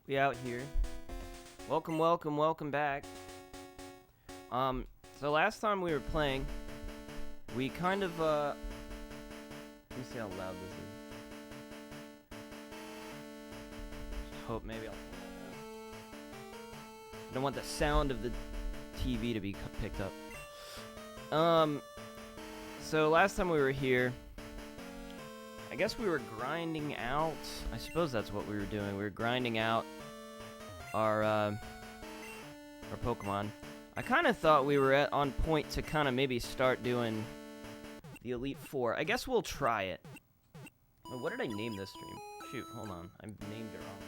We out here. Welcome, welcome, welcome back. So last time we were playing, we kind of, let me see how loud this is. Just hope maybe I'll turn that down. I don't want the sound of the TV to be picked up. So last time we were here, I guess we were grinding out, I suppose that's what we were doing. We were grinding out our Pokemon. I kind of thought we were on point to kind of maybe start doing the Elite Four. I guess we'll try it. Oh, what did I name this stream? Shoot, hold on. I named it wrong.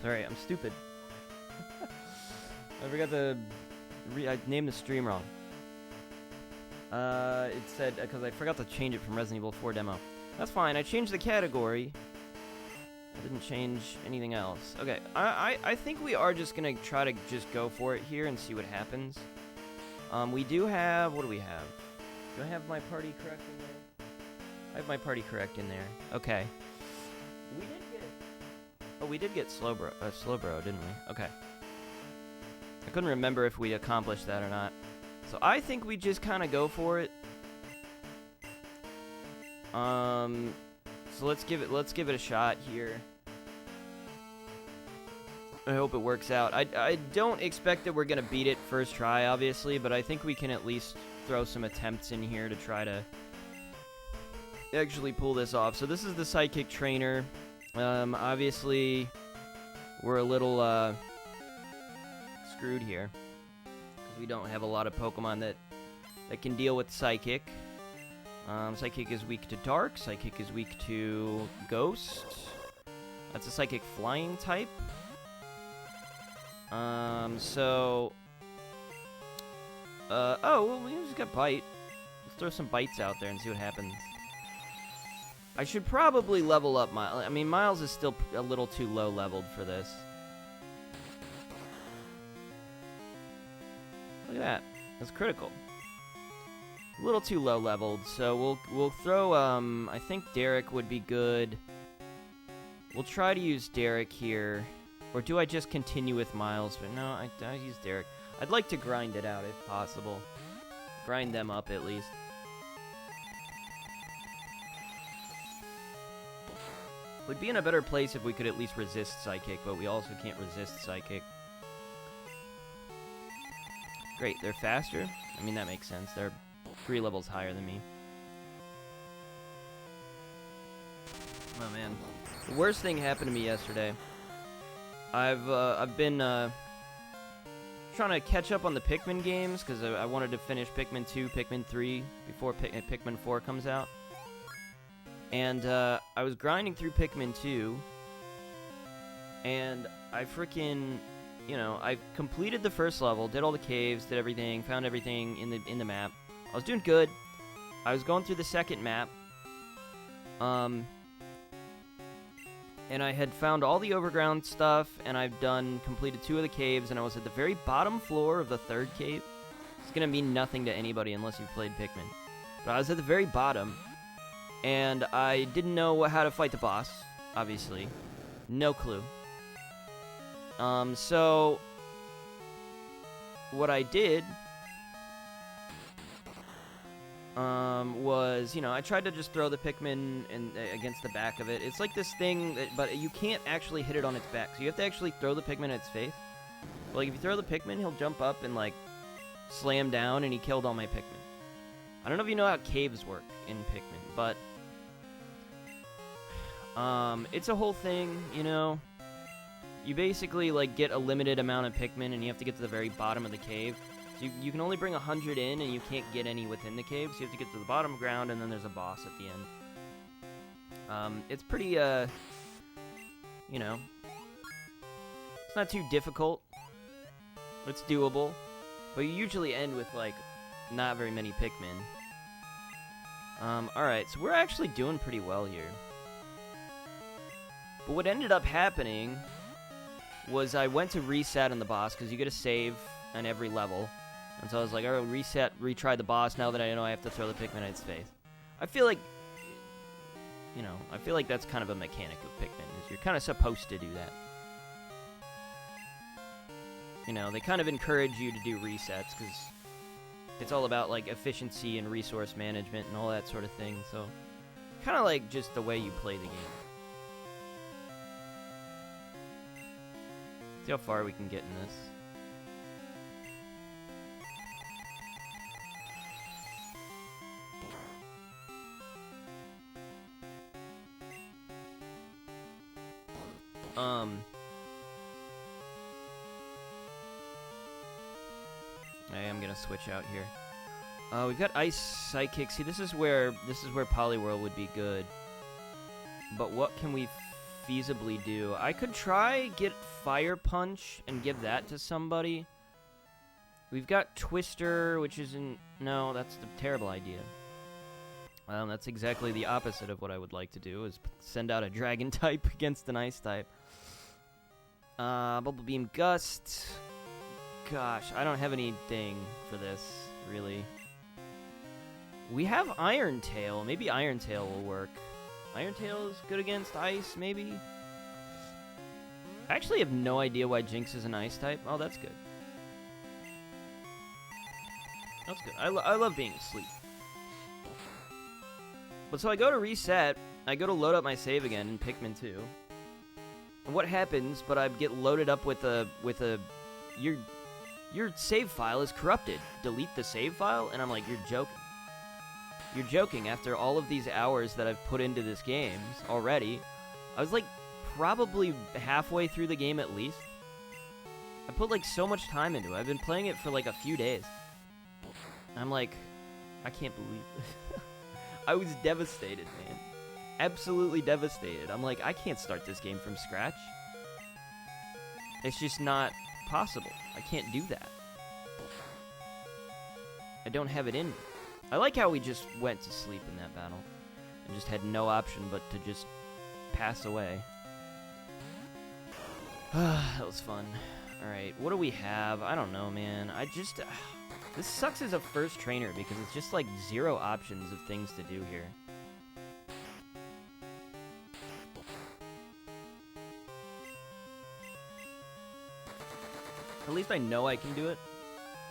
Sorry, I'm stupid. I forgot to I named the stream wrong. It said, because I forgot to change it from Resident Evil 4 demo. That's fine, I changed the category. I didn't change anything else. Okay, I think we are just gonna try to just go for it here and see what happens. We do have, what do we have? Do I have my party correct in there? I have my party correct in there. Okay. We did get Slowbro, didn't we? Okay. I couldn't remember if we accomplished that or not. So I think we just kind of go for it. So let's give it a shot here. I hope it works out. I don't expect that we're gonna beat it first try, obviously, but I think we can at least throw some attempts in here to try to actually pull this off. So this is the Psychic Trainer. Obviously, we're a little, screwed here, because we don't have a lot of Pokemon that can deal with Psychic. Psychic is weak to Dark, Psychic is weak to Ghost. That's a Psychic Flying type. Oh, well, we just got Bite. Let's throw some Bites out there and see what happens. I should probably level up Miles. I mean, Miles is still a little too low leveled for this. Look at that. That's critical. A little too low leveled, so we'll throw, I think Derek would be good. We'll try to use Derek here. Or do I just continue with Miles? But no, I use Derek. I'd like to grind it out if possible. Grind them up at least. We'd be in a better place if we could at least resist Psychic, but we also can't resist Psychic. Great, they're faster. I mean, that makes sense. They're 3 levels higher than me. Oh, man. The worst thing happened to me yesterday. I've been trying to catch up on the Pikmin games, because I wanted to finish Pikmin 2, Pikmin 3, before Pikmin 4 comes out. And, I was grinding through Pikmin 2, and I freaking, you know, I completed the first level, did all the caves, did everything, found everything in the map. I was doing good. I was going through the second map, and I had found all the overground stuff, and I've completed 2 of the caves, and I was at the very bottom floor of the 3rd cave. It's gonna mean nothing to anybody unless you've played Pikmin. But I was at the very bottom, and I didn't know how to fight the boss, obviously. No clue. So what I did was, you know, I tried to just throw the Pikmin against the back of it. It's like this thing, but you can't actually hit it on its back, so you have to actually throw the Pikmin at its face. But, like, if you throw the Pikmin, he'll jump up and, like, slam down, and he killed all my Pikmin. I don't know if you know how caves work in Pikmin, but it's a whole thing, you know. You basically, like, get a limited amount of Pikmin, and you have to get to the very bottom of the cave. So you can only bring 100 in, and you can't get any within the cave, so you have to get to the bottom ground, and then there's a boss at the end. It's pretty, you know, it's not too difficult. It's doable. But you usually end with, like, not very many Pikmin. Alright, so we're actually doing pretty well here. But what ended up happening was I went to reset on the boss, because you get a save on every level. And so I was like, alright, reset, retry the boss now that I know I have to throw the Pikmin at its face. I feel like, you know, I feel like that's kind of a mechanic of Pikmin, is you're kind of supposed to do that. You know, they kind of encourage you to do resets, because it's all about, like, efficiency and resource management and all that sort of thing, so kind of like just the way you play the game. See how far we can get in this. I'm gonna switch out here. We've got Ice Psychic. See, this is where Poliwhirl would be good. But what can we feasibly do? I could try get Fire Punch and give that to somebody. We've got Twister, which isn't... No, that's a terrible idea. That's exactly the opposite of what I would like to do, is send out a Dragon type against an Ice type. Bubble Beam Gust. Gosh, I don't have anything for this, really. We have Iron Tail. Maybe Iron Tail will work. Iron Tail is good against Ice, maybe? I actually have no idea why Jinx is an Ice type. Oh, that's good. That's good. I love being asleep. But so I go to reset. I go to load up my save again in Pikmin 2. And what happens, but I get loaded up with a... Your save file is corrupted. Delete the save file? And I'm like, you're joking. You're joking after all of these hours that I've put into this game already. I was like probably halfway through the game at least. I put like so much time into it. I've been playing it for like a few days. I'm like, I can't believe it. I was devastated, man. Absolutely devastated. I'm like, I can't start this game from scratch. It's just not possible. I can't do that. I don't have it in me. I like how we just went to sleep in that battle and just had no option but to just pass away. That was fun. Alright, what do we have? I don't know, man. This sucks as a first trainer because it's just like zero options of things to do here. At least I know I can do it.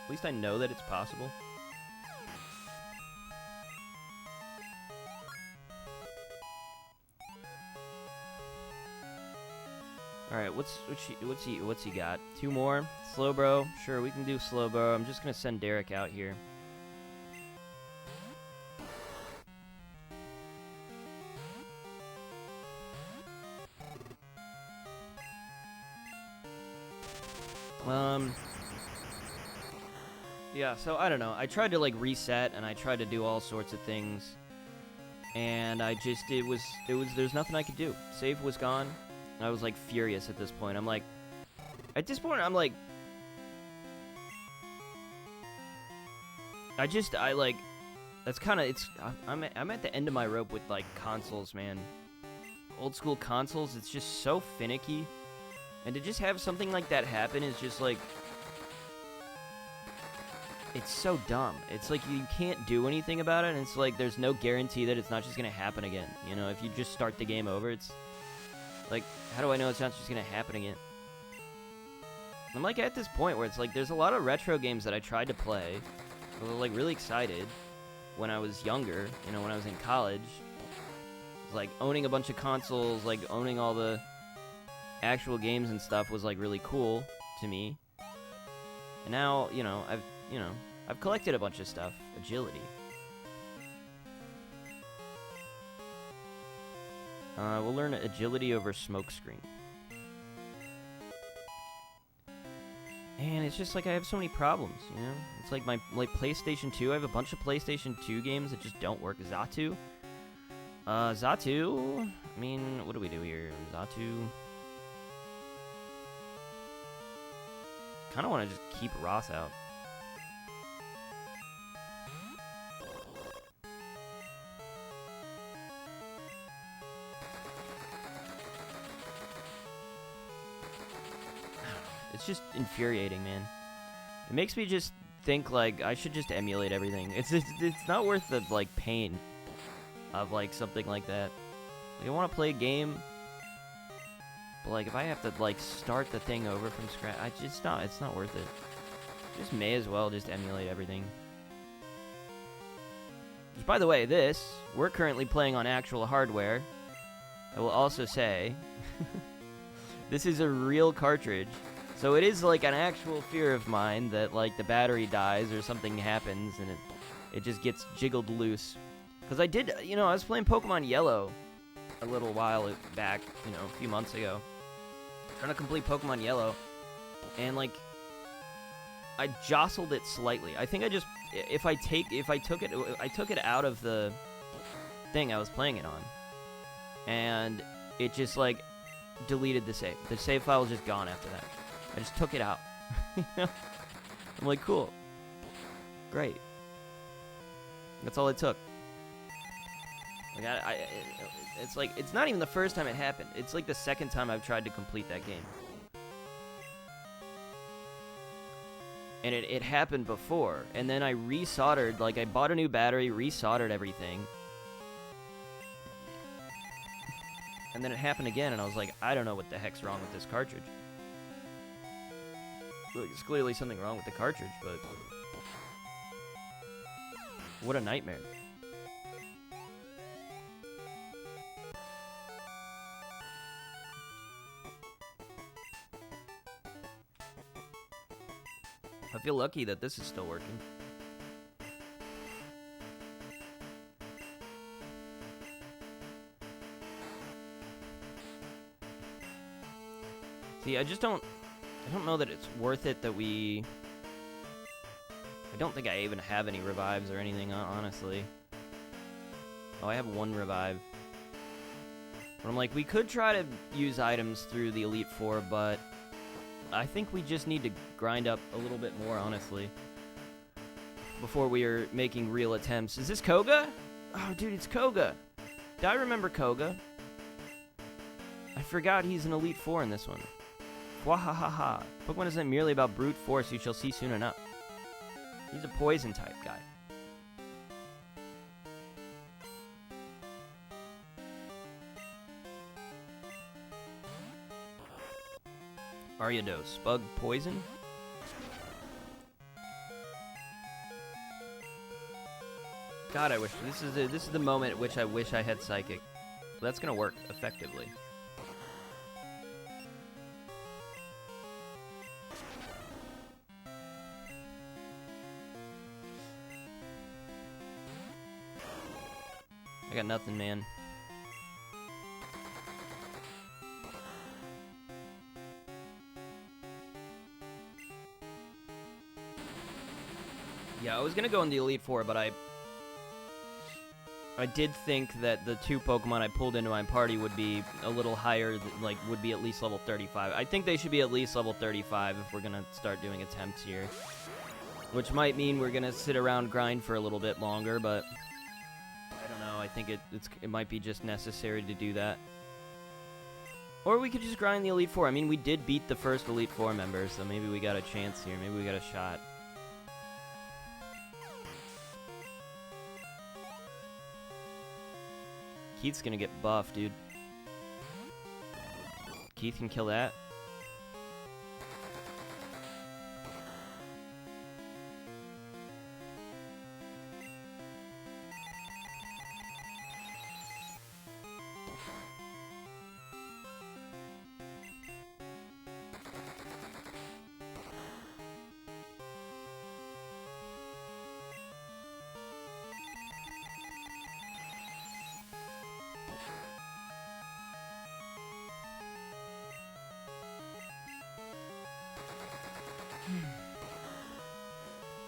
At least I know that it's possible. Alright, what's he got? 2 more? Slowbro? Sure, we can do Slowbro. I'm just gonna send Derek out here. Yeah, so I don't know. I tried to like reset and I tried to do all sorts of things. And there's nothing I could do. Save was gone. I was like furious at this point. I'm like, that's kind of, I'm at the end of my rope with like consoles, man. Old school consoles, it's just so finicky. And to just have something like that happen is just like, it's so dumb. It's like you can't do anything about it, and it's like there's no guarantee that it's not just going to happen again. You know, if you just start the game over, it's like, how do I know it's not just going to happen again? I'm like at this point where it's like there's a lot of retro games that I tried to play. I was like really excited when I was younger, you know, when I was in college. It was like owning a bunch of consoles, like owning all the actual games and stuff was like really cool to me. And now, you know, I've collected a bunch of stuff. Agility. We'll learn agility over smokescreen. And it's just like I have so many problems, you know? It's like my PlayStation 2. I have a bunch of PlayStation 2 games that just don't work. Xatu. Xatu. I mean, what do we do here? Xatu. Kind of want to just keep Ross out. It's just infuriating, man. It makes me just think, like, I should just emulate everything. It's not worth the, like, pain of, like, something like that. Like, I want to play a game, but, like, if I have to, like, start the thing over from scratch, it's not worth it. Just may as well just emulate everything. Which, by the way, we're currently playing on actual hardware. I will also say, this is a real cartridge. So it is, like, an actual fear of mine that, like, the battery dies or something happens and it just gets jiggled loose. Because I did, I was playing Pokemon Yellow a little while back, a few months ago. Trying to complete Pokemon Yellow. And, like, I jostled it slightly. I think I took it out of the thing I was playing it on. And it just, like, deleted the save. The save file was just gone after that. I just took it out. I'm like, cool. Great. That's all it took. Like, it's like, it's not even the first time it happened. It's like the second time I've tried to complete that game. And it happened before. And then I resoldered, like, I bought a new battery, resoldered everything. And then it happened again, and I was like, I don't know what the heck's wrong with this cartridge. Look, there's clearly something wrong with the cartridge, but what a nightmare. I feel lucky that this is still working. See, I don't know that it's worth it that I don't think I even have any revives or anything, honestly. Oh, I have one revive. But I'm like, we could try to use items through the Elite Four, but I think we just need to grind up a little bit more, honestly, before we are making real attempts. Is this Koga? Oh, dude, it's Koga. Do I remember Koga? I forgot he's an Elite Four in this one. Wahahaha. Pokemon isn't merely about brute force, you shall see soon enough. He's a poison type guy. Ariados. Bug poison? God, I wish this is the moment at which I wish I had Psychic. That's gonna work effectively. I got nothing, man. Yeah, I was gonna go in the Elite Four, but I did think that the two Pokemon I pulled into my party would be a little higher, like, would be at least level 35. I think they should be at least level 35 if we're gonna start doing attempts here. Which might mean we're gonna sit around grind for a little bit longer, but I don't know. I think it might be just necessary to do that. Or we could just grind the Elite Four. I mean, we did beat the first Elite Four member, so maybe we got a chance here. Maybe we got a shot. Keith's gonna get buffed, dude. Keith can kill that.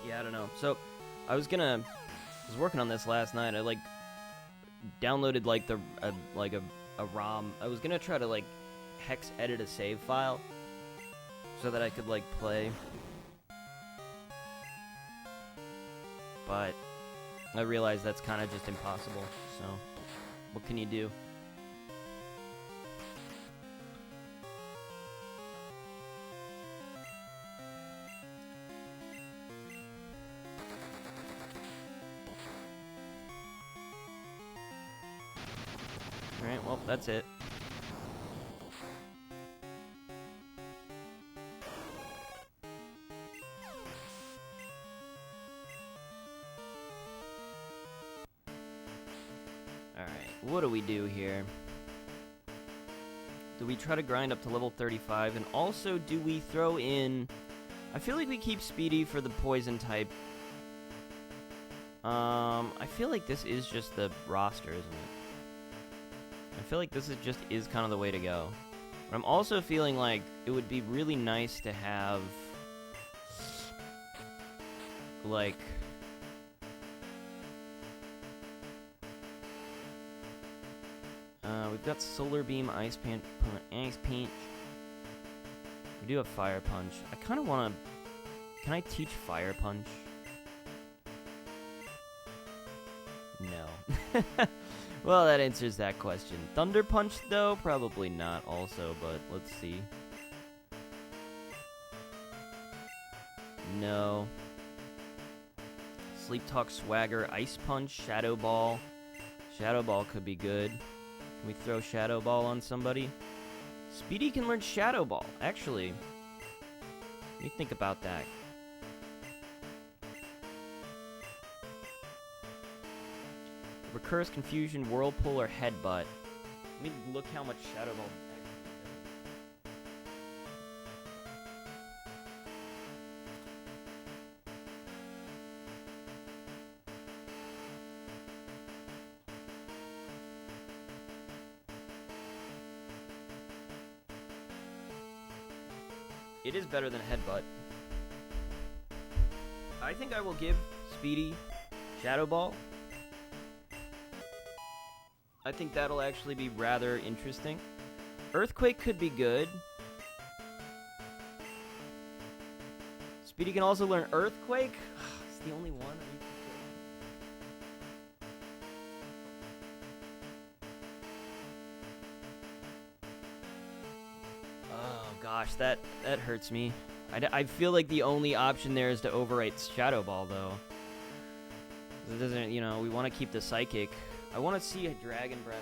Yeah, I don't know. So, I was working on this last night. I, like, downloaded, like, a ROM. I was gonna try to, like, hex edit a save file so that I could, like, play. But I realized that's kind of just impossible. So, what can you do? Alright, well, that's it. Alright, what do we do here? Do we try to grind up to level 35? And also, do we throw in... I feel like we keep Speedy for the poison type. I feel like this is just the roster, isn't it? I feel like this is kind of the way to go. But I'm also feeling like it would be really nice to have... like... we've got Solar Beam, Ice Paint. We do have Fire Punch. I kind of want to... Can I teach Fire Punch? No. Well, that answers that question. Thunder Punch, though? Probably not also, but let's see. No. Sleep Talk Swagger, Ice Punch, Shadow Ball. Shadow Ball could be good. Can we throw Shadow Ball on somebody? Speedy can learn Shadow Ball, actually. Let me think about that. Recurse, Confusion, Whirlpool, or Headbutt. Let me look how much Shadow Ball... It is better than Headbutt. I think I will give Speedy Shadow Ball. I think that'll actually be rather interesting. Earthquake could be good. Speedy can also learn Earthquake. It's the only one. Gosh, that hurts me. I feel like the only option there is to overwrite Shadow Ball, though. It doesn't, you know, we want to keep the Psychic. I want to see a Dragon Breath.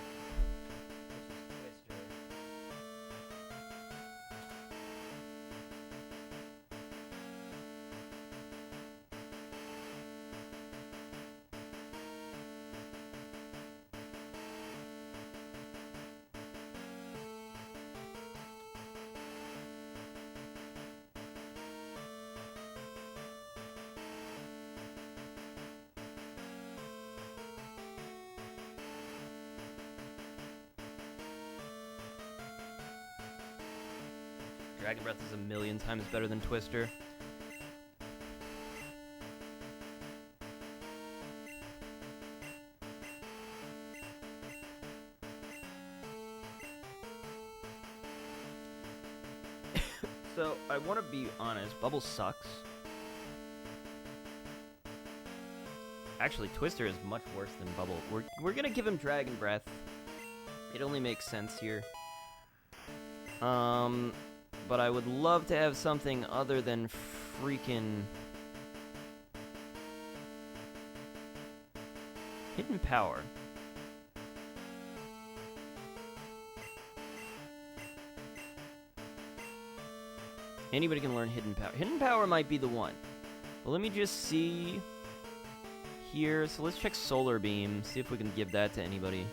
Dragon Breath is a million times better than Twister. So, I want to be honest, Bubble sucks. Actually, Twister is much worse than Bubble. We're gonna give him Dragon Breath. It only makes sense here. But I would love to have something other than freaking... Hidden Power. Anybody can learn Hidden Power. Hidden Power might be the one. But let me just see here. So let's check Solar Beam. See if we can give that to anybody.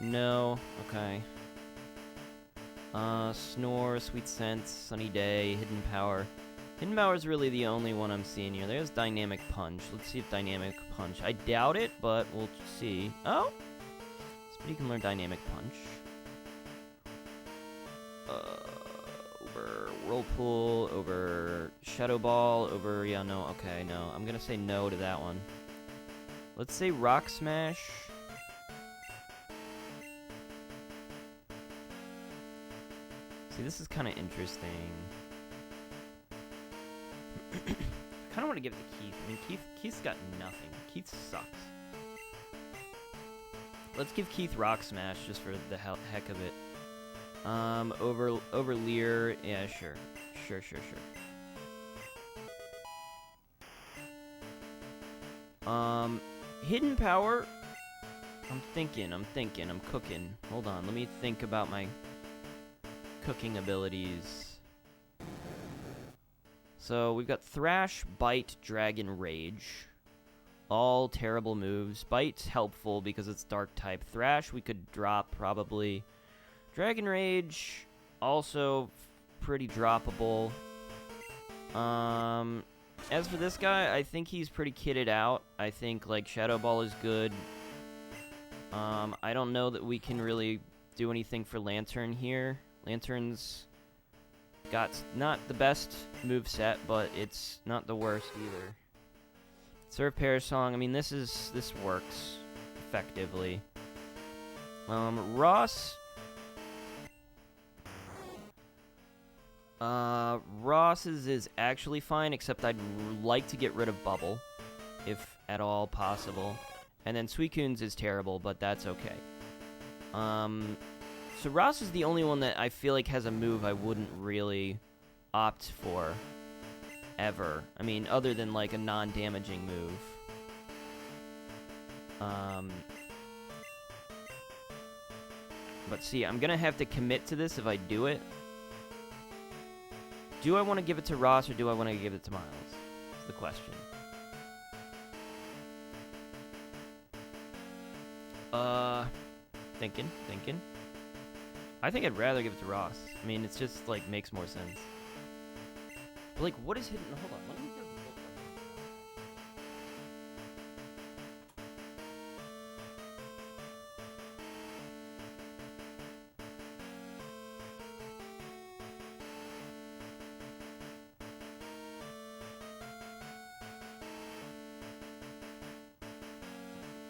No. Okay. Snore, Sweet Sense, Sunny Day, Hidden Power. Hidden Power is really the only one I'm seeing here. There's Dynamic Punch. Let's see if Dynamic Punch... I doubt it, but we'll see. Oh! Speedy can learn Dynamic Punch. Over Whirlpool, over Shadow Ball, over... Yeah, no, okay, no. I'm gonna say no to that one. Let's say Rock Smash... See, this is kind of interesting. I kind of want to give it to Keith. I mean, Keith's got nothing. Keith sucks. Let's give Keith Rock Smash just for the heck of it. Over Lear. Yeah, sure. Sure. Hidden Power. I'm cooking. Hold on, let me think about my cooking abilities. So we've got Thrash, Bite, Dragon Rage. All terrible moves. Bite's helpful because it's dark type. Thrash we could drop probably. Dragon Rage also pretty droppable. As for this guy, I think he's pretty kitted out. I think like Shadow Ball is good. I don't know that we can really do anything for Lantern here. Lantern's got not the best move set, but it's not the worst either. Surf Perish Song, I mean this works effectively. Ross's is actually fine, except I'd like to get rid of Bubble, if at all possible. And then Suicune's is terrible, but that's okay. So Ross is the only one that I feel like has a move I wouldn't really opt for, ever. I mean, other than like a non-damaging move. But see, I'm gonna have to commit to this if I do it. Do I want to give it to Ross or do I want to give it to Miles? That's the question. Thinking. I think I'd rather give it to Ross. I mean, it's just, like, makes more sense. But, like, what is hidden? Hold on, let me just look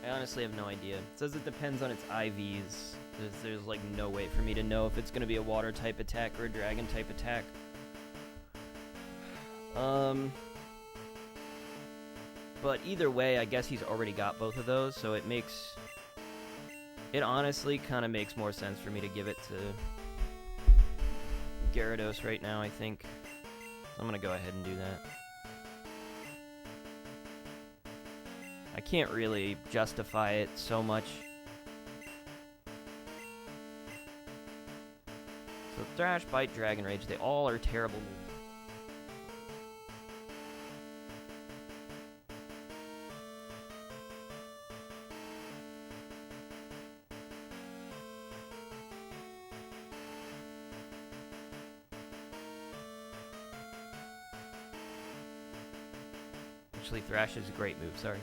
I honestly have no idea. It says it depends on its IVs. There's like no way for me to know if it's going to be a water type attack or a dragon type attack. But either way, I guess he's already got both of those, so it honestly kind of makes more sense for me to give it to Gyarados right now, I think. So I'm going to go ahead and do that. I can't really justify it so much. So Thrash, Bite, Dragon Rage, they all are terrible moves. Actually, Thrash is a great move, sorry.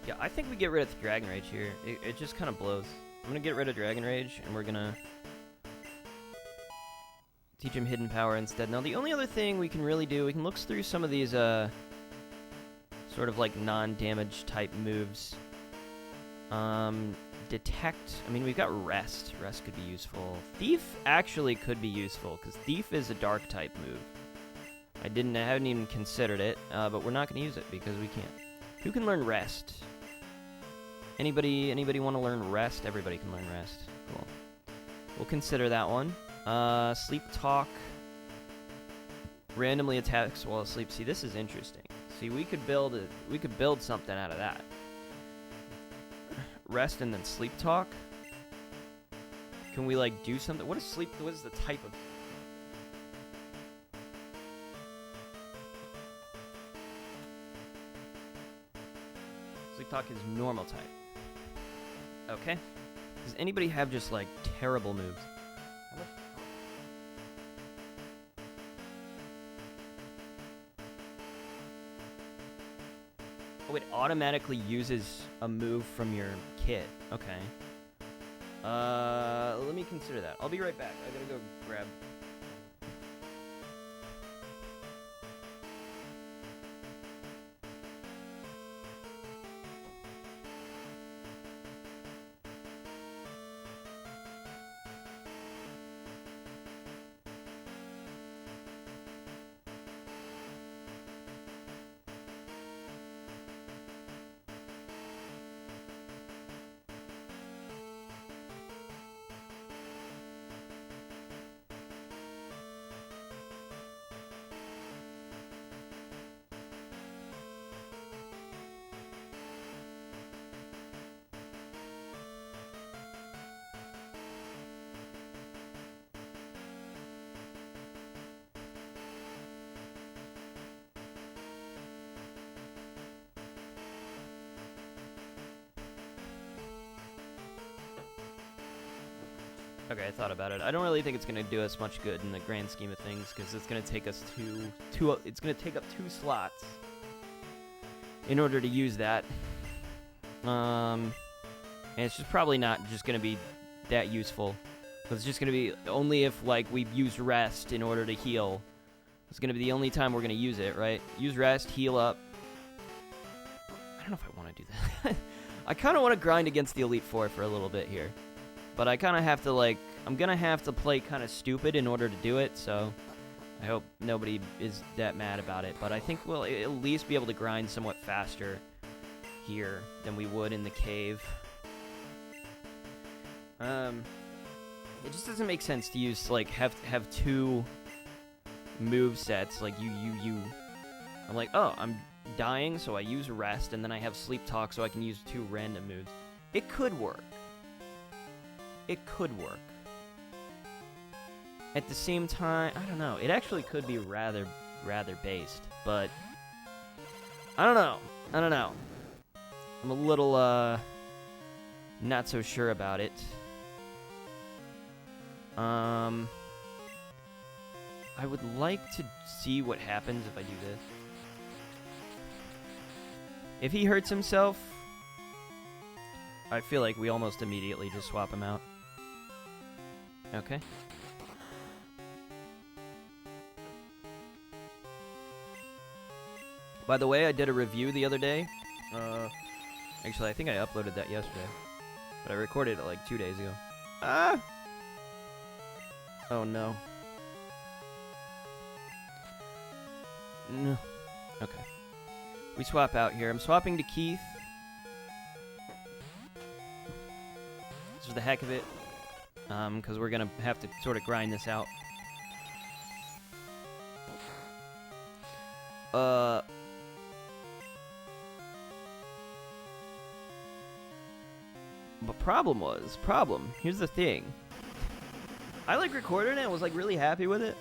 Yeah, I think we get rid of the Dragon Rage here. It just kind of blows. I'm going to get rid of Dragon Rage, and we're going to teach him Hidden Power instead. Now, the only other thing we can really do, we can look through some of these sort of like non-damage type moves. Detect. I mean, we've got Rest. Rest could be useful. Thief actually could be useful, because Thief is a dark type move. I haven't even considered it, but we're not going to use it because we can't. Who can learn Rest? Anybody want to learn Rest? Everybody can learn Rest. Cool. We'll consider that one. Sleep Talk. Randomly attacks while asleep. See, this is interesting. See, we could build something out of that. Rest and then Sleep Talk. Can we like do something? What is sleep? What is the type of? Sleep Talk is normal type. Okay. Does anybody have just like terrible moves? Oh, it automatically uses a move from your kit. Okay. Let me consider that. I'll be right back. I gotta go grab... Okay, I thought about it. I don't really think it's gonna do us much good in the grand scheme of things, because it's gonna take us it's gonna take up 2 slots in order to use that. And it's just probably not just gonna be that useful. It's just gonna be only if like we use rest in order to heal. It's gonna be the only time we're gonna use it, right? Use rest, heal up. I don't know if I want to do that. I kind of want to grind against the Elite Four for a little bit here. But I kind of have to, like, I'm going to have to play kind of stupid in order to do it, so I hope nobody is that mad about it. But I think we'll at least be able to grind somewhat faster here than we would in the cave. It just doesn't make sense to use, like, have 2 move sets, like, you. I'm like, oh, I'm dying, so I use rest, and then I have sleep talk, so I can use 2 random moves. It could work. It could work. At the same time, I don't know. It actually could be rather based, but I don't know. I'm a little not so sure about it. I would like to see what happens if I do this. If he hurts himself, I feel like we almost immediately just swap him out. Okay. By the way, I did a review the other day. Actually, I think I uploaded that yesterday. But I recorded it like 2 days ago. Ah! Oh no. No. Okay. We swap out here. I'm swapping to Keith. Just for the heck of it. Because we're going to have to sort of grind this out. But problem. Here's the thing. I like recorded it and was like really happy with it.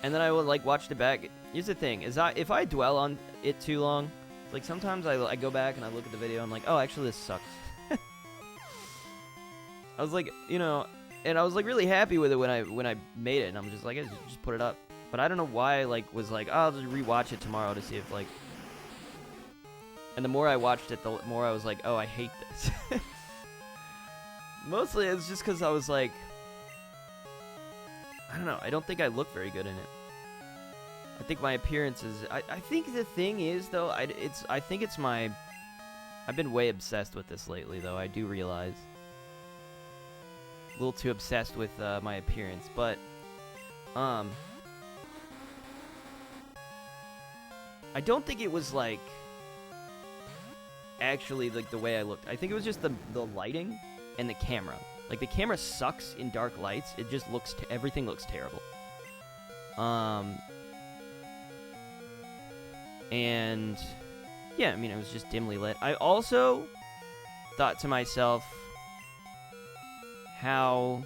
And then I would like watch it back. Here's the thing, is if I dwell on it too long, like sometimes I go back and I look at the video and I'm like, oh, actually this sucks. I was like, you know, and I was like really happy with it when I made it, and I'm just like, I just put it up. But I don't know why I like was like, oh, I'll just rewatch it tomorrow to see if like. And the more I watched it, the more I was like, oh, I hate this. Mostly it's just because I was like, I don't know. I don't think I look very good in it. I think my appearance is. I think the thing is though, I think it's my. I've been way obsessed with this lately though. I do realize. A little too obsessed with my appearance, but I don't think it was like actually like the way I looked. I think it was just the lighting and the camera. Like the camera sucks in dark lights. It just looks everything looks terrible. And yeah, I mean it was just dimly lit. I also thought to myself how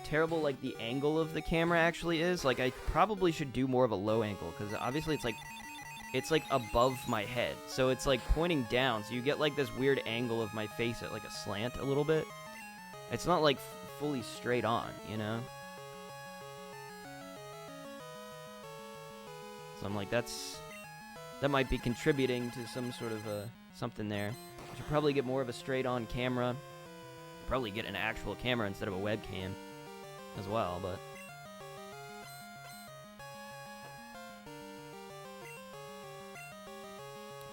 terrible like the angle of the camera actually is. Like I probably should do more of a low angle because obviously it's like above my head, so it's like pointing down, so you get like this weird angle of my face at like a slant a little bit. It's not like fully straight on, you know. So I'm like, that might be contributing to some sort of something there. I should probably get more of a straight on camera. Probably get an actual camera instead of a webcam as well, but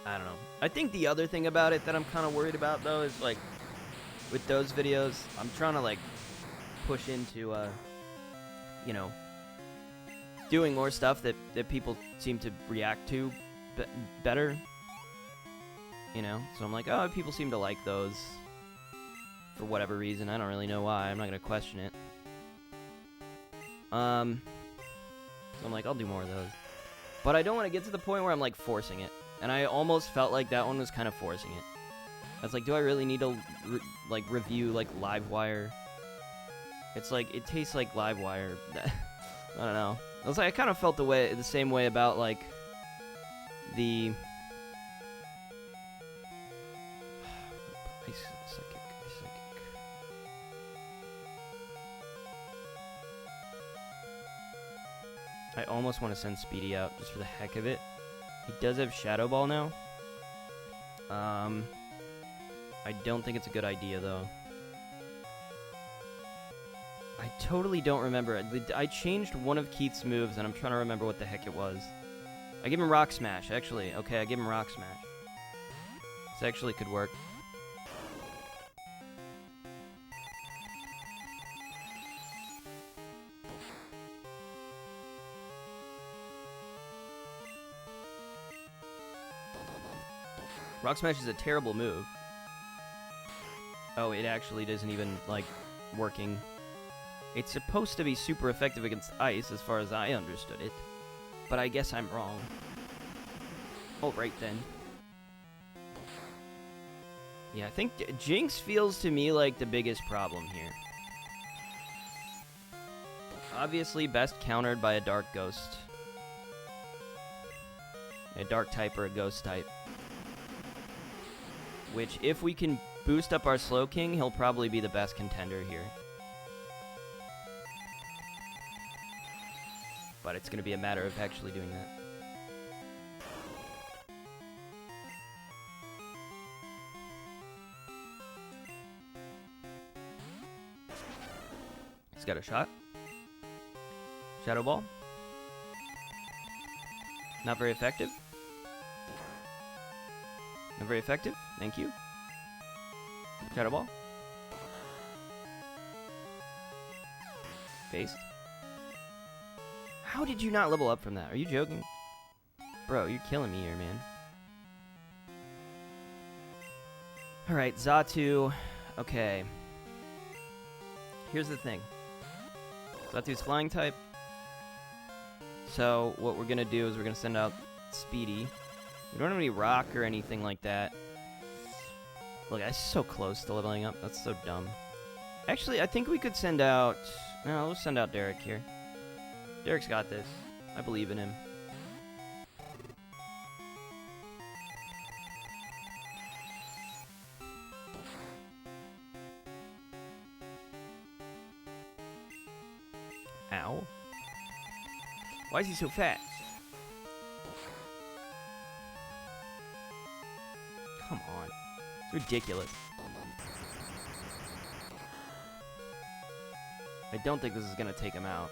I don't know. I think the other thing about it that I'm kind of worried about though is like with those videos, I'm trying to like push into you know, doing more stuff that people seem to react to better, you know. So I'm like, oh, people seem to like those for whatever reason. I don't really know why. I'm not gonna question it. So I'm like, I'll do more of those, but I don't want to get to the point where I'm like forcing it. And I almost felt like that one was kind of forcing it. I was like, do I really need to like review like Livewire? It's like it tastes like Livewire. I don't know. I was like, I kind of felt the same way about like the I almost want to send Speedy out just for the heck of it. He does have Shadow Ball now. I don't think it's a good idea, though. I totally don't remember. I changed one of Keith's moves, and I'm trying to remember what the heck it was. I give him Rock Smash, actually. Okay, I give him Rock Smash. This actually could work. Rock Smash is a terrible move. Oh, it actually isn't even, like, working. It's supposed to be super effective against ice, as far as I understood it. But I guess I'm wrong. Oh, right then. Yeah, I think Jinx feels to me like the biggest problem here. Obviously, best countered by a Dark Ghost. A Dark type or a Ghost type. Which, if we can boost up our Slowking, he'll probably be the best contender here. But it's going to be a matter of actually doing that. He's got a shot. Shadow Ball. Not very effective. Not very effective. Thank you. Shadow Ball. Faced. How did you not level up from that? Are you joking? Bro, you're killing me here, man. Alright, Xatu. Okay. Here's the thing. Xatu's flying type. So, what we're gonna do is we're gonna send out Speedy. We don't have any rock or anything like that. Look, that's so close to leveling up. That's so dumb. Actually, I think we could send out... No, we'll send out Derek here. Derek's got this. I believe in him. Ow. Why is he so fast? Come on. It's ridiculous. I don't think this is gonna take him out.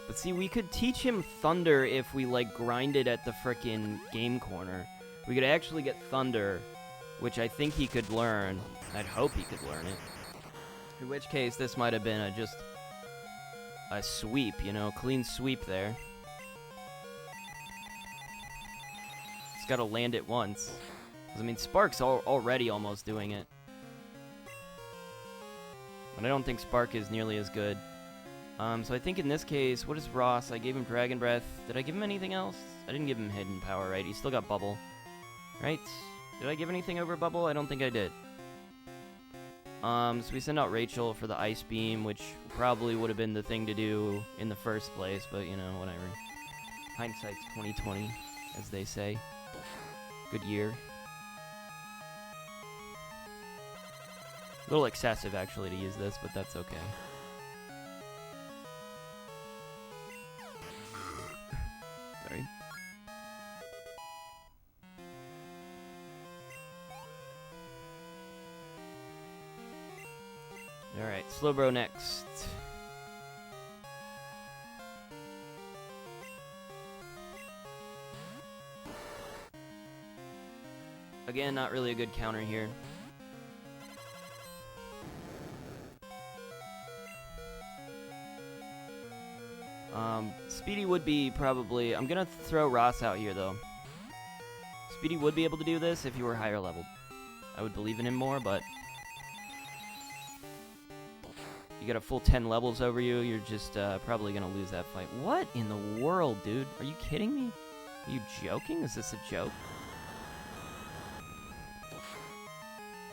But see, we could teach him Thunder if we, like, grinded at the frickin' game corner. We could actually get Thunder, which I think he could learn. I'd hope he could learn it. In which case, this might have been just a sweep, you know, clean sweep there. It's gotta land it once. 'Cause, I mean, Spark's already almost doing it. But I don't think Spark is nearly as good. So I think in this case, what is Ross? I gave him Dragon Breath. Did I give him anything else? I didn't give him Hidden Power, right? He's still got Bubble. Right? Did I give anything over Bubble? I don't think I did. So we send out Rachel for the Ice Beam, which probably would have been the thing to do in the first place, but, you know, whatever. Hindsight's 20/20, as they say. Good year. A little excessive, actually, to use this, but that's okay. Sorry. Alright, Slowbro next. Again, not really a good counter here. Speedy would be probably... I'm gonna throw Ross out here, though. Speedy would be able to do this if he were higher leveled. I would believe in him more, but... You got a full 10 levels over you, you're just probably gonna lose that fight. What in the world, dude? Are you kidding me? Are you joking? Is this a joke?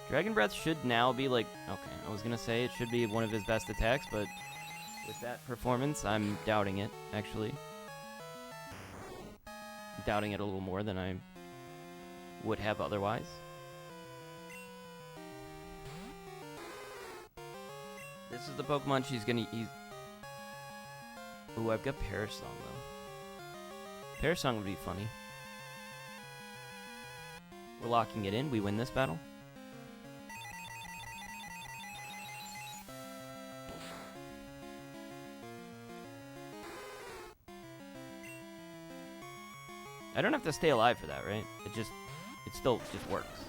Dragon Breath should now be like... Okay, I was gonna say it should be one of his best attacks, but... With that performance, I'm doubting it, actually. Doubting it a little more than I would have otherwise. This is the Pokemon she's gonna use. Ooh, I've got Parasong, though. Pear Song would be funny. We're locking it in. We win this battle. I don't have to stay alive for that, right? It still just works.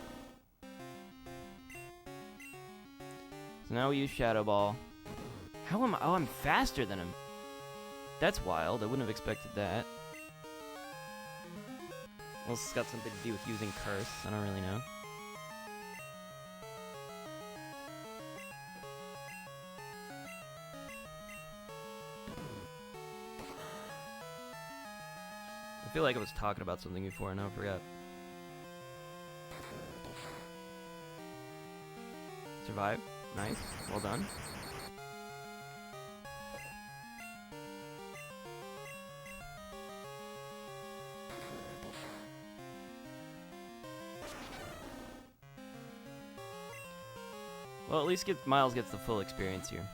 So now we use Shadow Ball. How am I? Oh, I'm faster than him. That's wild. I wouldn't have expected that. Well, it's got something to do with using Curse. I don't really know. I feel like I was talking about something before and now I forgot. Survive. Nice. Well done. Well, at least Miles gets the full experience here.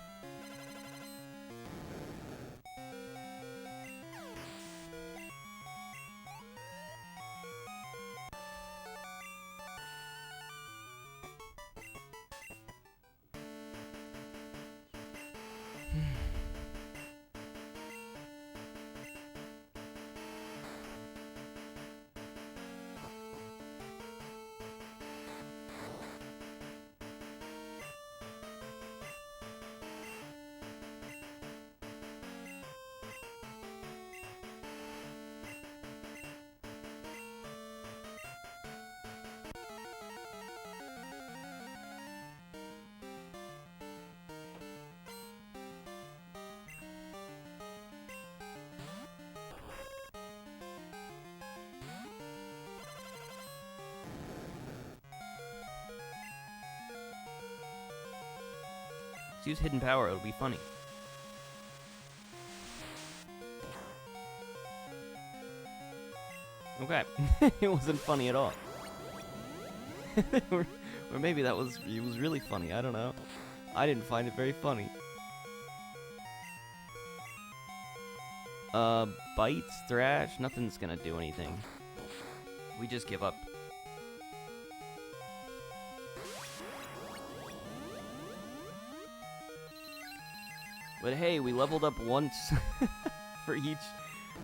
Let's use Hidden Power, it'll be funny. Okay. It wasn't funny at all. or maybe it was really funny, I don't know. I didn't find it very funny. Bites, Thrash, nothing's gonna do anything. We just give up. But hey, we leveled up once for each.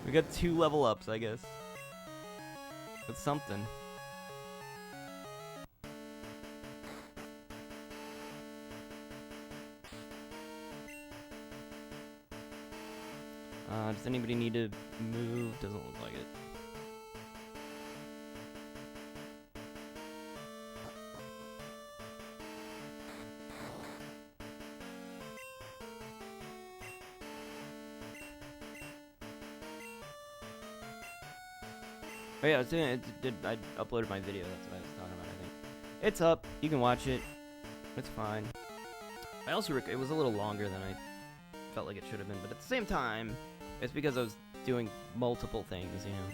We got 2 level ups, I guess. That's something. Does anybody need to move? Doesn't look like it. Oh yeah, I was doing it. I uploaded my video. That's what I was talking about. I think it's up. You can watch it. It's fine. I also it was a little longer than I felt like it should have been, but at the same time, it's because I was doing multiple things. You know,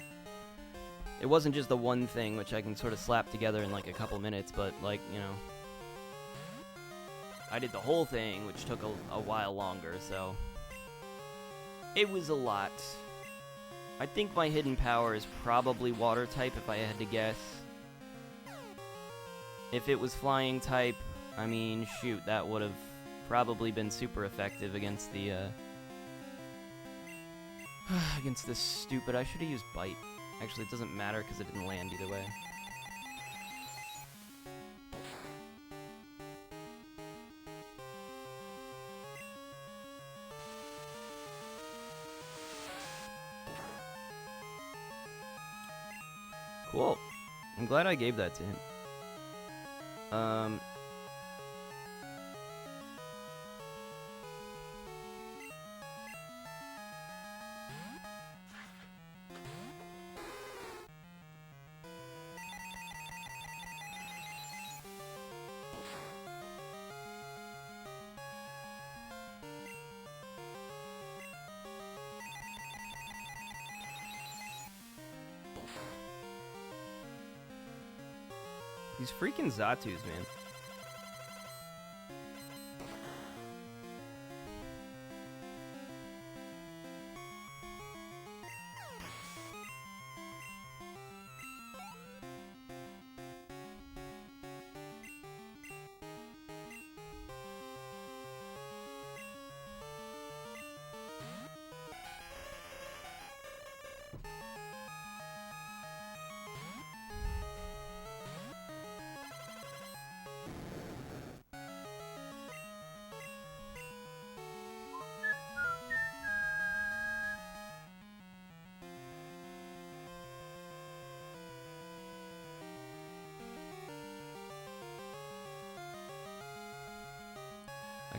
it wasn't just the one thing which I can sort of slap together in like a couple minutes, but like I did the whole thing, which took a while longer. So it was a lot. I think my hidden power is probably water type if I had to guess. If it was flying type, I mean, shoot, that would have probably been super effective against the, against this stupid... I should have used Bite. Actually, it doesn't matter because it didn't land either way. Cool. I'm glad I gave that to him. These freaking Zatus, man.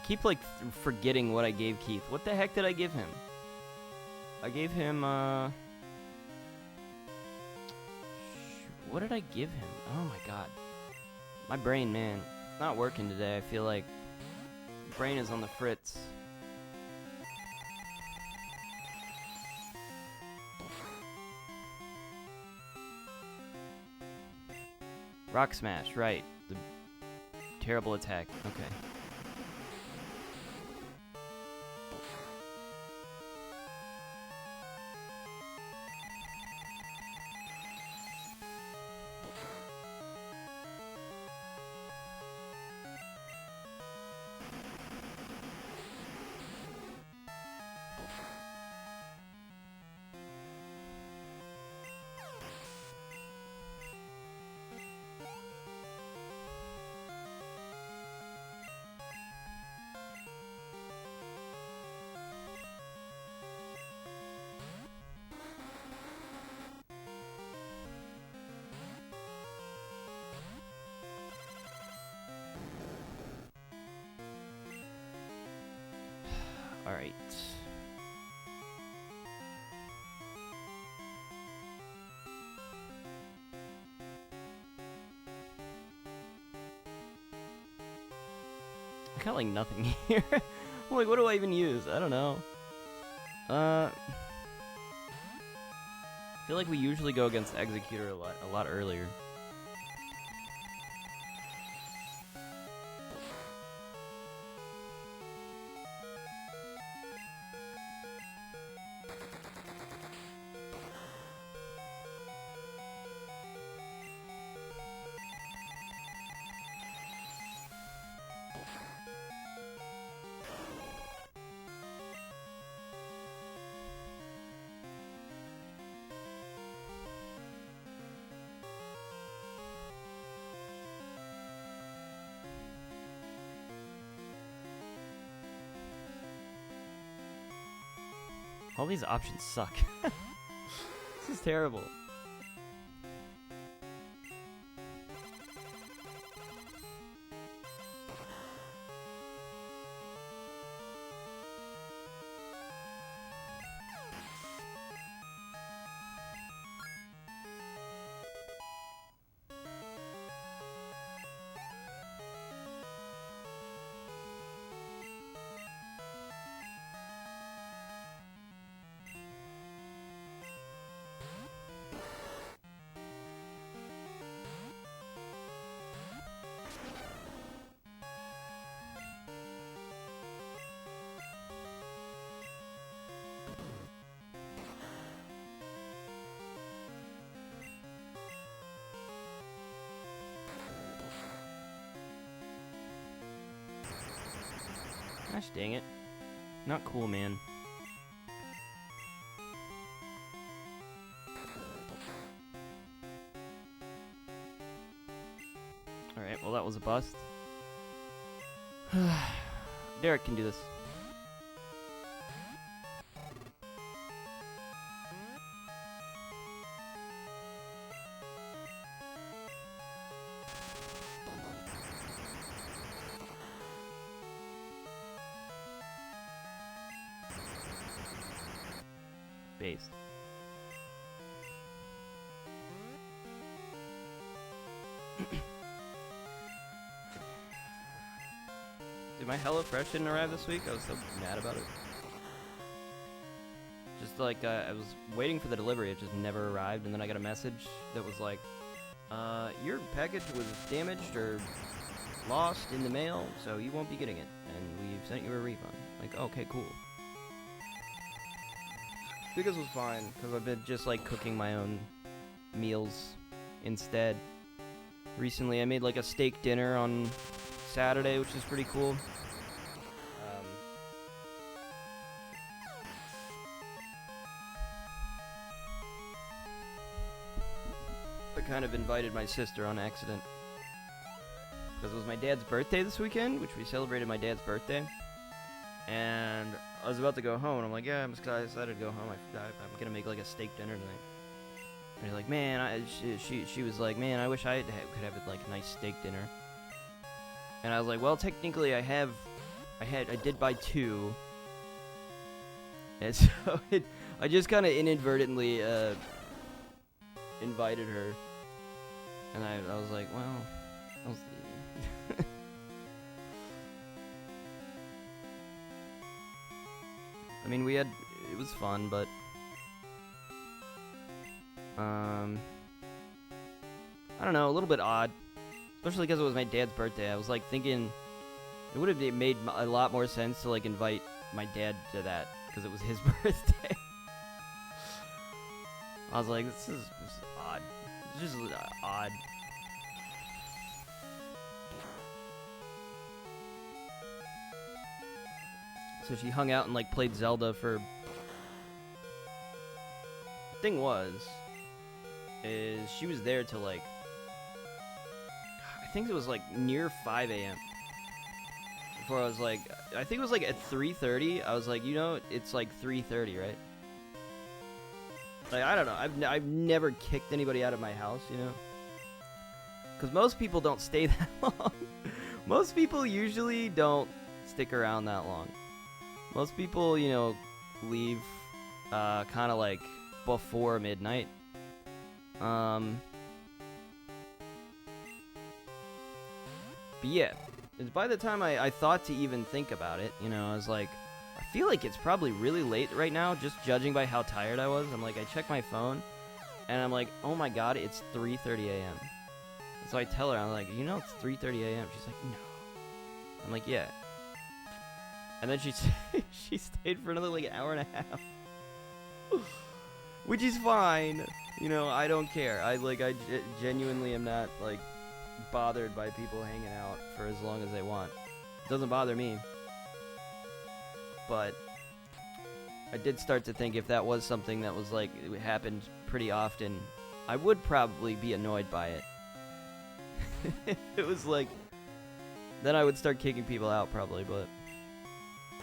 keep, like, forgetting what I gave Keith. What the heck did I give him? I gave him, what did I give him? Oh, my God. My brain, man. It's not working today. I feel like my brain is on the fritz. Rock Smash, right. The terrible attack. Okay. Alright. I got like nothing here. I'm like, what do I even use? I don't know. I feel like we usually go against Executor a lot earlier. All these options suck. This is terrible. Gosh dang it. Not cool, man. Alright, well that was a bust. Derek can do this. Based. Dude, my HelloFresh didn't arrive this week. I was so mad about it. Just like, I was waiting for the delivery. It just never arrived. And then I got a message that was like, your package was damaged or lost in the mail, so you won't be getting it. And we've sent you a refund. Like, okay, cool. Because it was fine, because I've been just like cooking my own meals instead. Recently I made like a steak dinner on Saturday, which is pretty cool. I kind of invited my sister on accident. Because it was my dad's birthday this weekend, which we celebrated my dad's birthday. And I was about to go home, and I'm like, yeah, I'm excited to go home. I'm gonna make like a steak dinner tonight. And he's like, man, she was like, man, I wish I could have like a nice steak dinner. And I was like, well, technically I have I did buy 2. And so I just kind of inadvertently invited her. And I was like, well, I'll see. I mean, it was fun, but I don't know, a little bit odd, especially because it was my dad's birthday. I was like thinking it would have made a lot more sense to like invite my dad to that because it was his birthday. I was like, this is odd. It's just odd. So she hung out and like played Zelda for. The thing is she was there till like, I think it was like near 5 a.m. Before I was like, I think it was like at 3:30. I was like, you know, it's like 3:30, right? Like, I don't know. I've never kicked anybody out of my house, you know? Because most people don't stay that long. Most people usually don't stick around that long. Most people, you know, leave kind of like before midnight. But yeah, by the time I thought to even think about it, you know, I was like, I feel like it's probably really late right now, just judging by how tired I was. I'm like, I checked my phone, and I'm like, oh my god, it's 3:30 a.m. So I tell her, I'm like, you know, it's 3:30 a.m. She's like, no. I'm like, yeah. And then she stayed for another like hour and a half, which is fine. You know, I don't care. I genuinely am not like bothered by people hanging out for as long as they want. It doesn't bother me. But I did start to think if that was something that was like it happened pretty often, I would probably be annoyed by it. If it was like, then I would start kicking people out probably, but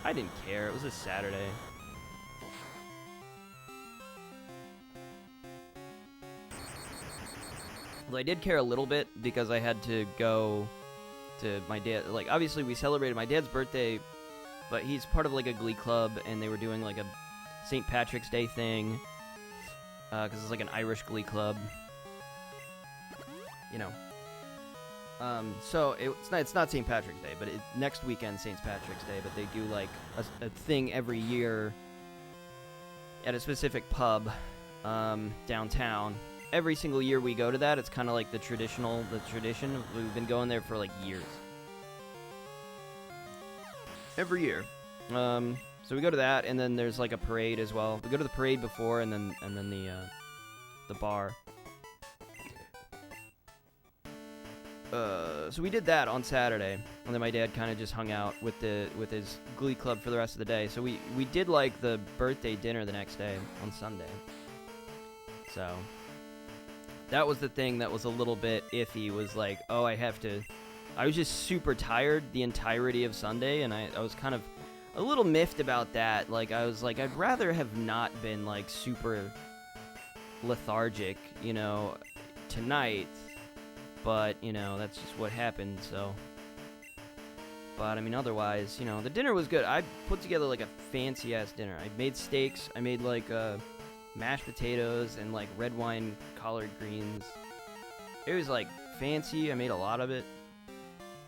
I didn't care. It was a Saturday. Well, I did care a little bit because I had to go to my dad. Like, obviously, we celebrated my dad's birthday, but he's part of like a glee club, and they were doing like a St. Patrick's Day thing because it's like an Irish glee club, you know. So it's not St. Patrick's Day, but next weekend St. Patrick's Day. But they do like a thing every year at a specific pub downtown. Every single year we go to that. It's kind of like the tradition. We've been going there for like years. Every year. So we go to that, and then there's like a parade as well. We go to the parade before, and then the bar. So we did that on Saturday, and then my dad kind of just hung out with his glee club for the rest of the day. So we did like the birthday dinner the next day on Sunday. So that was the thing that was a little bit iffy, was like, oh, I was just super tired the entirety of Sunday, and I was kind of a little miffed about that. Like, I was like, I'd rather have not been like super lethargic, you know, tonight. But, you know, that's just what happened, so. But, I mean, otherwise, you know, the dinner was good. I put together, like, a fancy-ass dinner. I made steaks. I made, like, mashed potatoes and, like, red wine collard greens. It was, like, fancy. I made a lot of it.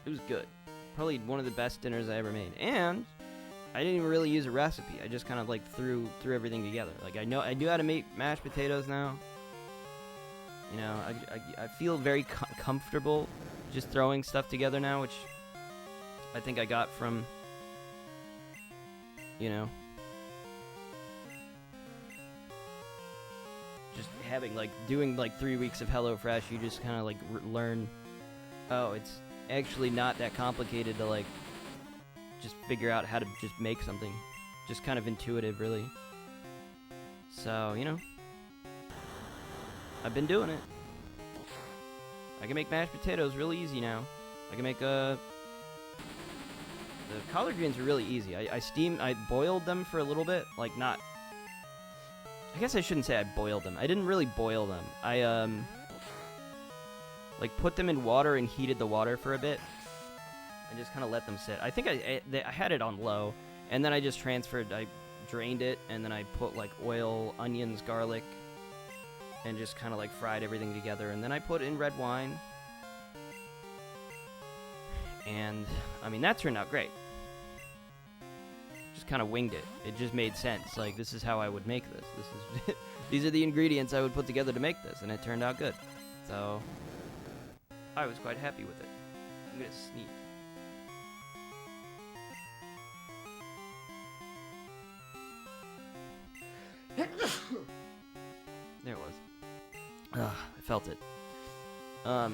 It was good. Probably one of the best dinners I ever made. And I didn't even really use a recipe. I just kind of, like, threw everything together. Like, I knew how to make mashed potatoes now. You know, I feel very comfortable just throwing stuff together now, which I think I got from, you know, just having, like, doing, like, 3 weeks of HelloFresh. You just kind of, like, learn, oh, it's actually not that complicated to, like, just figure out how to just make something. Just kind of intuitive, really. So, you know, I've been doing it. I can make mashed potatoes really easy now. I can make the collard greens are really easy. I boiled them for a little bit, like not. I guess I shouldn't say I boiled them. I didn't really boil them. I like put them in water and heated the water for a bit. and just kind of let them sit. I think I had it on low, and then I just transferred. I drained it, and then I put like oil, onions, garlic, and just kind of like fried everything together. And then I put in red wine, and I mean that turned out great. Just kind of winged it. It just made sense. Like, this is how I would make this. This is these are the ingredients I would put together to make this, and it turned out good. So I was quite happy with it. I'm gonna sneeze. There it was. I felt it. Yeah,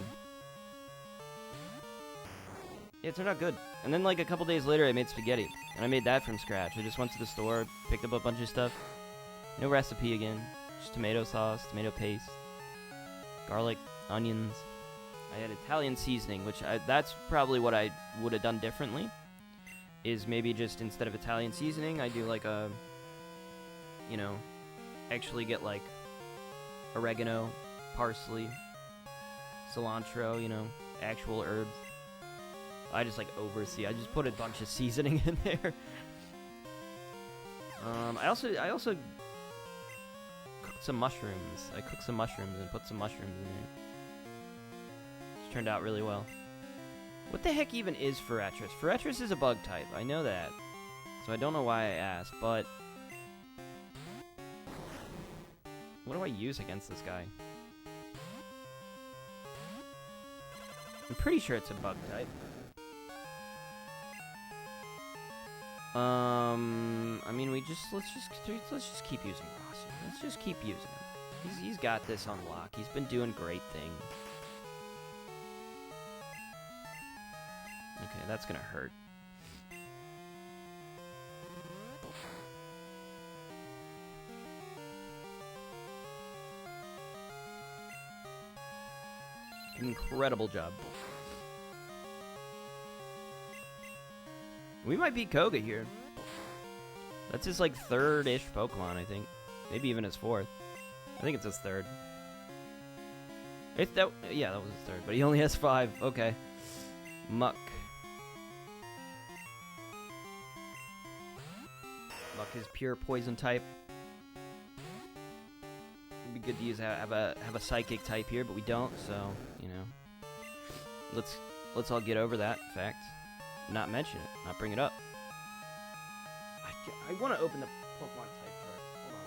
it turned out good. And then, like, a couple days later, I made spaghetti. And I made that from scratch. I just went to the store, picked up a bunch of stuff. No recipe again. Just tomato sauce, tomato paste, garlic, onions. I had Italian seasoning, which that's probably what I would have done differently. Is maybe just instead of Italian seasoning, I do like a, you know, actually get like oregano, parsley, cilantro, you know, actual herbs. I just like oversee. I just put a bunch of seasoning in there. I also cooked some mushrooms. I cooked some mushrooms and put some mushrooms in there. Which turned out really well. What the heck even is Feretris? Feretris is a bug type. I know that. So I don't know why I asked, but what do I use against this guy? I'm pretty sure it's a bug type. I mean, let's just keep using Ross. Let's just keep using him. He's got this on lock. He's been doing great things. Okay, that's gonna hurt. Incredible job. We might beat Koga here. That's his, like, third-ish Pokemon, I think. Maybe even his fourth. I think it's his third. Yeah, that was his third, but he only has 5. Okay. Muck. Muck is pure poison type. It'd be good to have a psychic type here, but we don't, so, you know. Let's all get over that fact. Not mention it, not bring it up. I want to open the Pokemon type chart. Hold on.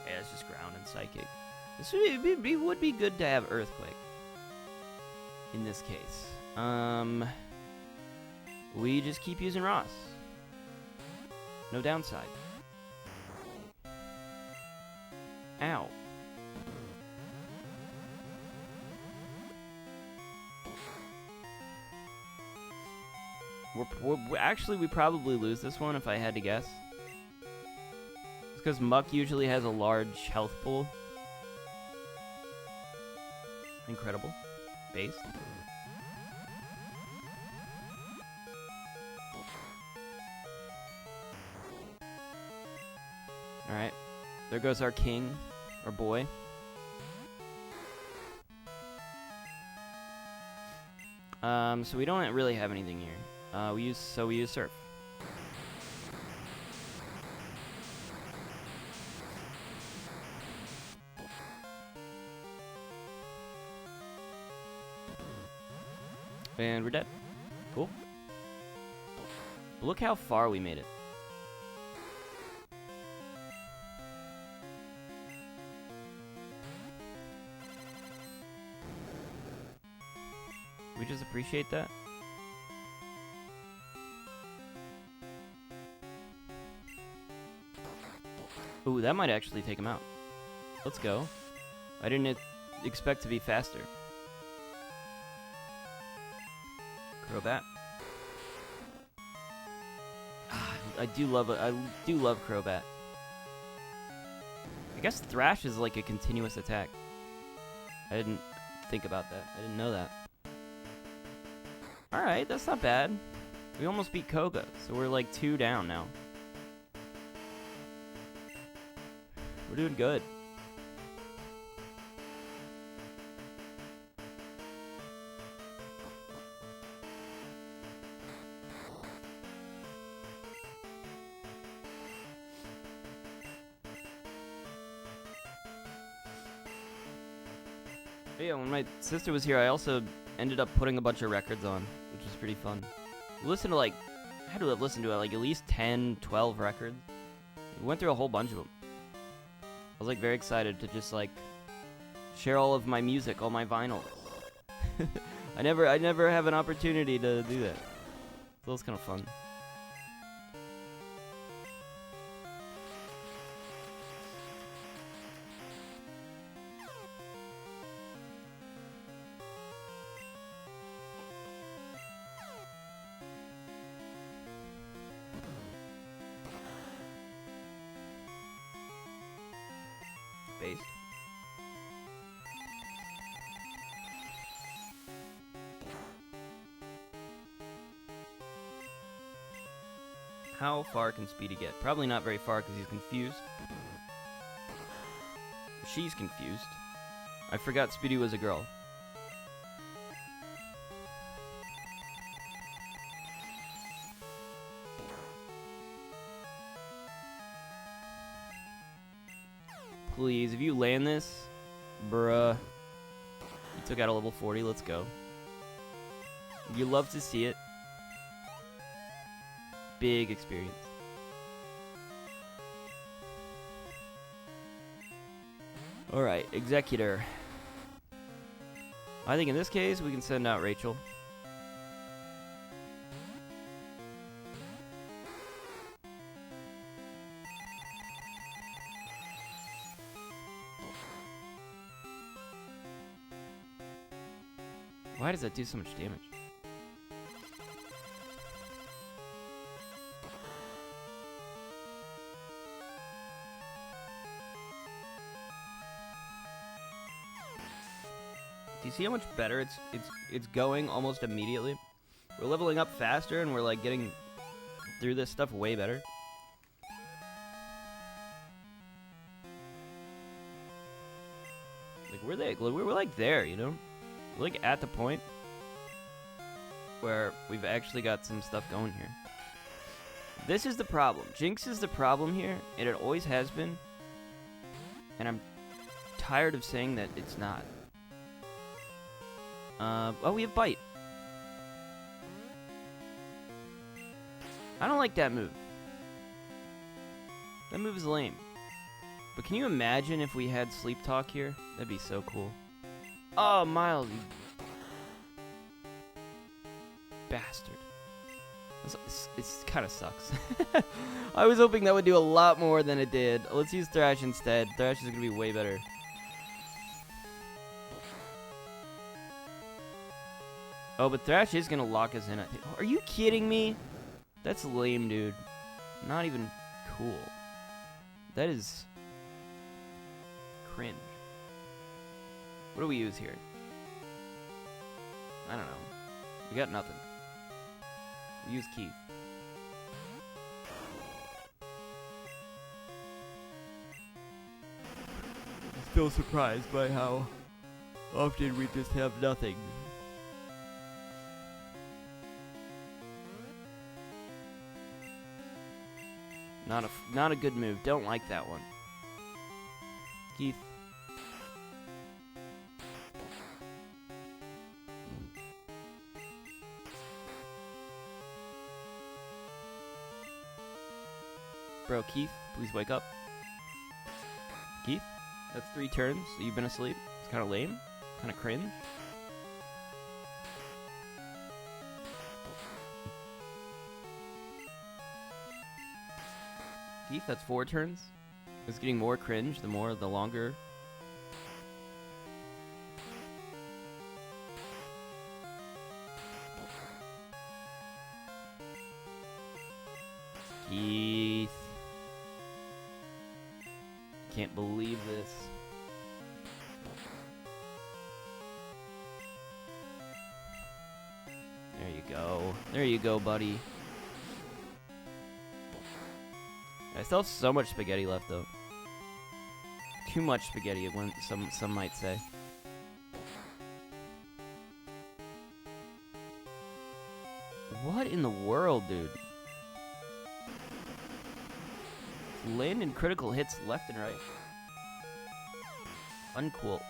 Yeah, it's just ground and psychic. This would be good to have Earthquake. In this case. We just keep using Ross. No downside. Ow. Actually, we probably lose this one if I had to guess. It's because Muck usually has a large health pool. Incredible. Base. Alright. There goes our king, our boy. So we don't really have anything here. We use Surf. And we're dead. Cool. Look how far we made it. We just appreciate that. Ooh, that might actually take him out. Let's go. I didn't expect to be faster. Crobat. I do love Crobat. I guess Thrash is like a continuous attack. I didn't think about that. I didn't know that. Alright, that's not bad. We almost beat Koga, so we're like 2 down now. We're doing good. But yeah, when my sister was here, I also ended up putting a bunch of records on, which was pretty fun. Listen to like, I had to listen to like at least 10, 12 records. We went through a whole bunch of them. I was like very excited to just like share all of my music, all my vinyl. I never have an opportunity to do that. So it was kind of fun. Based. How far can Speedy get? Probably not very far because he's confused. She's confused. I forgot Speedy was a girl. Please, if you land this, bruh. You took out a level 40, let's go. You love to see it. Big experience. Alright, Executor. I think in this case, we can send out Rachel. Why does that do so much damage? Do you see how much better it's going almost immediately? We're leveling up faster and we're like getting through this stuff way better. Like we're like there, you know? We're like at the point where we've actually got some stuff going here. This is the problem. Jinx is the problem here, and it always has been. And I'm tired of saying that it's not. Oh, we have Bite. I don't like that move. That move is lame. But can you imagine if we had Sleep Talk here? That'd be so cool. Oh, Miles, you bastard. It kind of sucks. I was hoping that would do a lot more than it did. Let's use Thrash instead. Thrash is going to be way better. Oh, but Thrash is going to lock us in. Are you kidding me? That's lame, dude. Not even cool. That is cringe. What do we use here? I don't know. We got nothing. We use Keith. I'm still surprised by how often we just have nothing. Not a good move. Don't like that one. Keith. Bro, Keith, please wake up. Keith, that's 3 turns that you've been asleep. It's kind of lame. Kind of cringe. Keith, that's 4 turns. It's getting more cringe the longer. Keith. Can't believe this. There you go. There you go, buddy. I still have so much spaghetti left, though. Too much spaghetti, when some might say. What in the world, dude? Landing critical hits left and right. Uncool.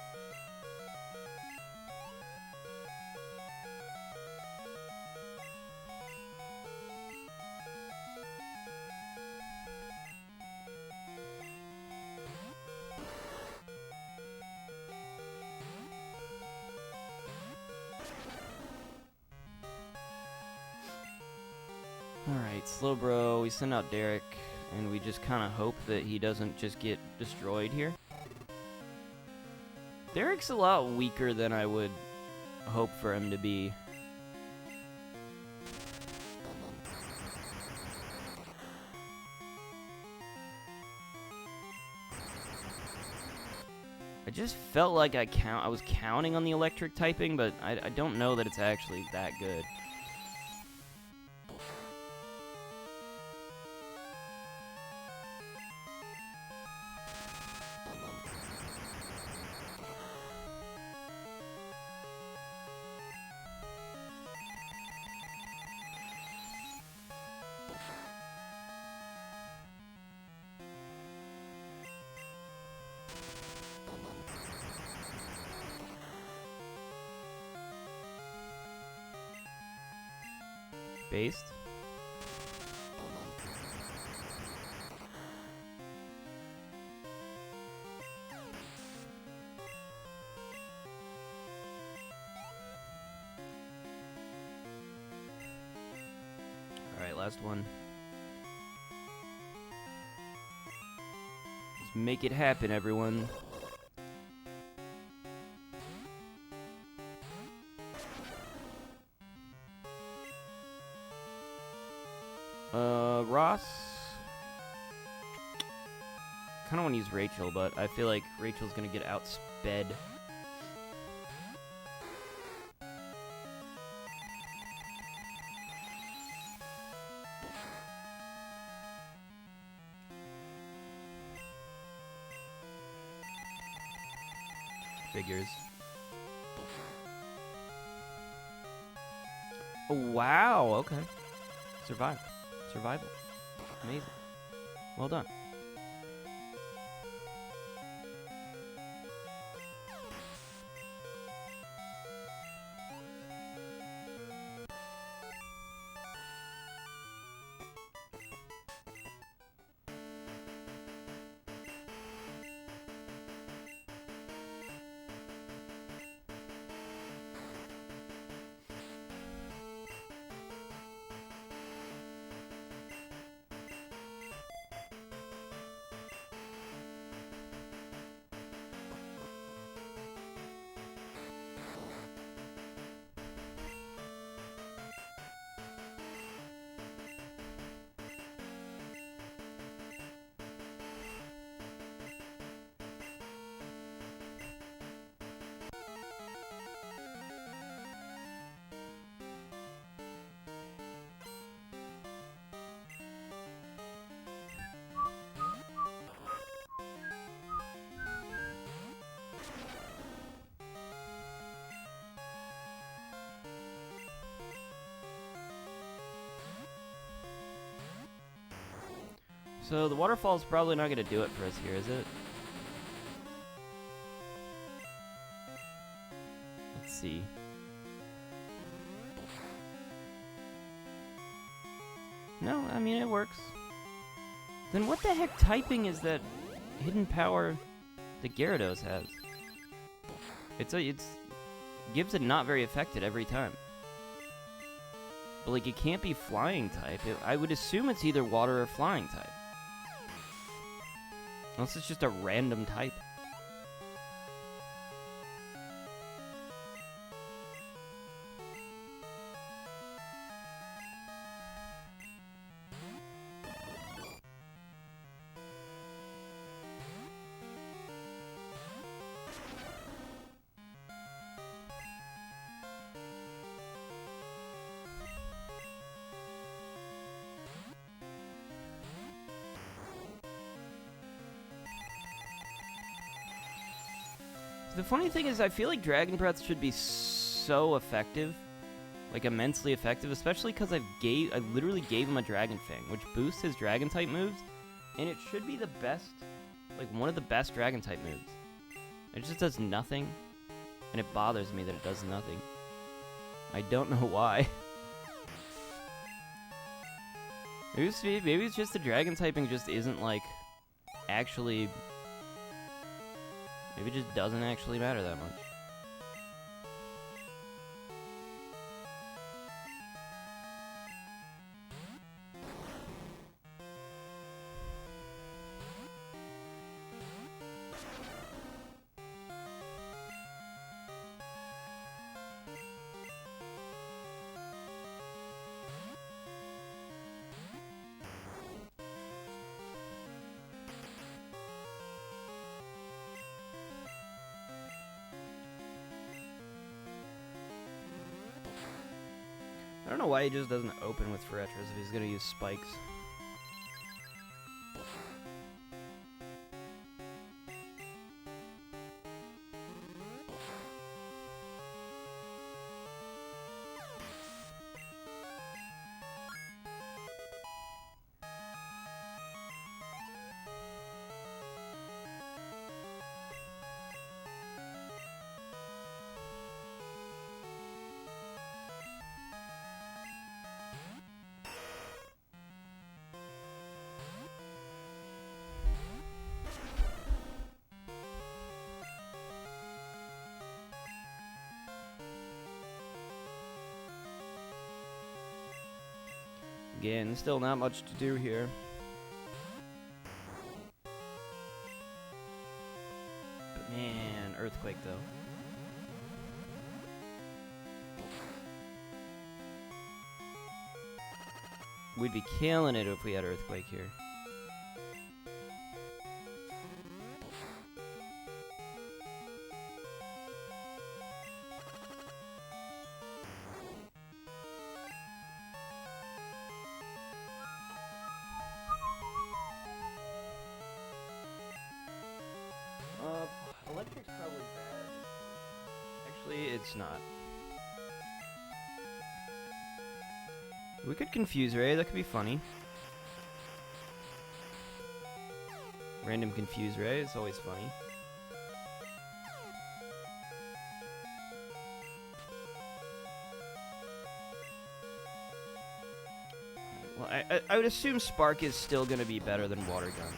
Alright, Slowbro, we send out Derek, and we just kind of hope that he doesn't just get destroyed here. Derek's a lot weaker than I would hope for him to be. I just felt like I was counting on the electric typing, but I don't know that it's actually that good. Based. Alright, last one. Let's make it happen, everyone. Ross. Kind of want to use Rachel, but I feel like Rachel's gonna get outsped. Figures. Oh, wow, okay. Survival. Survival. Amazing. Well done. So the waterfall's probably not gonna do it for us here, is it? Let's see. No, I mean, it works. Then what the heck typing is that hidden power that Gyarados has? It's gives it not very affected every time. But like, it can't be flying type. I would assume it's either water or flying type. Unless it's just a random type. The funny thing is, I feel like Dragon Breath should be so effective, like immensely effective, especially because I literally gave him a Dragon Fang, which boosts his Dragon type moves, and it should be the best, like one of the best Dragon type moves. It just does nothing, and it bothers me that it does nothing. I don't know why. Maybe it's just the Dragon typing just isn't like actually. Maybe it just doesn't actually matter that much. I don't know why he just doesn't open with Feretras if he's gonna use spikes. Again, still not much to do here. But man, Earthquake though. We'd be killing it if we had Earthquake here. Electric's probably bad. Actually, it's not. We could Confuse Ray, that could be funny. Random Confuse Ray, it's always funny. Well, I would assume Spark is still going to be better than Water Gun.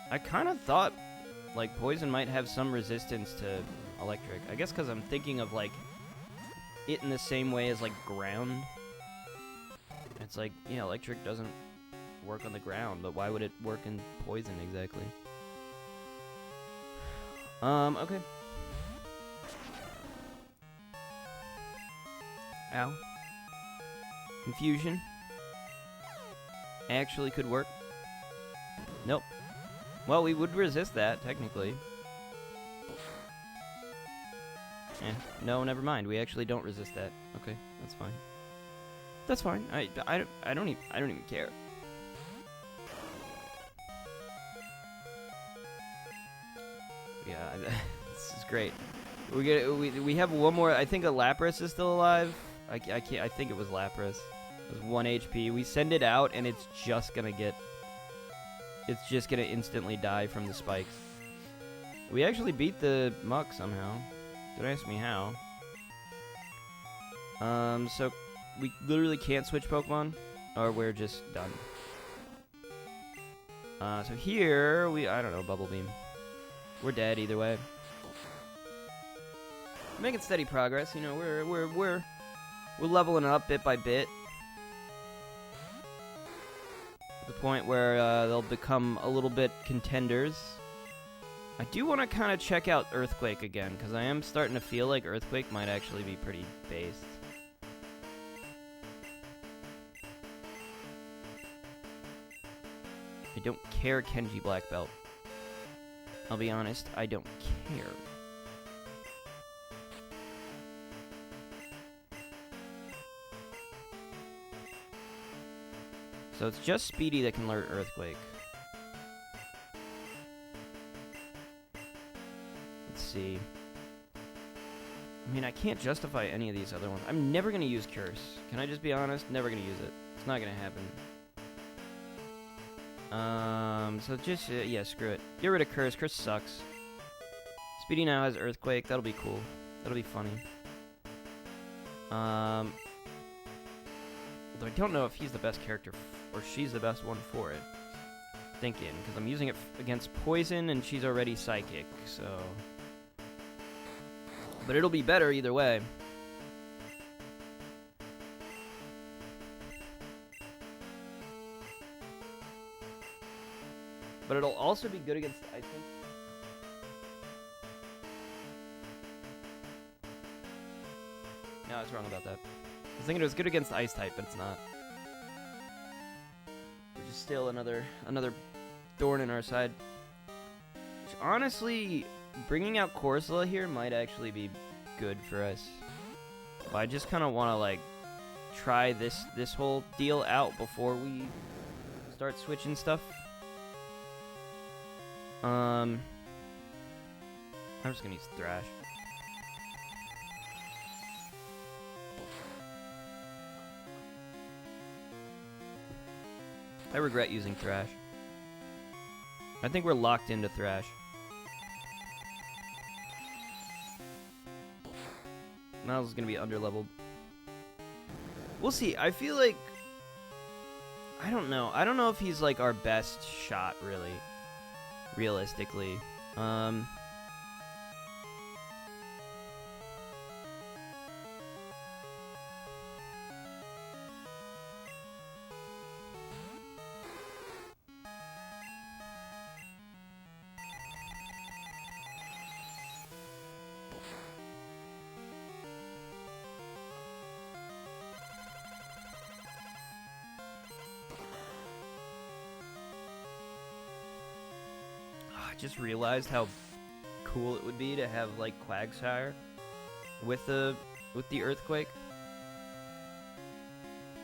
I kind of thought, like, Poison might have some resistance to Electric. I guess because I'm thinking of, like, it in the same way as, like, Ground. It's like, yeah, Electric doesn't work on the ground, but why would it work in Poison exactly? Okay. Ow. Confusion. Actually could work. Nope. Well, we would resist that, technically. No, never mind. We actually don't resist that. Okay, that's fine. That's fine. I don't even care. Yeah, this is great. We have one more. I think a Lapras is still alive. I can't. I think it was Lapras. It was 1 HP. We send it out, and it's just gonna get. It's just gonna instantly die from the spikes. We actually beat the Muck somehow. Don't ask me how. So we literally can't switch Pokemon, or we're just done. So here I don't know, Bubble Beam. We're dead either way. Making steady progress, you know. We're leveling up bit by bit. The point where they'll become a little bit contenders. I do want to kind of check out Earthquake again, because I am starting to feel like Earthquake might actually be pretty based. I don't care, Kenji Black Belt. I'll be honest, I don't care. So it's just Speedy that can learn Earthquake. Let's see. I mean, I can't justify any of these other ones. I'm never going to use Curse. Can I just be honest? Never going to use it. It's not going to happen. So just, yeah, screw it. Get rid of Curse. Curse sucks. Speedy now has Earthquake. That'll be cool. That'll be funny. Although I don't know if he's the best character or she's the best one for it. Thinking, because I'm using it against Poison and she's already Psychic, so... But it'll be better either way. But it'll also be good against, I think... No, I was wrong about that. I was thinking it was good against Ice type, but it's not. Which is still another thorn in our side. Which honestly, bringing out Corsola here might actually be good for us. But I just kind of want to like try this whole deal out before we start switching stuff. I'm just gonna use Thrash. I regret using Thrash. I think we're locked into Thrash. Miles is gonna be underleveled. We'll see. I feel like... I don't know. I don't know if he's like our best shot, really. Realistically. I just realized how cool it would be to have like Quagsire with the Earthquake.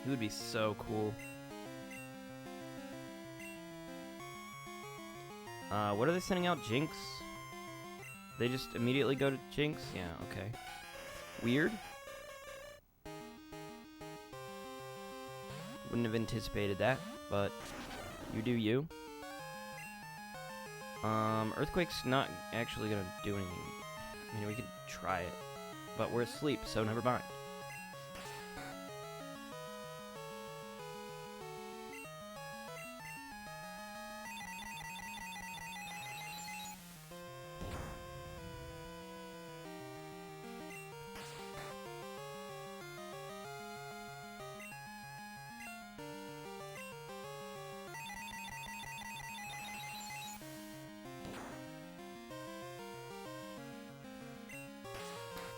It would be so cool. What are they sending out? Jinx? They just immediately go to Jinx? Yeah, okay. Weird. Wouldn't have anticipated that, but you do you. Earthquake's not actually gonna do anything. I mean, we could try it, but we're asleep, so never mind.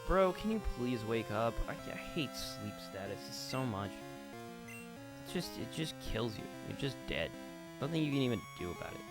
Bro, can you please wake up? I hate sleep status so much. It just kills you. You're just dead. Nothing you can even do about it.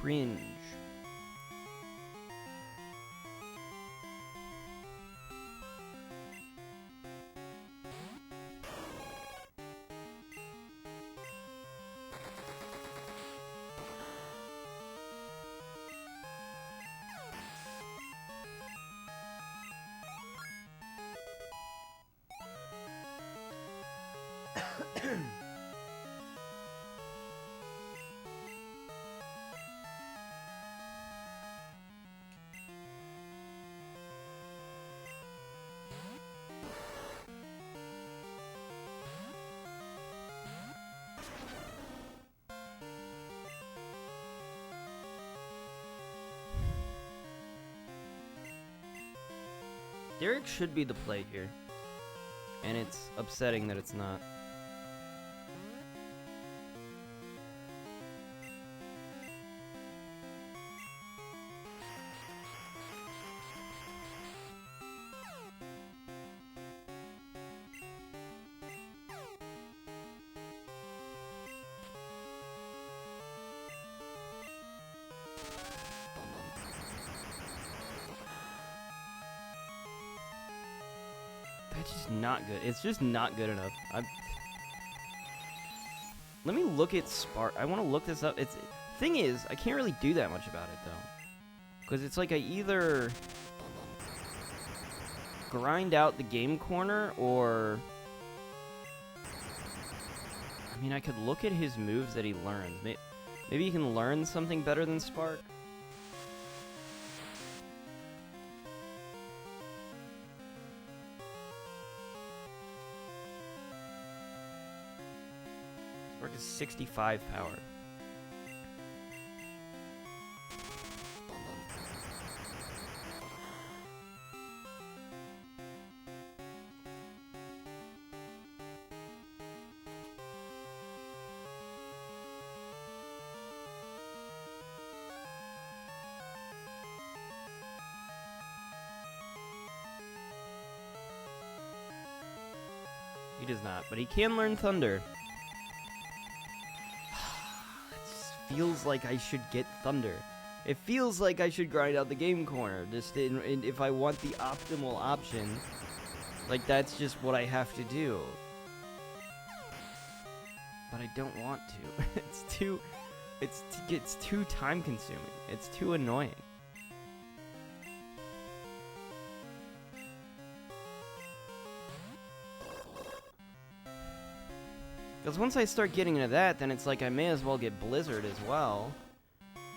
cringe. Derek should be the play here, and it's upsetting that it's not. That's just not good. It's just not good enough. Let me look at Spark. I want to look this up. Thing is, I can't really do that much about it though, because it's like I either grind out the game corner or, I mean, I could look at his moves that he learns. Maybe he can learn something better than Spark. Spark is 65 power. He does not, but he can learn Thunder. Feels like I should get Thunder. It feels like I should grind out the game corner. Just if I want the optimal option, like that's just what I have to do. But I don't want to. It's too time consuming. It's too annoying. Because once I start getting into that, then it's like I may as well get Blizzard as well.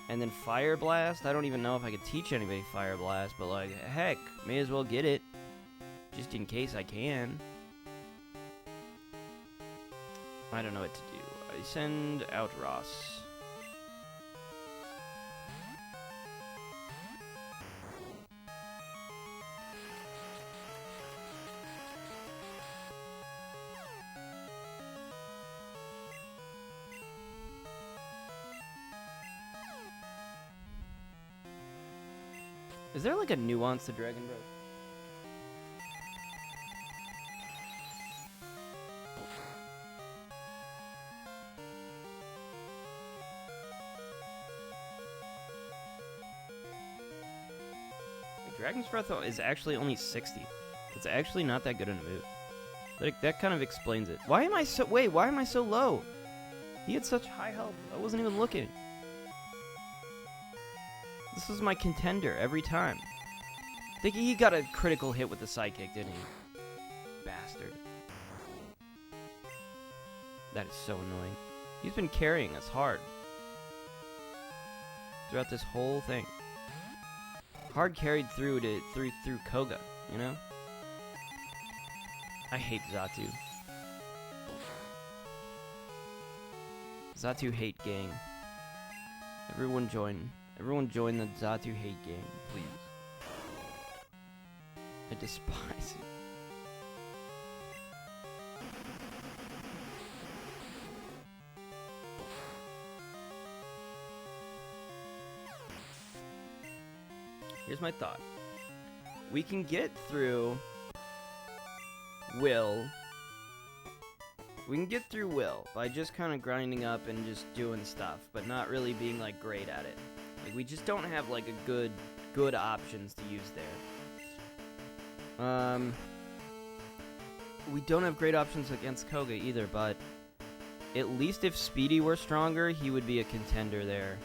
And then Fire Blast. I don't even know if I could teach anybody Fire Blast, but like, heck, may as well get it. Just in case I can. I don't know what to do. I send out Ross. Is there like a nuance to Dragon Breath? Dragon's Breath is actually only 60. It's actually not that good in a move. Like, that kind of explains it. Why am I so low? He had such high health. I wasn't even looking. This was my contender every time. I think he got a critical hit with the Psychic, didn't he? Bastard. That is so annoying. He's been carrying us hard throughout this whole thing. Hard carried through Koga, you know? I hate Xatu. Xatu hate gang. Everyone join the Xatu hate gang, please. I despise it. Here's my thought. We can get through Will. We can get through Will by just kind of grinding up and just doing stuff, but not really being like great at it. Like, we just don't have, like, a good options to use there. We don't have great options against Koga either, but at least if Speedy were stronger, he would be a contender there.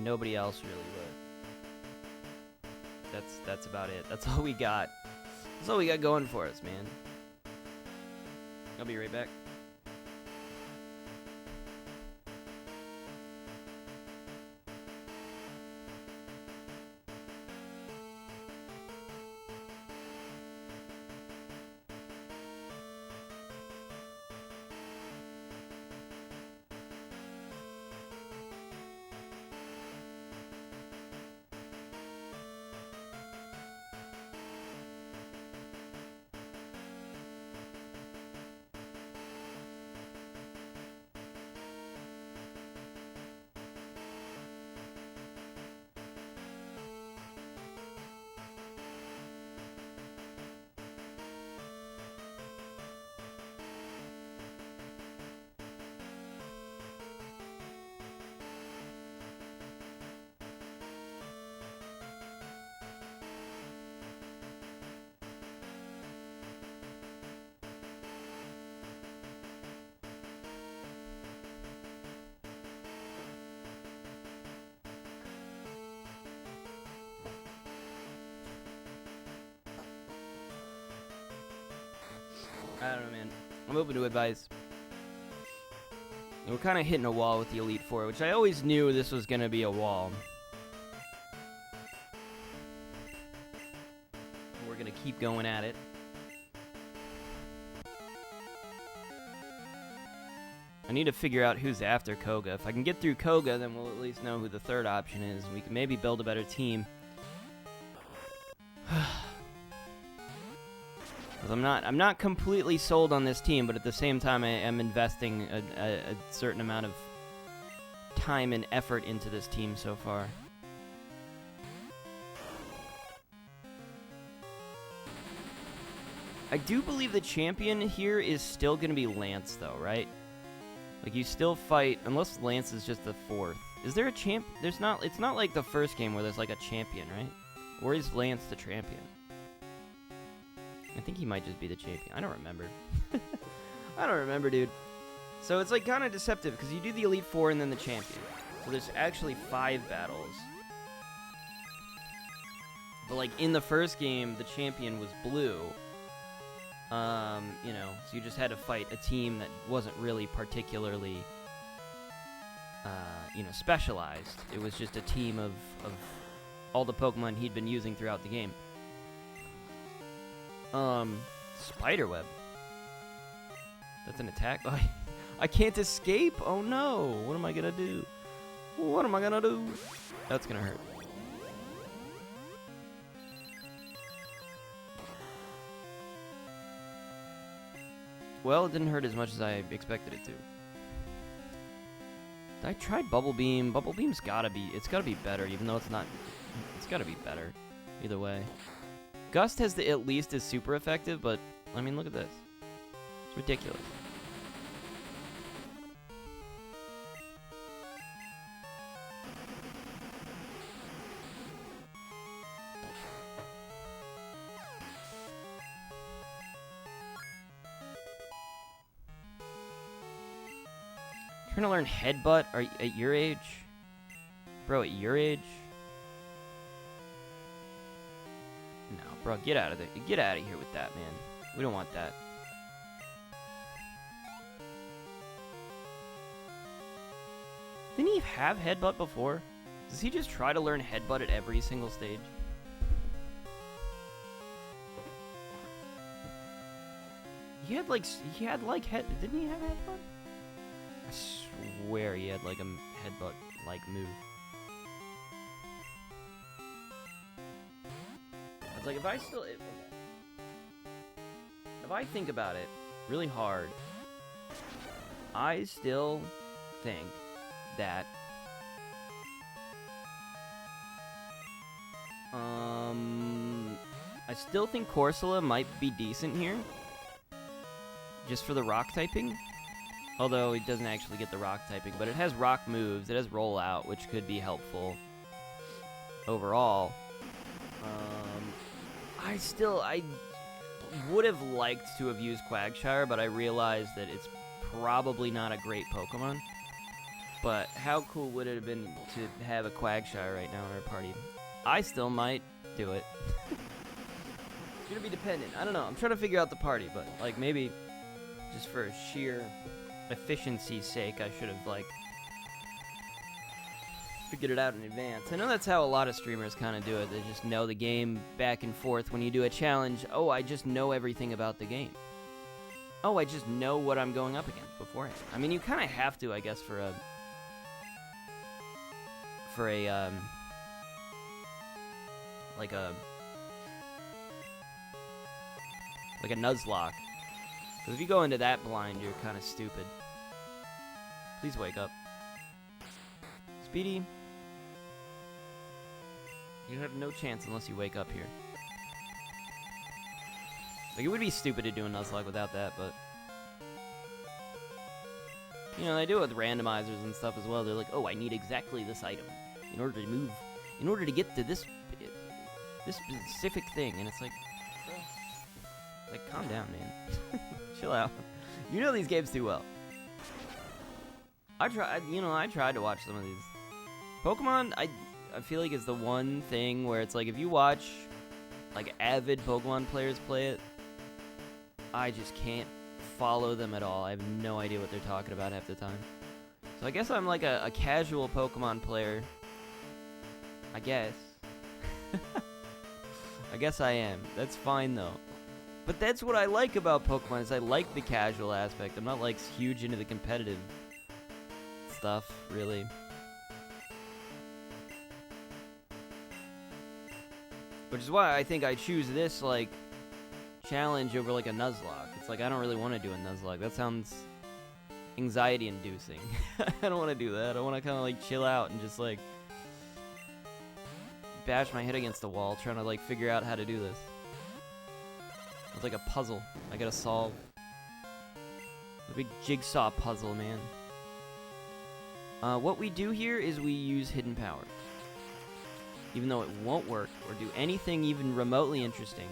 Nobody else really would. That's about it. That's all we got. That's all we got going for us, man. I'll be right back. I don't know, man. I'm open to advice. And we're kind of hitting a wall with the Elite Four, which I always knew this was going to be a wall. We're going to keep going at it. I need to figure out who's after Koga. If I can get through Koga, then we'll at least know who the third option is. We can maybe build a better team. I'm not completely sold on this team, but at the same time, I am investing a certain amount of time and effort into this team so far. I do believe the champion here is still going to be Lance, though, right? Like, you still fight, unless Lance is just the fourth. Is there a champ? There's not, it's not like the first game where there's like a champion, right? Or is Lance the champion? I think he might just be the champion. I don't remember. I don't remember, dude. So it's like kind of deceptive because you do the Elite Four and then the champion. So there's actually 5 battles. But like in the first game, the champion was blue. You know, so you just had to fight a team that wasn't really particularly, you know, specialized. It was just a team of all the Pokemon he'd been using throughout the game. Spiderweb. That's an attack? Oh, I can't escape? Oh no! What am I gonna do? What am I gonna do? That's gonna hurt. Well, it didn't hurt as much as I expected it to. I tried Bubble Beam. Bubble Beam's gotta be, it's gotta be better, even though it's not, it's gotta be better. Either way. Gust has the, at least is super effective, but, I mean, look at this. It's ridiculous. Trying to learn Headbutt at your age? Bro, at your age? No, bro, get out of there. Get out of here with that, man. We don't want that. Didn't he have Headbutt before? Does he just try to learn Headbutt at every single stage? Didn't he have Headbutt? I swear he had like a Headbutt-like move. It's like if I think about it really hard, I still think that I still think Corsola might be decent here, just for the rock typing. Although it doesn't actually get the rock typing, but it has rock moves. It has roll out, which could be helpful overall. I would have liked to have used Quagsire, but I realized that it's probably not a great Pokemon. But how cool would it have been to have a Quagsire right now in our party? I still might do it. It's gonna be dependent. I don't know. I'm trying to figure out the party, but like maybe just for sheer efficiency's sake, I should have like figured it out in advance. I know that's how a lot of streamers kind of do it. They just know the game back and forth. When you do a challenge, oh, I just know everything about the game. Oh, I just know what I'm going up against beforehand. I mean, you kind of have to, I guess, for a like a Nuzlocke. Because if you go into that blind, you're kind of stupid. Please wake up. Speedy. You have no chance unless you wake up here. Like, it would be stupid to do a Nuzlocke without that, but... You know, they do it with randomizers and stuff as well. They're like, oh, I need exactly this item in order to move, in order to get to this specific thing. And it's like, calm down, man. Chill out. You know these games too well. I tried to watch some of these. Pokemon, I feel like is the one thing where it's like if you watch like avid Pokemon players play it, I just can't follow them at all. I have no idea what they're talking about half the time. So I guess I'm like a casual Pokemon player. I guess. I guess I am. That's fine though. But that's what I like about Pokemon is I like the casual aspect. I'm not like huge into the competitive stuff, really. Which is why I think I choose this, like, challenge over, like, a Nuzlocke. It's like, I don't really want to do a Nuzlocke. That sounds anxiety-inducing. I don't want to do that. I want to kind of, like, chill out and just, like, bash my head against the wall trying to, like, figure out how to do this. It's like a puzzle I gotta solve. A big jigsaw puzzle, man. What we do here is we use Hidden Power. Even though it won't work or do anything even remotely interesting.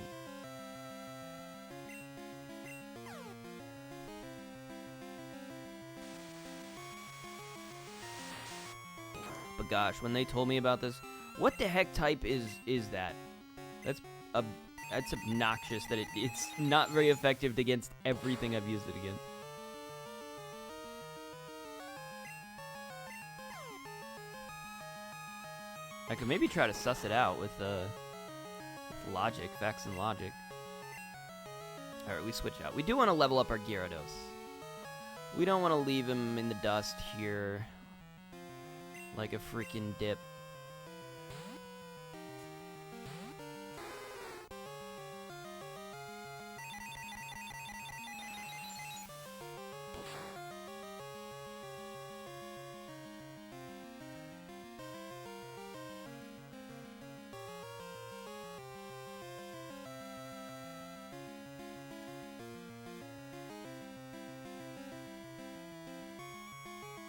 But gosh, when they told me about this, what the heck type is that? That's obnoxious that it's not very effective against everything I've used it against. I could maybe try to suss it out with logic, facts and logic. Alright, we switch out. We do want to level up our Gyarados. We don't want to leave him in the dust here like a freaking dip.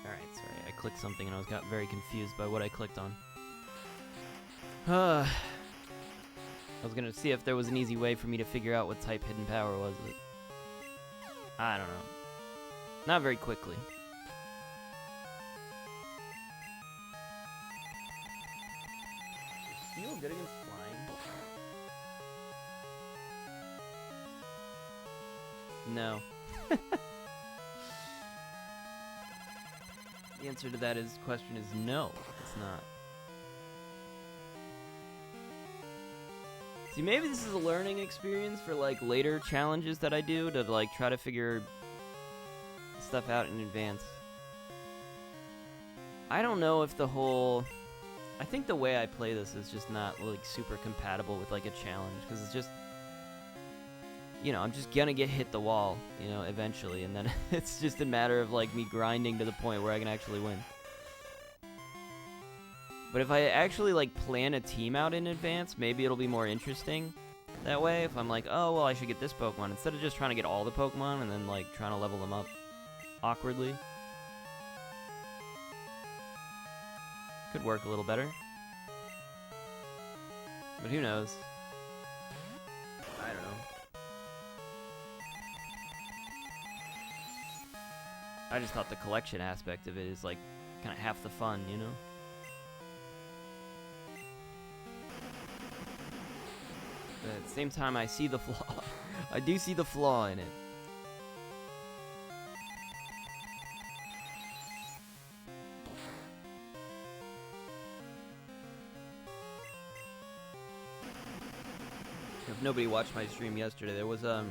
Alright, sorry, I clicked something and I got very confused by what I clicked on. I was gonna see if there was an easy way for me to figure out what type Hidden Power was, but I don't know. Not very quickly. Is Steel good against flying? No. The answer to that question is no, it's not. See, maybe this is a learning experience for like later challenges that I do to like try to figure stuff out in advance. I don't know if I think the way I play this is just not like super compatible with like a challenge because it's just, you know, I'm just gonna get hit the wall, you know, eventually, and then it's just a matter of, like, me grinding to the point where I can actually win. But if I actually, like, plan a team out in advance, maybe it'll be more interesting that way, if I'm like, oh, well, I should get this Pokemon, instead of just trying to get all the Pokemon and then, like, trying to level them up. awkwardly. Could work a little better. But who knows? I don't know. I just thought the collection aspect of it is like kind of half the fun, you know? But at the same time, I see the flaw. I do see the flaw in it. If nobody watched my stream yesterday, there was I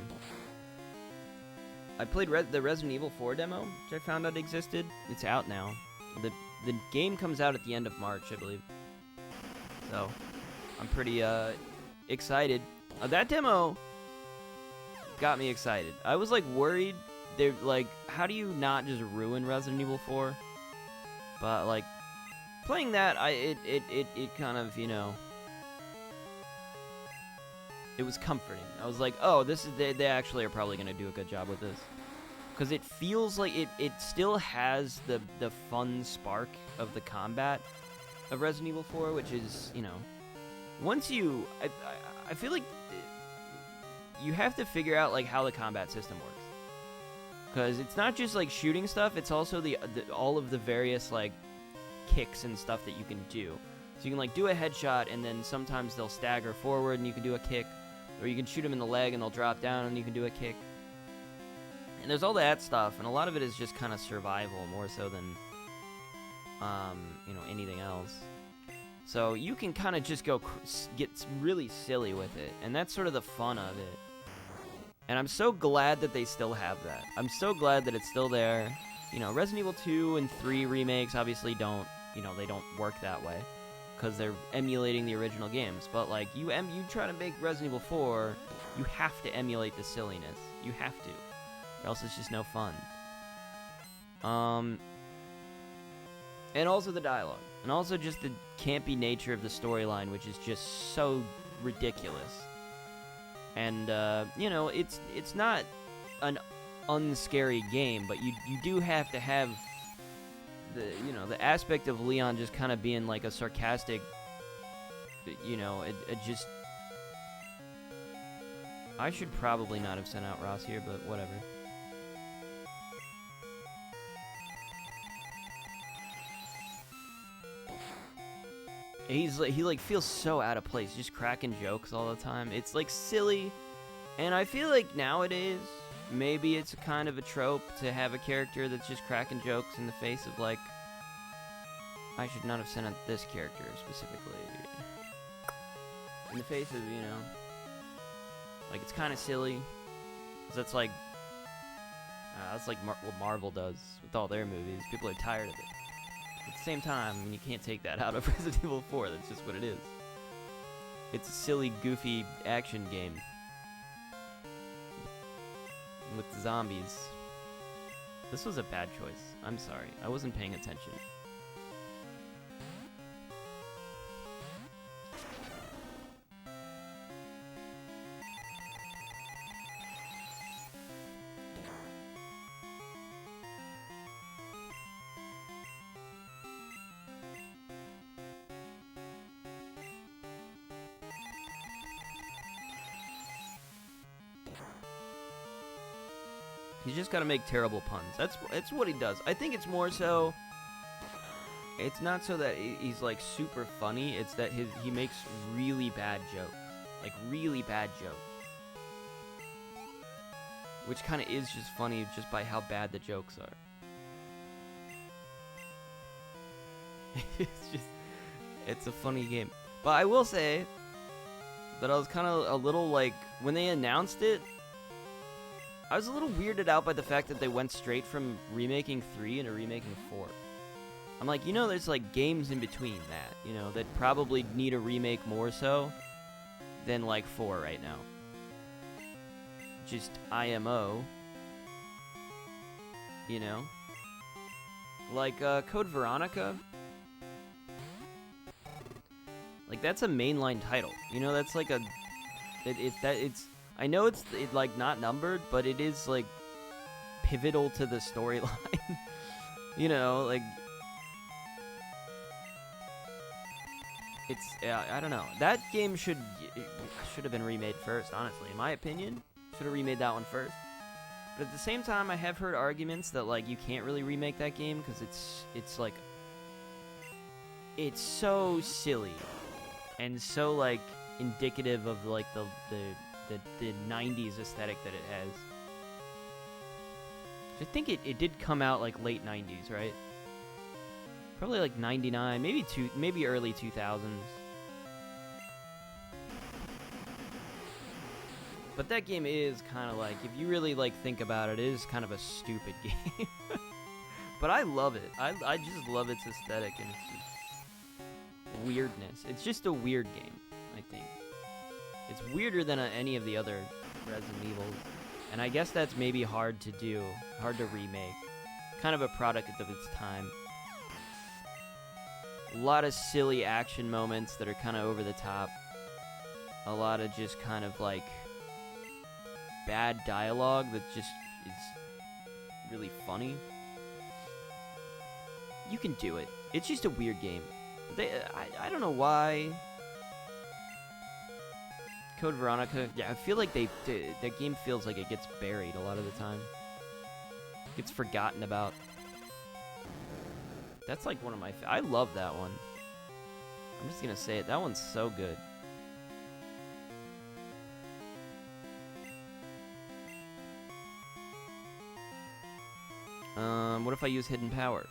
played the Resident Evil 4 demo, which I found out existed. It's out now. The game comes out at the end of March, I believe. So, I'm pretty excited. That demo got me excited. I was like worried. They're like, how do you not just ruin Resident Evil 4? But like, playing that, it kind of, you know, it was comforting. I was like, oh, this is they actually are probably gonna do a good job with this, because it feels like it still has the fun spark of the combat of Resident Evil 4, which is, you know, once you, I feel like you have to figure out like how the combat system works, because it's not just like shooting stuff, it's also the all of the various like kicks and stuff that you can do. So you can like do a headshot, and then sometimes they'll stagger forward and you can do a kick, or you can shoot them in the leg and they'll drop down and you can do a kick. And there's all that stuff, and a lot of it is just kind of survival more so than you know, anything else. So you can kind of just get really silly with it, and that's sort of the fun of it. And I'm so glad that they still have that. I'm so glad that it's still there. You know, Resident Evil 2 and 3 remakes obviously don't, you know, they don't work that way, because they're emulating the original games. But like, you try to make Resident Evil 4, you have to emulate the silliness. You have to, or else it's just no fun. And also the dialogue, and also just the campy nature of the storyline, which is just so ridiculous. And you know, it's not an unscary game, but you do have to have the, you know, the aspect of Leon just kind of being like a sarcastic, you know, it just, I should probably not have sent out Ross here, but whatever. He like feels so out of place, just cracking jokes all the time. It's like silly, and I feel like nowadays maybe it's kind of a trope to have a character that's just cracking jokes in the face of like, I should not have sent out this character specifically. In the face of, you know, like it's kind of silly, 'cause that's like what Marvel does with all their movies. People are tired of it. At the same time, I mean, you can't take that out of Resident Evil 4. That's just what it is. It's a silly, goofy action game with zombies. This was a bad choice. I'm sorry. I wasn't paying attention. He's just got to make terrible puns. That's what he does. I think it's more so, it's not so that he's like super funny, it's that he makes really bad jokes. Like really bad jokes. Which kind of is just funny just by how bad the jokes are. It's a funny game. But I will say that I was kind of a little like, when they announced it, I was a little weirded out by the fact that they went straight from remaking 3 into remaking 4. I'm like, you know, there's like games in between that, you know, that probably need a remake more so than like 4 right now. Just IMO, you know, like Code Veronica. Like that's a mainline title, you know. That's like it's I know it's like not numbered, but it is like, pivotal to the storyline. You know, like, it's, I don't know. That game should have been remade first, honestly. In my opinion, should have remade that one first. But at the same time, I have heard arguments that, like, you can't really remake that game because it's like, it's so silly and so, like, indicative of, like, the 90s aesthetic that it has. I think it did come out, like, late 90s, right? Probably, like, 99, maybe early 2000s. But that game is kind of like, if you really, like, think about it, it is kind of a stupid game. But I love it. I just love its aesthetic and its weirdness. It's just a weird game, I think. It's weirder than any of the other Resident Evils. And I guess that's maybe hard to do, hard to remake. Kind of a product of its time. A lot of silly action moments that are kind of over the top. A lot of just kind of, like, bad dialogue that just is really funny. You can do it. It's just a weird game. I don't know why. Code Veronica, yeah, I feel like that game feels like it gets buried a lot of the time. Gets forgotten about. That's like one of my, I love that one. I'm just gonna say it, that one's so good. What if I use Hidden Power?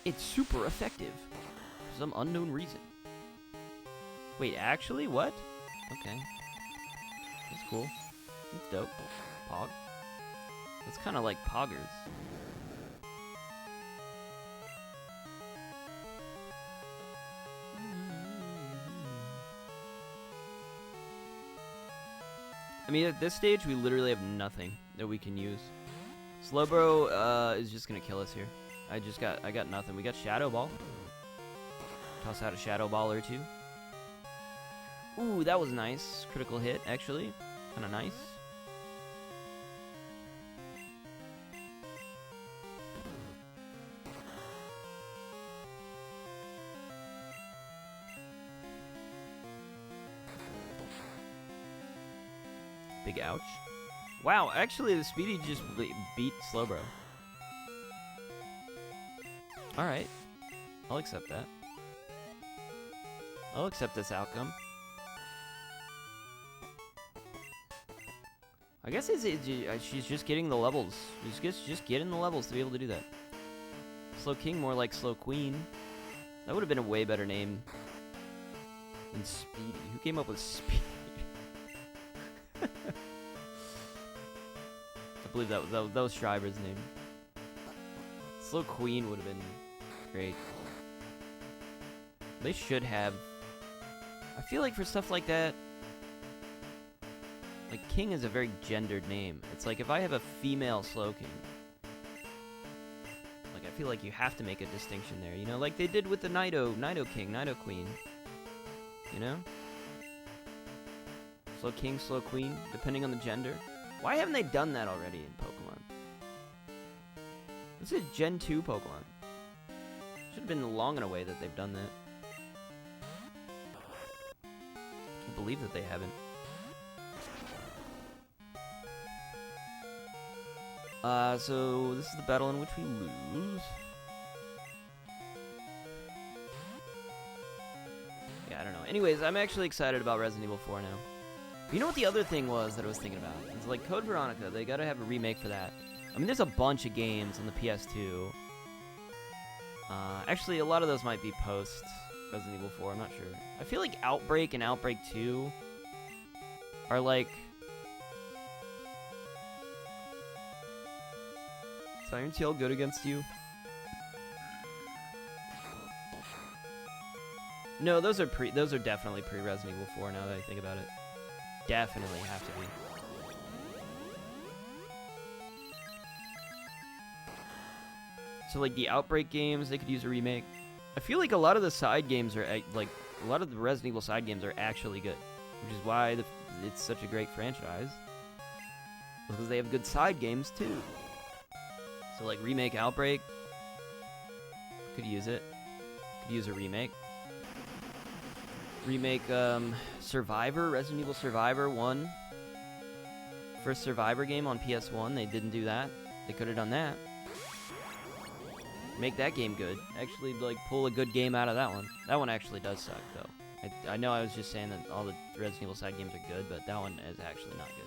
It's super effective. For some unknown reason. Wait, actually? What? Okay. That's cool. That's dope. Pog. That's kind of like Poggers. I mean, at this stage, we literally have nothing that we can use. Slowbro is just gonna kill us here. I got nothing. We got Shadow Ball. Toss out a Shadow Ball or two. Ooh, that was nice. Critical hit, actually. Kind of nice. Big ouch. Wow, actually, the Speedy just beat Slowbro. Alright. I'll accept that. I'll accept this outcome. I guess she's just getting the levels. She's just getting the levels to be able to do that. Slow King, more like Slow Queen. That would have been a way better name than Speedy. Who came up with Speedy? I believe that was Schreiber's name. Slow Queen would have been great. They should have. I feel like for stuff like that, like King is a very gendered name. It's like if I have a female Slow King, like I feel like you have to make a distinction there, you know, like they did with the Nido King, Nido Queen. You know? Slow King, Slow Queen, depending on the gender. Why haven't they done that already in Pokemon? This is Gen 2 Pokemon. Should have been long and away that they've done that. I can't believe that they haven't. So this is the battle in which we lose. Yeah, I don't know. Anyways, I'm actually excited about Resident Evil 4 now. You know what the other thing was that I was thinking about? It's like Code Veronica, they gotta have a remake for that. I mean, there's a bunch of games on the PS2. Actually, a lot of those might be post Resident Evil 4, I'm not sure. I feel like Outbreak and Outbreak 2 are like... Siren Tail good against you? No, those are definitely pre-Resident Evil 4 now that I think about it. Definitely have to be. So like the Outbreak games, they could use a remake. I feel like a lot of the side games are like a lot of the Resident Evil side games are actually good, which is why it's such a great franchise. Because they have good side games too. So like Remake Outbreak, could use it. Could use a remake. Remake Survivor, Resident Evil Survivor 1. First Survivor game on PS1, they didn't do that. They could have done that. Make that game good. Actually, like, pull a good game out of that one. That one actually does suck, though. I know I was just saying that all the Resident Evil side games are good, but that one is actually not good.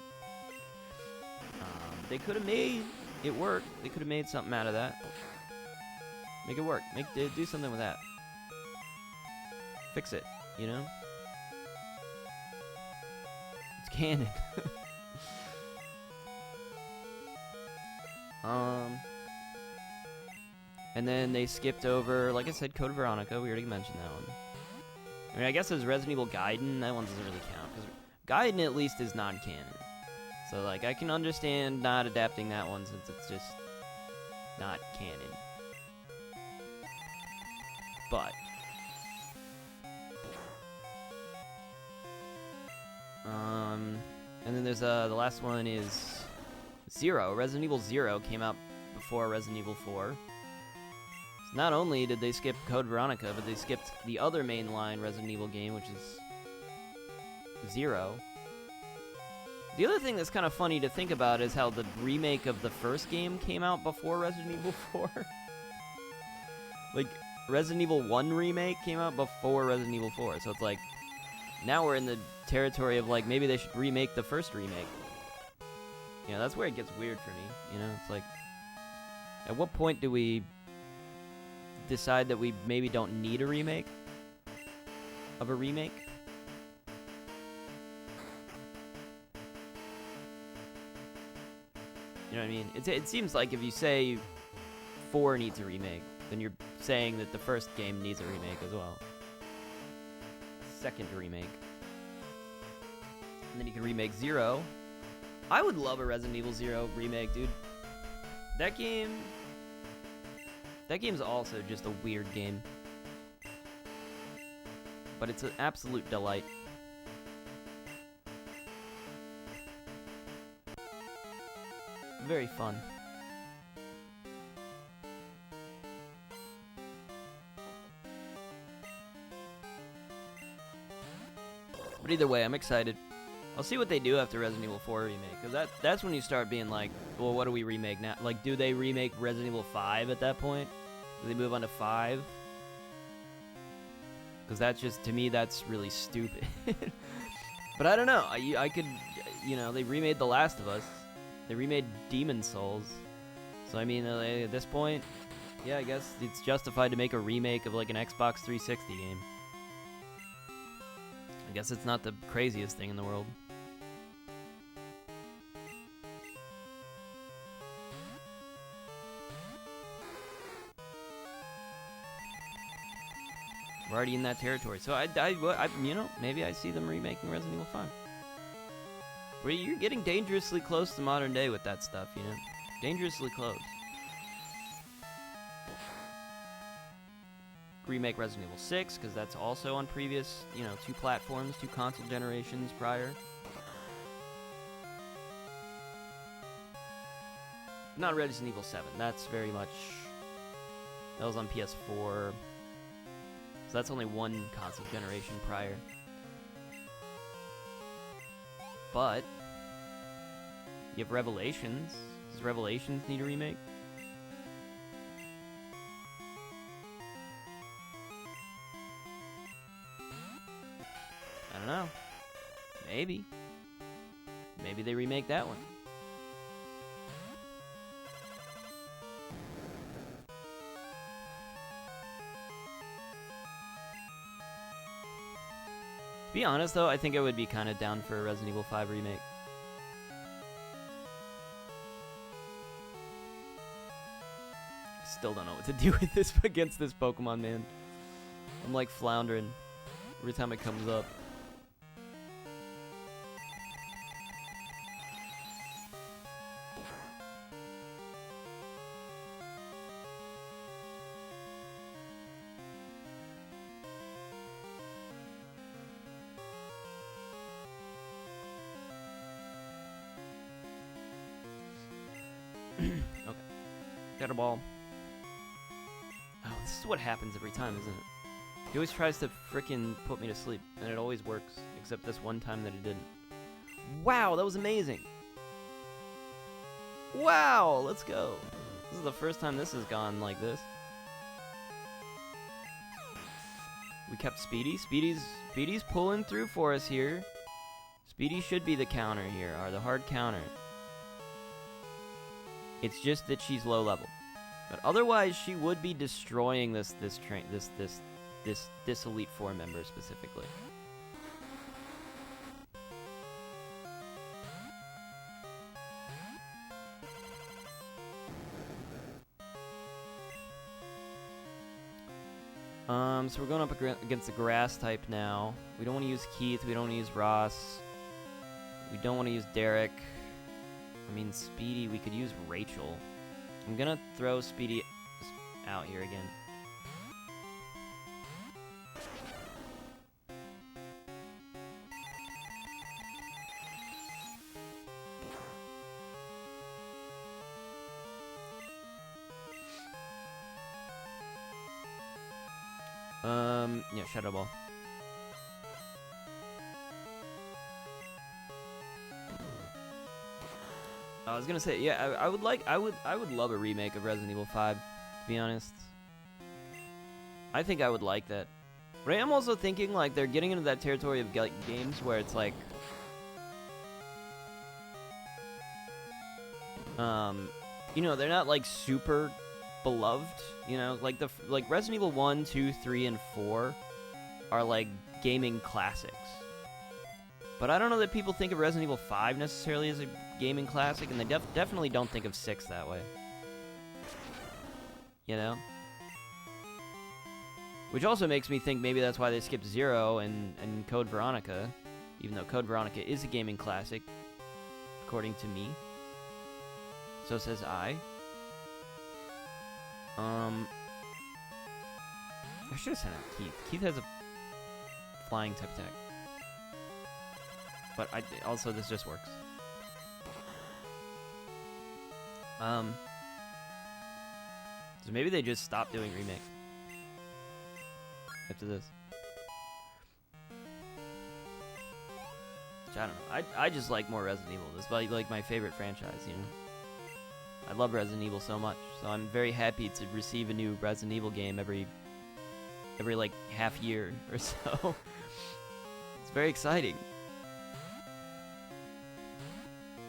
They could have made it work. They could have made something out of that. Make it work. Do something with that. Fix it, you know? It's canon. And then they skipped over, like I said, Code Veronica. We already mentioned that one. I mean, I guess there's Resident Evil Gaiden. That one doesn't really count, because Gaiden at least is non-canon. So, like, I can understand not adapting that one since it's just not canon. But and then there's the last one is Zero. Resident Evil 0 came out before Resident Evil 4. So not only did they skip Code Veronica, but they skipped the other mainline Resident Evil game, which is 0. The other thing that's kind of funny to think about is how the remake of the first game came out before Resident Evil 4. Like, Resident Evil 1 remake came out before Resident Evil 4, so it's like, now we're in the territory of, like, maybe they should remake the first remake. You know, that's where it gets weird for me, you know? It's like, at what point do we decide that we maybe don't need a remake of a remake? You know what I mean? It seems like if you say 4 needs a remake, then you're saying that the first game needs a remake as well. Second remake. And then you can remake 0. I would love a Resident Evil 0 remake, dude. That game's also just a weird game. But it's an absolute delight. Very fun. But either way, I'm excited. I'll see what they do after Resident Evil 4 remake, because that's when you start being like, well, what do we remake now? Like, do they remake Resident Evil 5 at that point? Do they move on to 5? Because that's just, to me, that's really stupid. But I don't know. I could, you know, they remade The Last of Us. They remade Demon's Souls. So, I mean, at this point, yeah, I guess it's justified to make a remake of, like, an Xbox 360 game. I guess it's not the craziest thing in the world. We're already in that territory. So, I you know, maybe I see them remaking Resident Evil 5. Where you're getting dangerously close to modern day with that stuff, you know? Dangerously close. Remake Resident Evil 6, because that's also on previous, you know, 2 platforms, 2 console generations prior. Not Resident Evil 7. That's very much... That was on PS4. So that's only 1 console generation prior. But... You have Revelations. Does Revelations need a remake? I don't know. Maybe. Maybe they remake that one. To be honest, though, I think I would be kind of down for a Resident Evil 5 remake. Still don't know what to do with this against this Pokemon, man. I'm like floundering every time it comes up. Shadow Ball. Oh, this is what happens every time, isn't it? He always tries to frickin' put me to sleep, and it always works, except this one time that it didn't. Wow, that was amazing! Wow, let's go! This is the first time this has gone like this. We kept Speedy. Speedy's pulling through for us here. Speedy should be the counter here, or the hard counter. It's just that she's low level. But otherwise, she would be destroying this Elite Four member specifically. So we're going up against the grass type now. We don't want to use Keith. We don't want to use Ross. We don't want to use Derek. I mean, Speedy. We could use Rachel. I'm gonna throw Speedy out here again. Yeah, Shadow Ball. I was gonna say, yeah, I would love a remake of Resident Evil 5, to be honest. I think I would like that. But I am also thinking, like, they're getting into that territory of games where it's like, you know, they're not like super beloved, you know, like Resident Evil 1, 2, 3, and 4 are like gaming classics. But I don't know that people think of Resident Evil 5 necessarily as a gaming classic, and they definitely don't think of 6 that way. You know? Which also makes me think maybe that's why they skipped 0 and Code Veronica, even though Code Veronica is a gaming classic, according to me. So says I. I should have sent out Keith. Keith has a flying type attack. But also this just works. So maybe they just stopped doing remakes after this. Which I don't know. I just like more Resident Evil. This is like my favorite franchise, you know. I love Resident Evil so much, so I'm very happy to receive a new Resident Evil game every like half year or so. It's very exciting.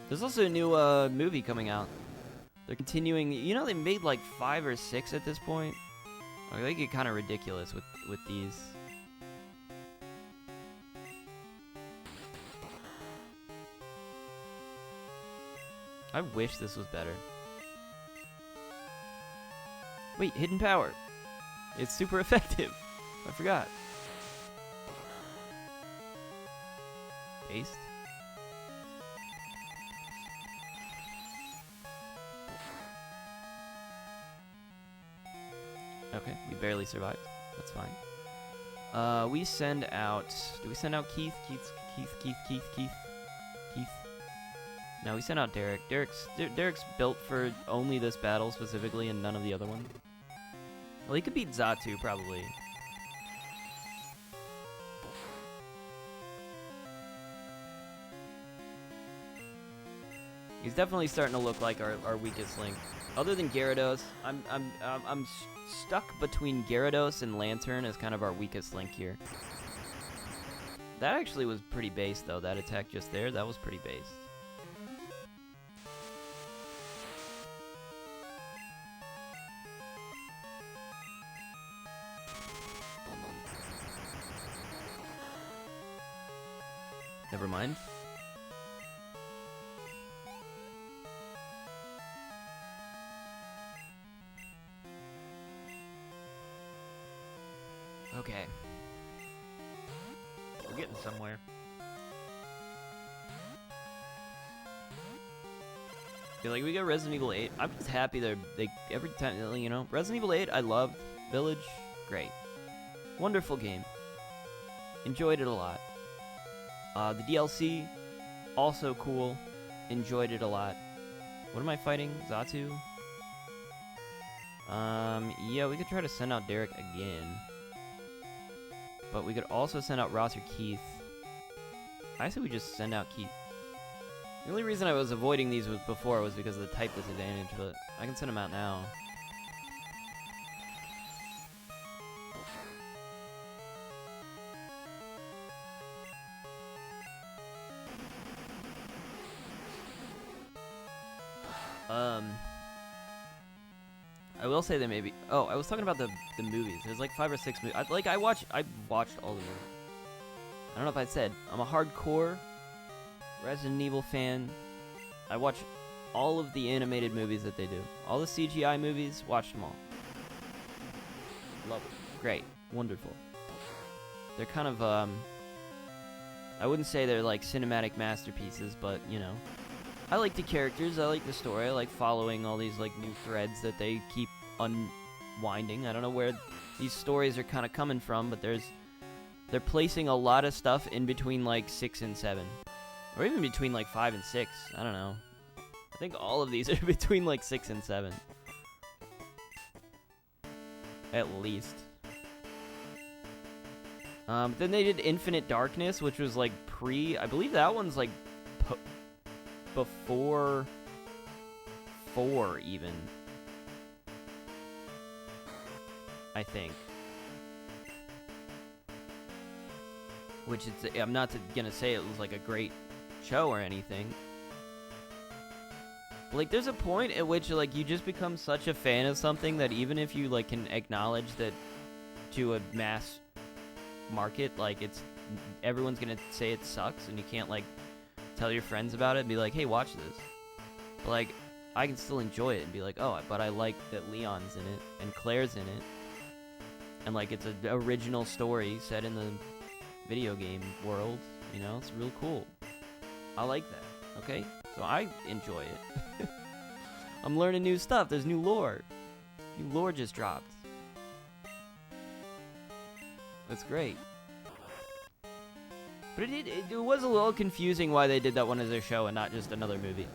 There's also a new movie coming out. They're continuing. You know, they made like 5 or 6 at this point. Like, they get kind of ridiculous with these. I wish this was better. Wait, hidden power. It's super effective. I forgot. Paste. Okay, we barely survived. That's fine. We send out... Do we send out Keith? Keith? No, we sent out Derek. Derek's built for only this battle specifically and none of the other ones. Well, he could beat Xatu, probably. He's definitely starting to look like our weakest link. Other than Gyarados, I'm stuck between Gyarados and Lantern as kind of our weakest link here. That actually was pretty based, though. That attack just there, that was pretty based. Never mind. Okay. We're getting somewhere. Yeah, like, we got Resident Evil 8. I'm just happy they every time, you know, Resident Evil 8 I loved. Village, great. Wonderful game. Enjoyed it a lot. The DLC, also cool. Enjoyed it a lot. What am I fighting? Xatu? Yeah, we could try to send out Derek again. But we could also send out Ross or Keith. I say we just send out Keith. The only reason I was avoiding these before was because of the type disadvantage, but I can send them out now. I will say that maybe. Oh, I was talking about the movies. There's like 5 or 6 movies. I watched all the movies. I don't know if I said I'm a hardcore Resident Evil fan. I watch all of the animated movies that they do. All the CGI movies, watched them all. Love it. Great. Wonderful. They're kind of I wouldn't say they're like cinematic masterpieces, but you know, I like the characters, I like the story, I like following all these like new threads that they keep unwinding. I don't know where these stories are kind of coming from, but they're placing a lot of stuff in between like 6 and 7. Or even between like 5 and 6. I don't know. I think all of these are between like 6 and 7. At least. Then they did Infinite Darkness, which was like I believe that one's like before 4 even. I think. Which I'm not gonna say it was like a great show or anything. But, like, there's a point at which like you just become such a fan of something that even if you like can acknowledge that to a mass market, like everyone's gonna say it sucks, and you can't like tell your friends about it and be like, hey, watch this. But like I can still enjoy it and be like, oh, but I like that Leon's in it and Claire's in it, and like it's an original story set in the video game world, you know. It's real cool. I like that. Okay, so I enjoy it. I'm learning new stuff. There's new lore. New lore just dropped. That's great. But it was a little confusing why they did that one as a show and not just another movie.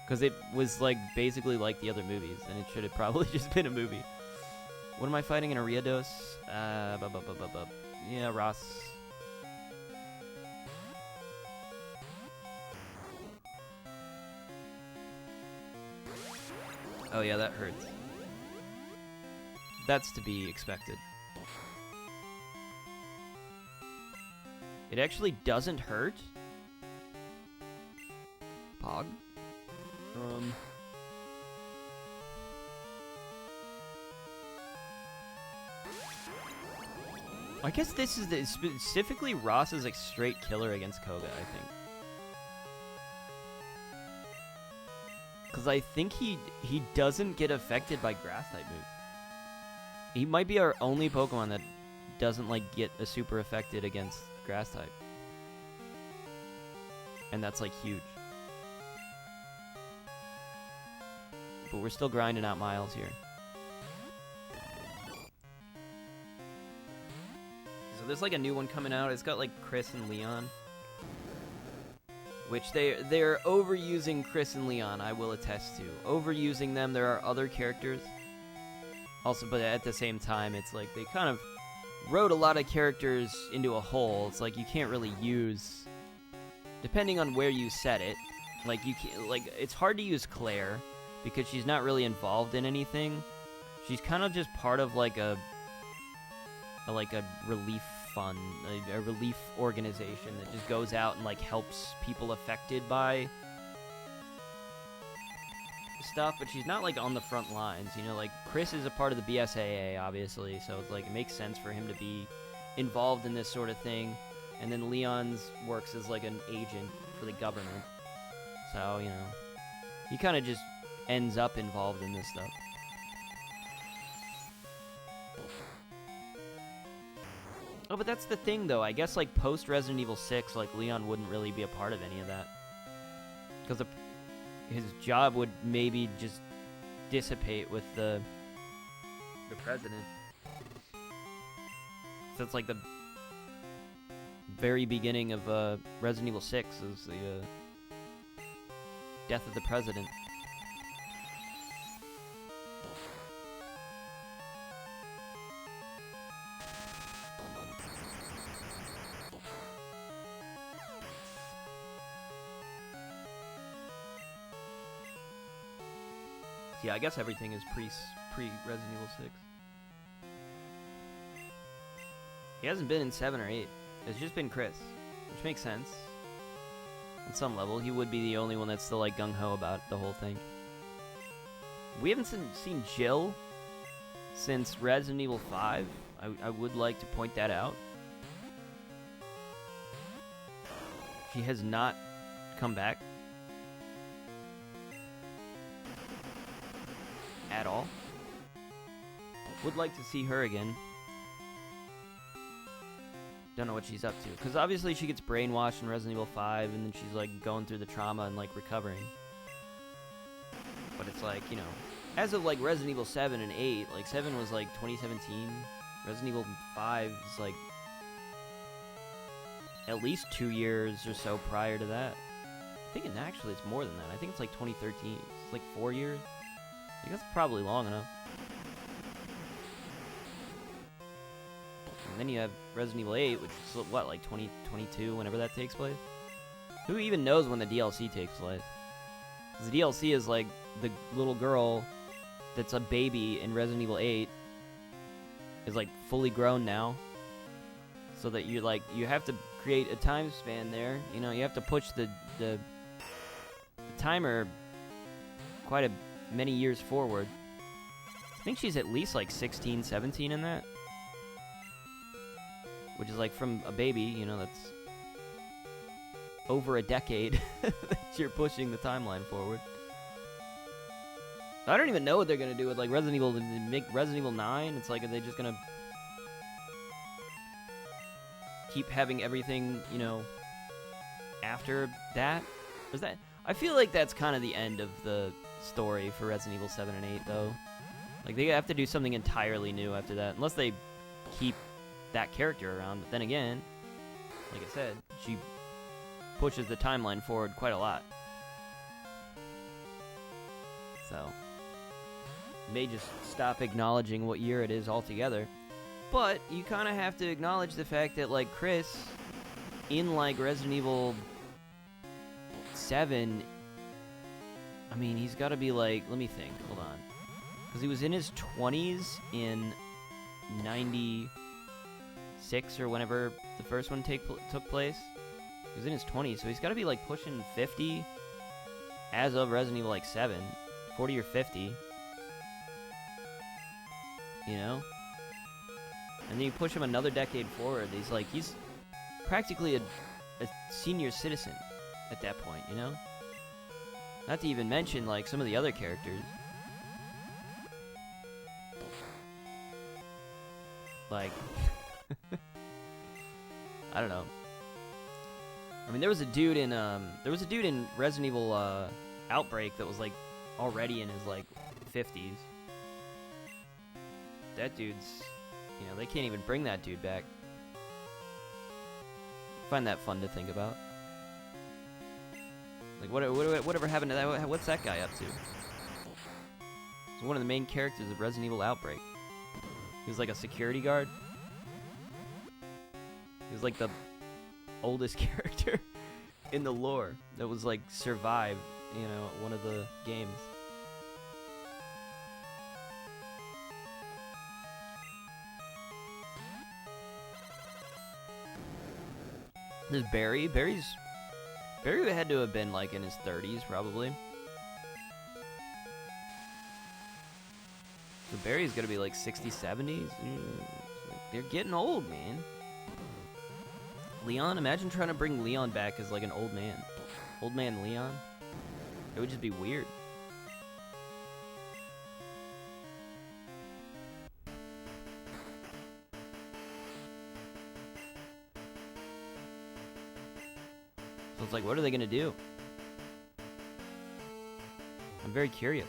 Because it was like basically like the other movies, and it should have probably just been a movie. What am I fighting in Ariados? Yeah, Ross. Oh yeah, that hurts. That's to be expected. It actually doesn't hurt? Pog? I guess this is specifically Ross is a straight killer against Koga, I think. Because I think he doesn't get affected by grass type moves. He might be our only Pokemon that doesn't like get a super affected against grass type. And that's like huge. But we're still grinding out miles here. So there's like a new one coming out. It's got like Chris and Leon. Which they're overusing Chris and Leon, I will attest to. Overusing them, there are other characters. Also, but at the same time, it's like they kind of wrote a lot of characters into a hole. It's like you can't really use, depending on where you set it. Like you can, like it's hard to use Claire because she's not really involved in anything. She's kind of just part of like a relief fund, a relief organization that just goes out and like helps people affected by stuff, but she's not like on the front lines, you know. Like Chris is a part of the BSAA, obviously, so it's like it makes sense for him to be involved in this sort of thing. And then Leon's works as like an agent for the government, so you know he kind of just ends up involved in this stuff. Oh, but that's the thing, though. I guess, like, post-Resident Evil 6, like, Leon wouldn't really be a part of any of that. Because his job would maybe just dissipate with the president. So it's like the very beginning of Resident Evil 6 is the death of the president. Yeah, I guess everything is pre Resident Evil 6. He hasn't been in 7 or 8. It's just been Chris, which makes sense. On some level, he would be the only one that's still like gung-ho about the whole thing. We haven't seen Jill since Resident Evil 5. I would like to point that out. She has not come back at all. Would like to see her again. Don't know what she's up to. Because obviously she gets brainwashed in Resident Evil 5, and then she's like going through the trauma and like recovering. But it's like, you know, as of like Resident Evil 7 and 8, like 7 was like 2017. Resident Evil 5 is like at least 2 years or so prior to that. I think actually it's more than that. I think it's like 2013. It's like 4 years. I think that's probably long enough. And then you have Resident Evil 8, which is what, like 2022, whenever that takes place? Who even knows when the DLC takes place? Because the DLC is like the little girl that's a baby in Resident Evil 8 is like fully grown now. So that you like, you have to create a time span there. You know, you have to push the timer quite a many years forward. I think she's at least like 16, 17 in that. Which is like from a baby, you know, that's over a decade that you're pushing the timeline forward. I don't even know what they're going to do with like Resident Evil, make Resident Evil 9. It's like, are they just going to keep having everything, you know, after that? Is that? I feel like that's kind of the end of the story for Resident Evil 7 and 8, though. Like, they have to do something entirely new after that, unless they keep that character around. But then again, like I said, she pushes the timeline forward quite a lot. So, may just stop acknowledging what year it is altogether. But you kind of have to acknowledge the fact that, like, Chris, in, like, Resident Evil 7, I mean, he's got to be, like, let me think, hold on. Because he was in his 20s in 96 or whenever the first one took place. He was in his 20s, so he's got to be, like, pushing 50 as of Resident Evil, like, 7. 40 or 50. You know? And then you push him another decade forward. He's practically a senior citizen at that point, you know? Not to even mention, like, some of the other characters. Like, I don't know. I mean, there was a dude in Resident Evil Outbreak that was, like, already in his, like, 50s. That dude's, you know, they can't even bring that dude back. I find that fun to think about. Like, whatever happened to that? What's that guy up to? He's one of the main characters of Resident Evil Outbreak. He was like a security guard. He was like the oldest character in the lore that was like survived, you know, one of the games. There's Barry. Barry had to have been like in his 30s probably. So Barry's gonna be like 60s, 70s. They're getting old, man. Leon, imagine trying to bring Leon back as like an old man. Old man Leon. It would just be weird. So it's like, what are they gonna do? I'm very curious.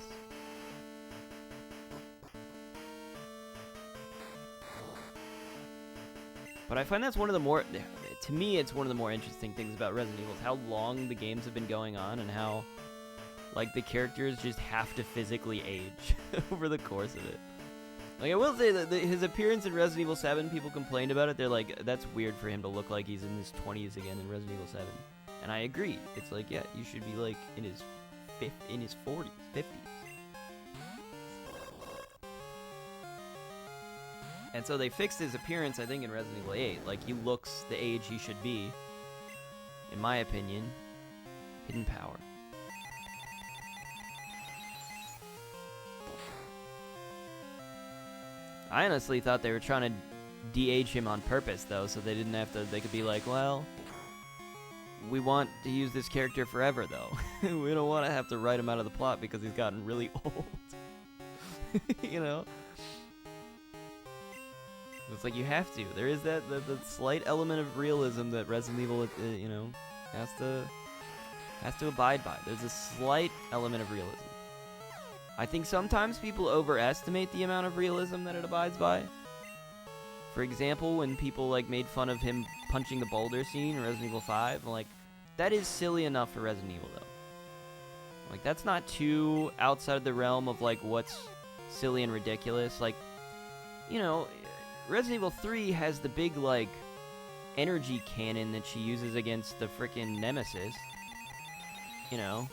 But I find that's one of the more, to me, it's one of the more interesting things about Resident Evil is how long the games have been going on and how, like, the characters just have to physically age over the course of it. Like, I will say that his appearance in Resident Evil 7, people complained about it. They're like, that's weird for him to look like he's in his 20s again in Resident Evil 7. And I agree. It's like, yeah, you should be, like, in his 40s, 50s. And so they fixed his appearance, I think, in Resident Evil 8. Like, he looks the age he should be, in my opinion. Hidden power. I honestly thought they were trying to de-age him on purpose, though, so they didn't have to, they could be like, well, we want to use this character forever, though. We don't want to have to write him out of the plot because he's gotten really old. You know? It's like you have to. There is that the slight element of realism that Resident Evil, you know, has to abide by. There's a slight element of realism. I think sometimes people overestimate the amount of realism that it abides by. For example, when people like made fun of him punching the boulder scene in Resident Evil 5, like, that is silly enough for Resident Evil, though. Like, that's not too outside of the realm of, like, what's silly and ridiculous. Like, you know, Resident Evil 3 has the big, like, energy cannon that she uses against the frickin' Nemesis. You know?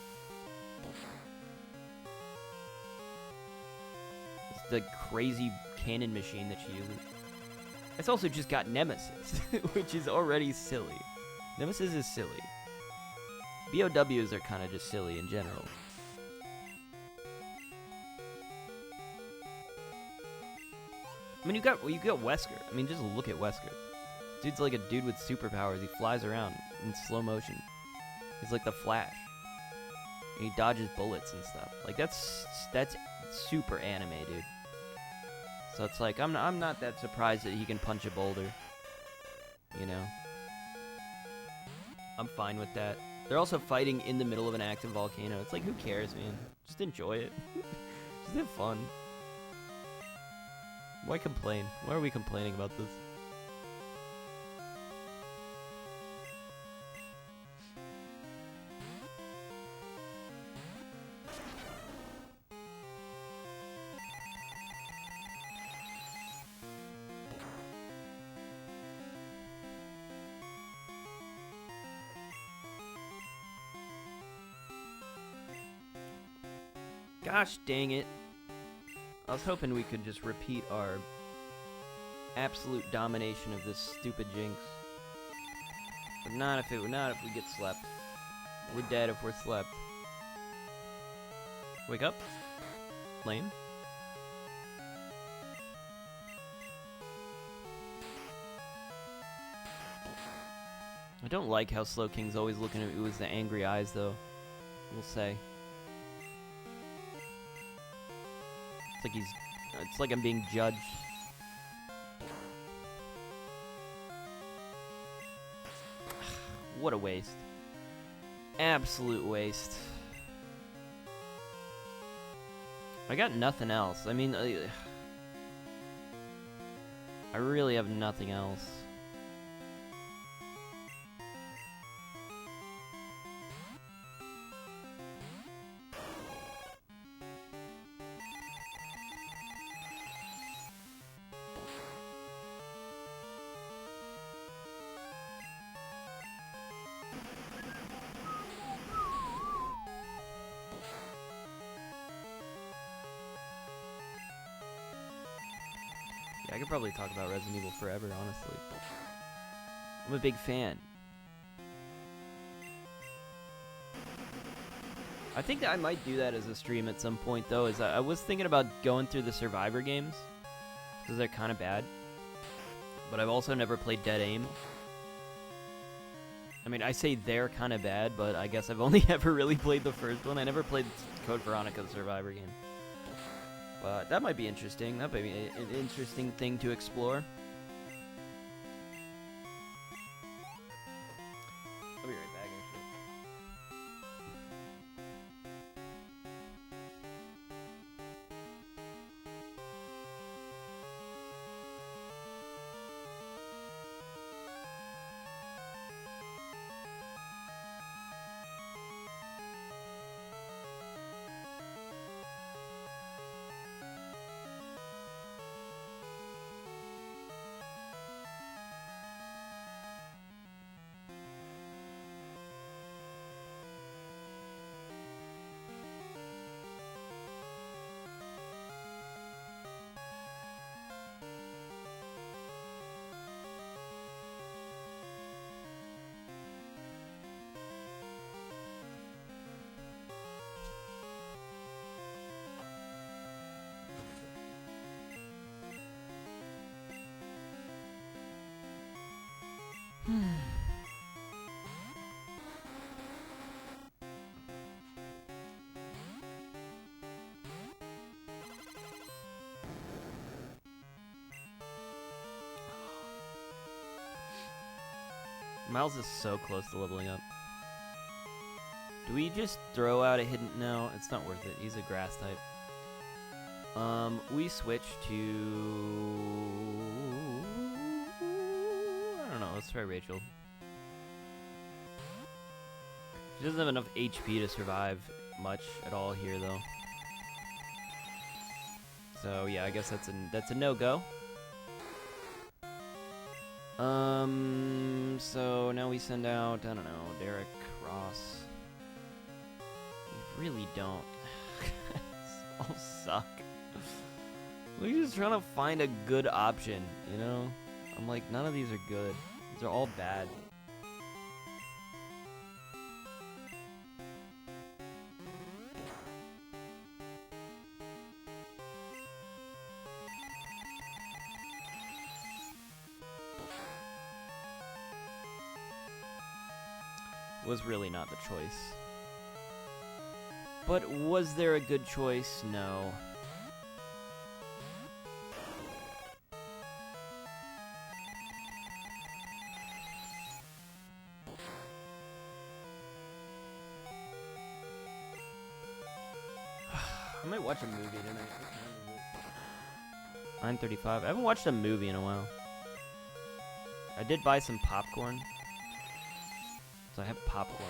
It's the crazy cannon machine that she uses. It's also just got Nemesis, which is already silly. Nemesis is silly. BOWs are kind of just silly in general. I mean, you got Wesker. I mean, just look at Wesker. Dude's like a dude with superpowers. He flies around in slow motion. He's like the Flash. And he dodges bullets and stuff. Like, that's super anime, dude. So it's like, I'm not that surprised that he can punch a boulder. You know? I'm fine with that. They're also fighting in the middle of an active volcano. It's like, who cares, man? Just enjoy it. Just have fun. Why complain? Why are we complaining about this? Gosh dang it. I was hoping we could just repeat our absolute domination of this stupid Jinx. But not if we get slept. We're dead if we're slept. Wake up. Lame. I don't like how Slowking's always looking at me with the angry eyes, though. We'll say. It's like I'm being judged. What a waste. Absolute waste. I got nothing else. I mean, I really have nothing else. I could probably talk about Resident Evil forever, honestly. I'm a big fan. I think that I might do that as a stream at some point, though. I was thinking about going through the Survivor games, because they're kind of bad. But I've also never played Dead Aim. I mean, I say they're kind of bad, but I guess I've only ever really played the first one. I never played Code Veronica, the Survivor game. But that might be interesting. That might be an interesting thing to explore. I'll be right back, actually. Miles is so close to leveling up. Do we just throw out a hidden... No, it's not worth it. He's a grass type. We switch to... I don't know. Let's try Rachel. She doesn't have enough HP to survive much at all here, though. So yeah, I guess that's a no-go. So now we send out, I don't know, Derek, Ross. We really don't. All suck. We're just trying to find a good option, you know? I'm like, none of these are good. These are all bad. Was really not the choice. But was there a good choice? No. I might watch a movie tonight. 9:35. I haven't watched a movie in a while. I did buy some popcorn. So I have popcorn.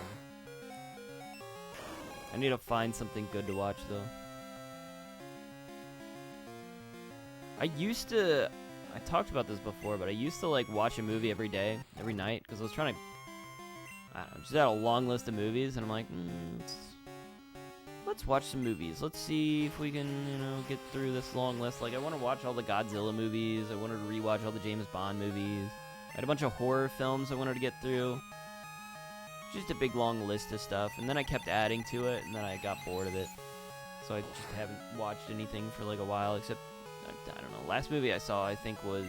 I need to find something good to watch, though. I talked about this before, but I used to, like, watch a movie every day, every night, because I was trying to, I don't know, just had a long list of movies, and I'm like, let's watch some movies. Let's see if we can, you know, get through this long list. Like, I want to watch all the Godzilla movies. I wanted to rewatch all the James Bond movies. I had a bunch of horror films I wanted to get through. Just a big long list of stuff, and then I kept adding to it, and then I got bored of it. So I just haven't watched anything for like a while, except, I don't know, last movie I saw I think was,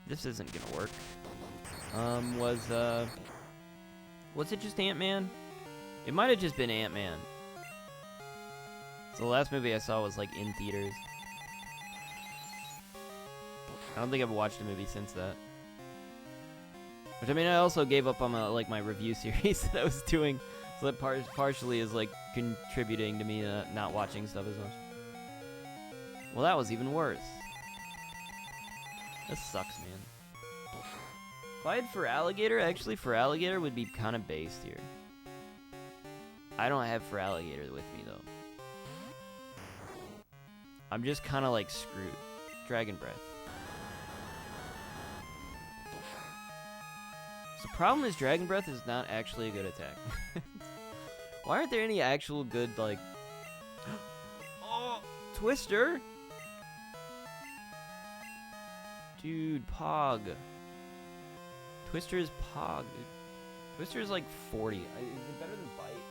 this isn't gonna work, was it just Ant-Man? It might have just been Ant-Man. So the last movie I saw was like in theaters. I don't think I've watched a movie since that. Which, I mean, I also gave up on my review series that I was doing, so that partially is, like, contributing to me not watching stuff as much. Well, that was even worse. This sucks, man. If I had Feraligatr, actually, Feraligatr would be kind of based here. I don't have Feraligatr with me, though. I'm just kind of, like, screwed. Dragon Breath. The problem is Dragon Breath is not actually a good attack. Why aren't there any actual good, like... Oh! Twister? Dude, Pog. Twister is Pog, dude. Twister is like 40. Is it better than Bite?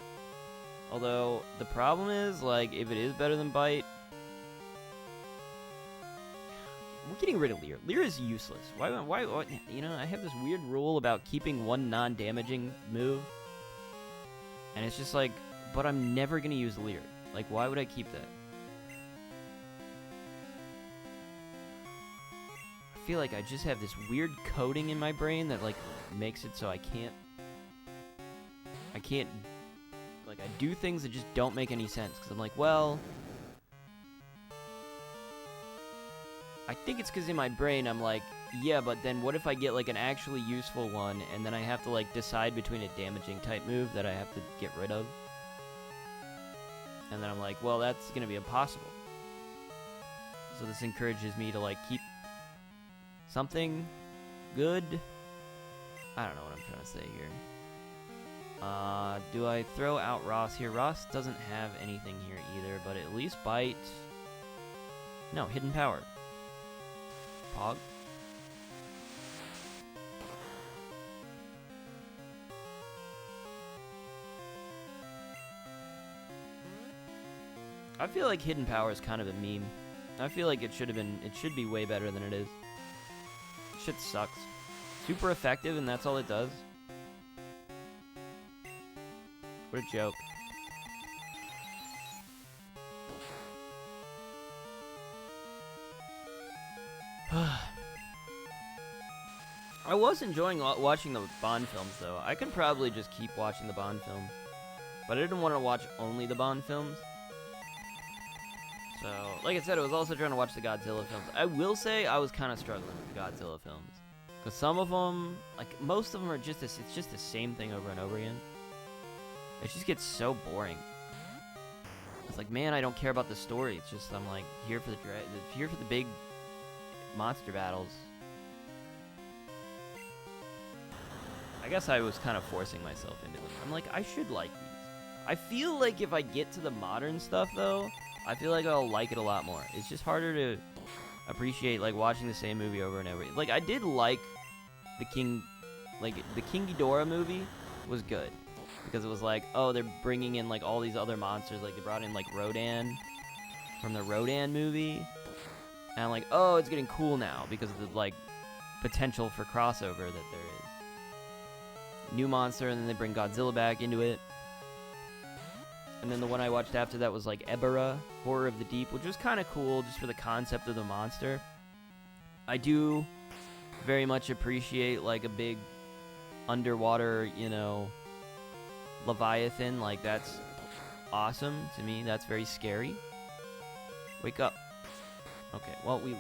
Although, the problem is, like, if it is better than Bite... We're getting rid of Leer. Leer is useless. Why, you know, I have this weird rule about keeping one non-damaging move. And it's just like, but I'm never going to use Leer. Like, why would I keep that? I feel like I just have this weird coding in my brain that, like, makes it so I can't, like, I do things that just don't make any sense. Because I'm like, well... I think it's because in my brain I'm like, yeah, but then what if I get like an actually useful one and then I have to like decide between a damaging type move that I have to get rid of? And then I'm like, well, that's going to be impossible. So this encourages me to like keep something good. I don't know what I'm trying to say here. Do I throw out Ross here? Ross doesn't have anything here either, but at least Bite. No, Hidden Power. Pog. I feel like Hidden Power is kind of a meme. I feel like it should be way better than it is. Shit sucks. Super effective and that's all it does. What a joke. I was enjoying watching the Bond films, though. I could probably just keep watching the Bond films. But I didn't want to watch only the Bond films. So, like I said, I was also trying to watch the Godzilla films. I will say I was kind of struggling with the Godzilla films. Because some of them, like, most of them are just it's just the same thing over and over again. It just gets so boring. It's like, man, I don't care about the story. It's just, I'm like, here for the big monster battles. I guess I was kind of forcing myself into them. I'm like, I should like these. I feel like if I get to the modern stuff, though, I feel like I'll like it a lot more. It's just harder to appreciate, like, watching the same movie over and over. Like, I did like the King Ghidorah movie was good. Because it was like, oh, they're bringing in, like, all these other monsters. Like, they brought in, like, Rodan from the Rodan movie. And I'm like, oh, it's getting cool now because of the, like, potential for crossover that there is. New monster, and then they bring Godzilla back into it. And then the one I watched after that was, like, Ebirah, Horror of the Deep, which was kind of cool just for the concept of the monster. I do very much appreciate, like, a big underwater, you know, Leviathan. Like, that's awesome to me. That's very scary. Wake up. Okay, well, we lose.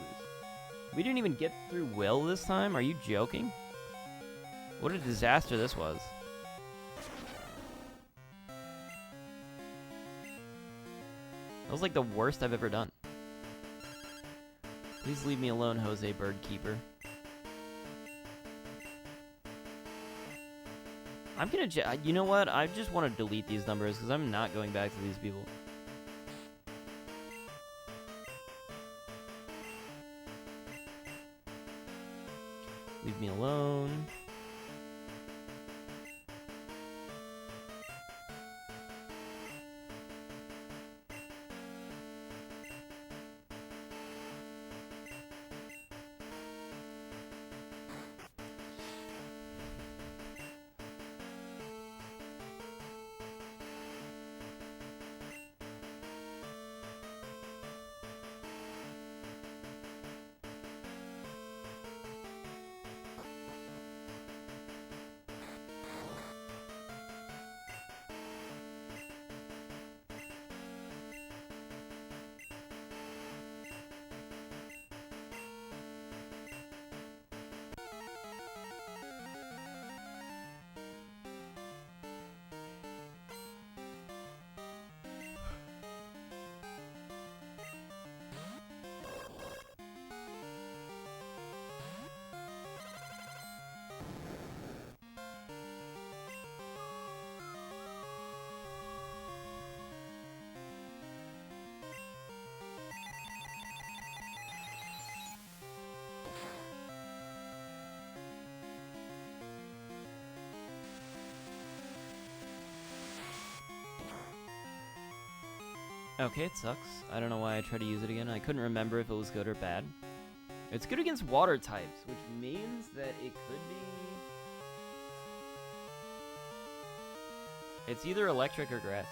We didn't even get through Will this time? Are you joking? What a disaster this was. That was like the worst I've ever done. Please leave me alone, Jose Birdkeeper. I'm gonna, you know what? I just want to delete these numbers because I'm not going back to these people. Leave me alone. Okay, it sucks. I don't know why I tried to use it again. I couldn't remember if it was good or bad. It's good against water types, which means that it could be... It's either electric or grass.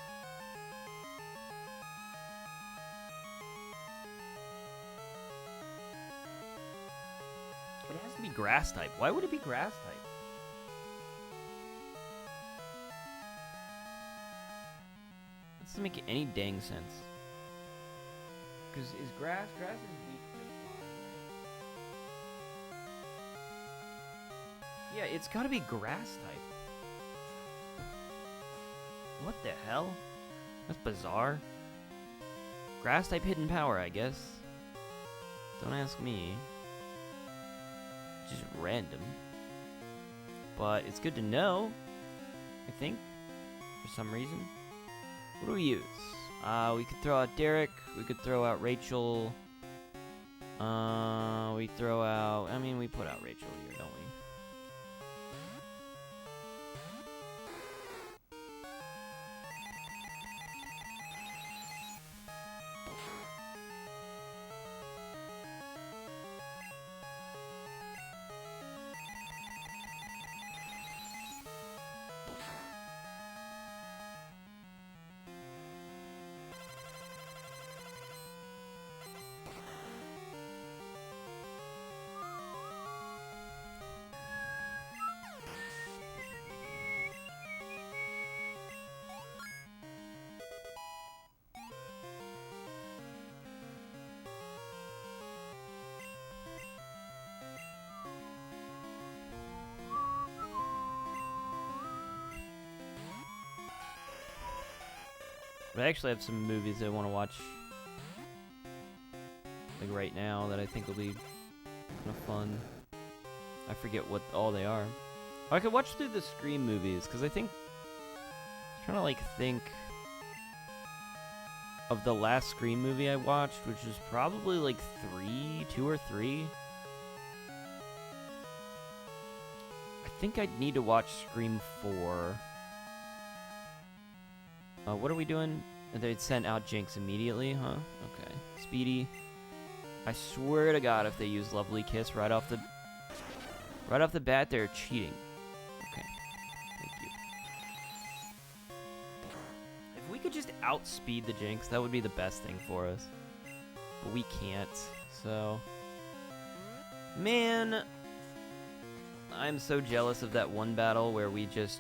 It has to be grass type. Why would it be grass type? Doesn't make any dang sense. Because is grass is weak to flying, right? Yeah, it's gotta be grass type. What the hell? That's bizarre. Grass type hidden power, I guess. Don't ask me. Just random. But it's good to know, I think, for some reason. What do we use? We could throw out Derek. We could throw out Rachel. We throw out... I mean, we put out Rachel here, don't we? But I actually have some movies I want to watch, like right now, that I think will be kind of fun. I forget what all they are. Oh, I could watch through the Scream movies, because I think... I'm trying to, like, think of the last Scream movie I watched, which was probably, like, 2 or 3. I think I'd need to watch Scream 4. What are we doing? They'd send out Jinx immediately, huh? Okay. Speedy. I swear to God, if they use Lovely Kiss right off the bat, they're cheating. Okay. Thank you. If we could just outspeed the Jinx, that would be the best thing for us. But we can't, so... Man! I'm so jealous of that one battle where we just...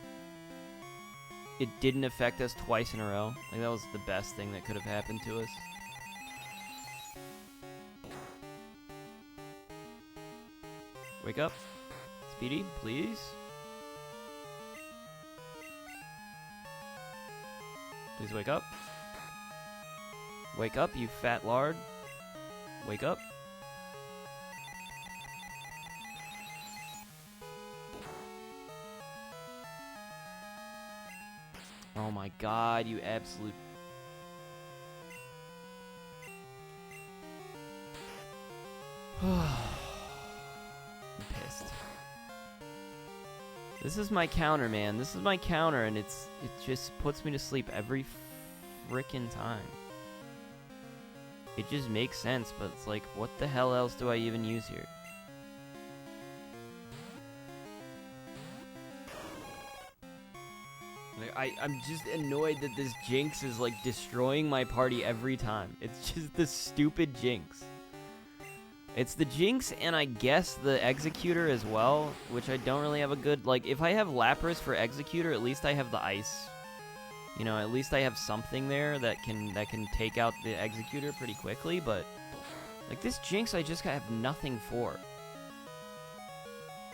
It didn't affect us twice in a row. Like, that was the best thing that could have happened to us. Wake up. Speedy, please. Please wake up. Wake up, you fat lard. Wake up. Oh my God, you absolute... I'm pissed. This is my counter, man. This is my counter, and it just puts me to sleep every frickin' time. It just makes sense, but it's like, what the hell else do I even use here? Like, I'm just annoyed that this Jinx is like destroying my party every time. It's just the stupid Jinx. It's the Jinx and I guess the Executor as well, which I don't really have a good... Like, if I have Lapras for Executor, at least I have the Ice. You know, at least I have something there that can take out the Executor pretty quickly, but... Like, this Jinx I just have nothing for.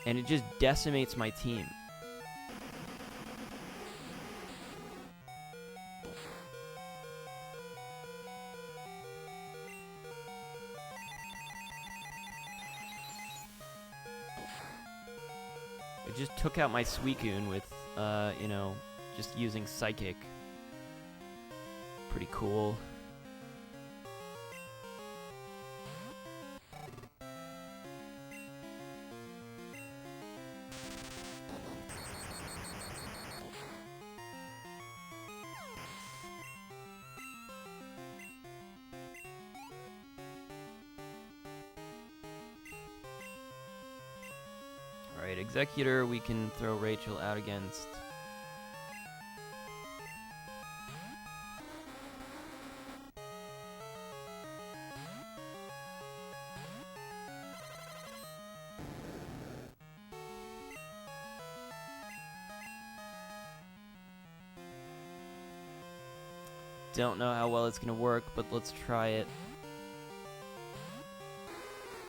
And it just decimates my team. It just took out my Suicune with, you know, just using Psychic. Pretty cool. Alright, Executor, we can throw Rachel out against. Don't know how well it's gonna work, but let's try it.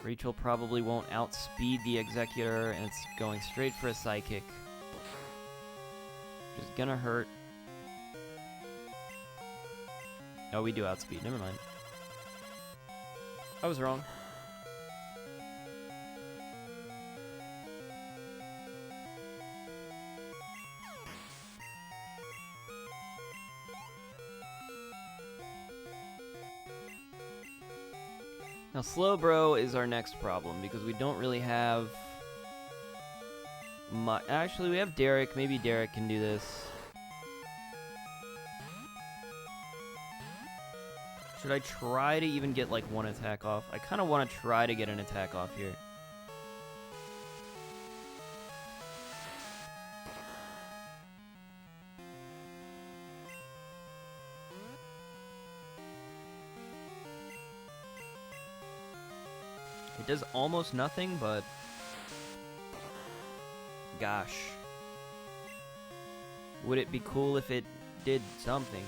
Rachel probably won't outspeed the Executor, and it's going straight for a Psychic. Which is gonna hurt. Oh, we do outspeed. Never mind. I was wrong. Now, Slowbro is our next problem, because we don't really have much. Actually, we have Derek. Maybe Derek can do this. Should I try to even get, like, one attack off? I kind of want to try to get an attack off here. It does almost nothing, but... Gosh. Would it be cool if it did something?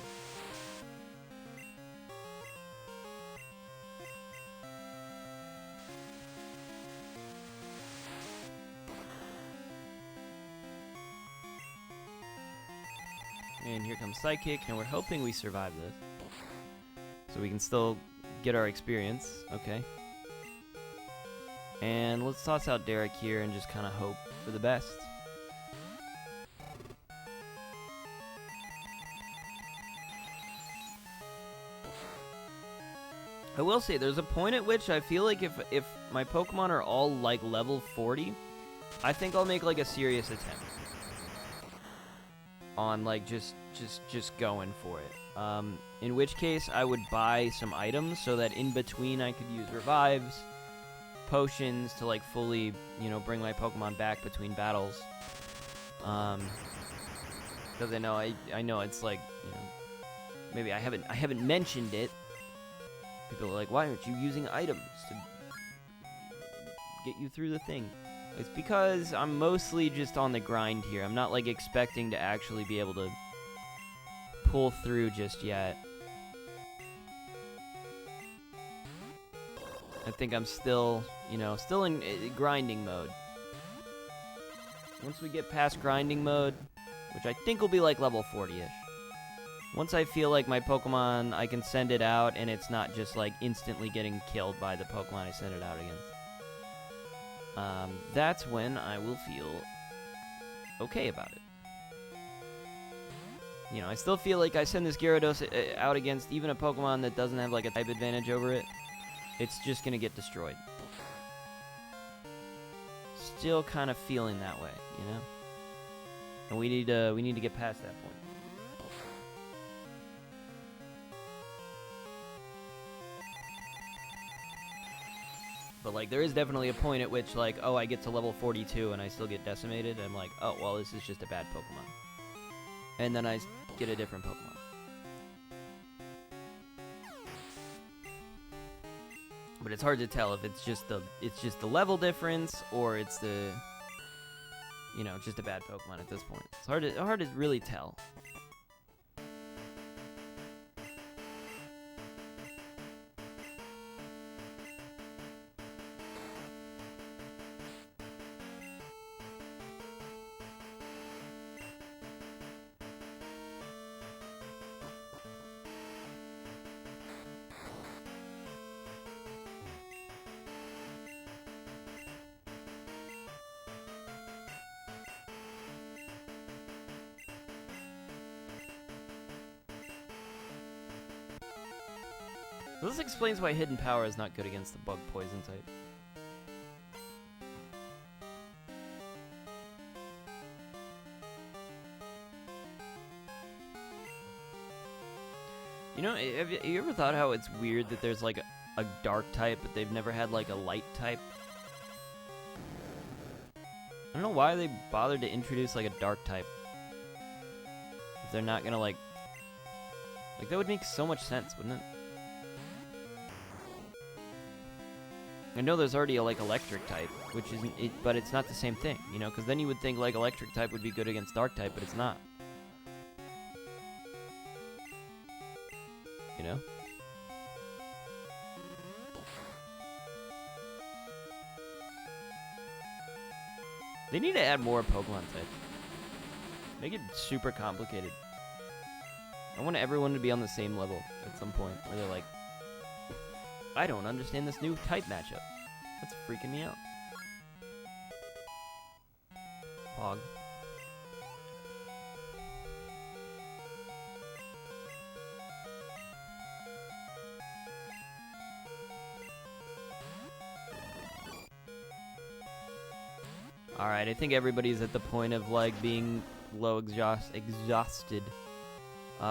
And here comes Psychic, and we're hoping we survive this. So we can still get our experience. Okay. And let's toss out Derek here and just kind of hope for the best. I will say, there's a point at which I feel like if my Pokemon are all, like, level 40, I think I'll make, like, a serious attempt on, like, just going for it. In which case, I would buy some items so that in between I could use revives, potions to, like, fully, you know, bring my Pokemon back between battles. Because I know it's, like, you know, maybe I haven't mentioned it. People are like, why aren't you using items to get you through the thing? It's because I'm mostly just on the grind here. I'm not, like, expecting to actually be able to pull through just yet. I think I'm still, you know, still in grinding mode. Once we get past grinding mode, which I think will be, like, level 40-ish. Once I feel like my Pokemon, I can send it out, and it's not just, like, instantly getting killed by the Pokemon I send it out against. That's when I will feel okay about it. You know, I still feel like I send this Gyarados out against even a Pokemon that doesn't have, like, a type advantage over it. It's just gonna get destroyed. Still kind of feeling that way, you know? And we need to get past that point. But, like, there is definitely a point at which, like, oh, I get to level 42 and I still get decimated. And I'm like, oh, well, this is just a bad Pokemon. And then I get a different Pokemon. But it's hard to tell if it's just the level difference or it's the, you know, just a bad Pokemon at this point. It's hard to really tell. So this explains why Hidden Power is not good against the Bug Poison type. You know, have you ever thought how it's weird that there's, like, a dark type, but they've never had, like, a light type? I don't know why they bothered to introduce, like, a dark type. If they're not gonna, like, that would make so much sense, wouldn't it? I know there's already a, like, electric type, which isn't it, but it's not the same thing, you know? Because then you would think, like, electric type would be good against dark type, but it's not. You know? They need to add more Pokemon types. Make it super complicated. I want everyone to be on the same level at some point, where they're like, I don't understand this new type matchup. That's freaking me out. Pog. Alright, I think everybody's at the point of, like, being low exhausted.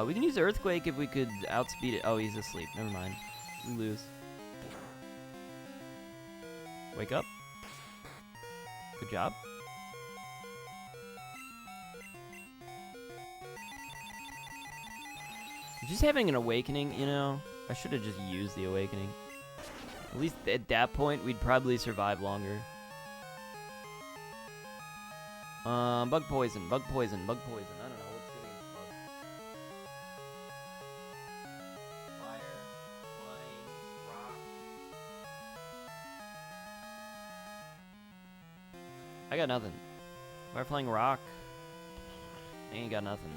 We can use Earthquake if we could outspeed it. Oh, he's asleep. Never mind. We lose. Wake up. Good job. Just having an awakening, you know? I should have just used the awakening. At least at that point, we'd probably survive longer. Bug poison, bug poison, bug poison. I don't know what's good against bug. Fire, flying, rock. I got nothing. Fire, flying, rock. I ain't got nothing.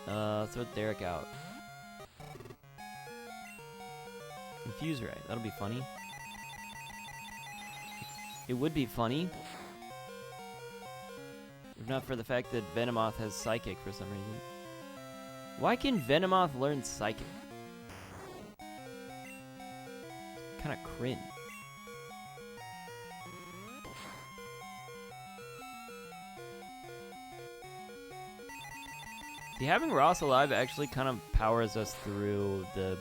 Throw Derek out. Confuse Ray. That'll be funny. It would be funny. If not for the fact that Venomoth has Psychic for some reason. Why can Venomoth learn Psychic? Kinda cringe. See, having Ross alive actually kind of powers us through the...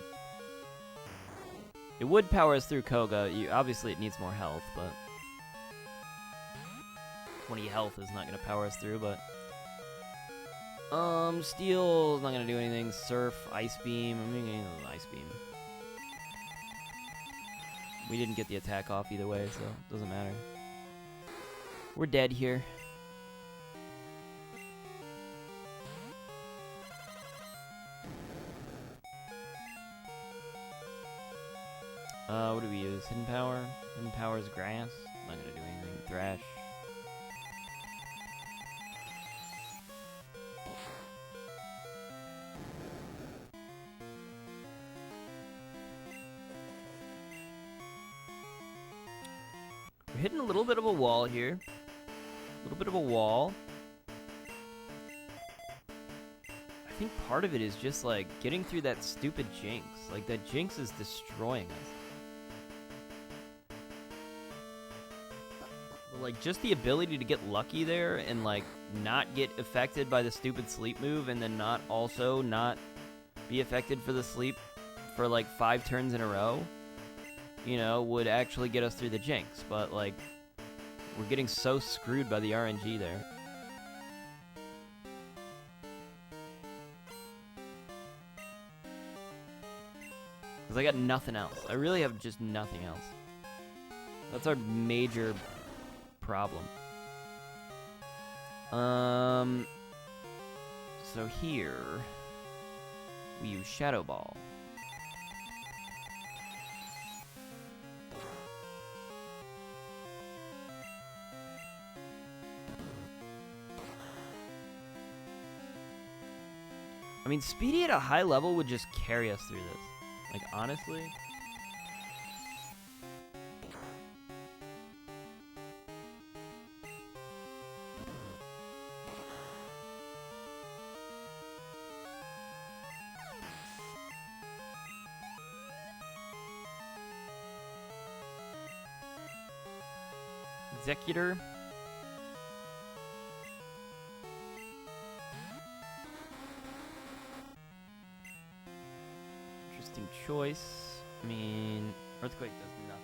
It would power us through Koga. Obviously, it needs more health, but... 20 health is not going to power us through, but... Steel is not going to do anything. Surf, Ice Beam. I'm going to get Ice Beam. We didn't get the attack off either way, so it doesn't matter. We're dead here. What do we use? Hidden Power? Hidden Power is Grass. Not gonna do anything. Thrash. We're hitting a little bit of a wall here. A little bit of a wall. I think part of it is just like getting through that stupid Jinx. Like that Jinx is destroying us. Like, just the ability to get lucky there and, like, not get affected by the stupid sleep move and then not be affected for the sleep for, like, 5 turns in a row, you know, would actually get us through the Jinx. But, like, we're getting so screwed by the RNG there. Because I got nothing else. I really have just nothing else. That's our major... problem. So here we use Shadow Ball. I mean, Speedy at a high level would just carry us through this. Like, honestly. Executor. Interesting choice. I mean, Earthquake does nothing.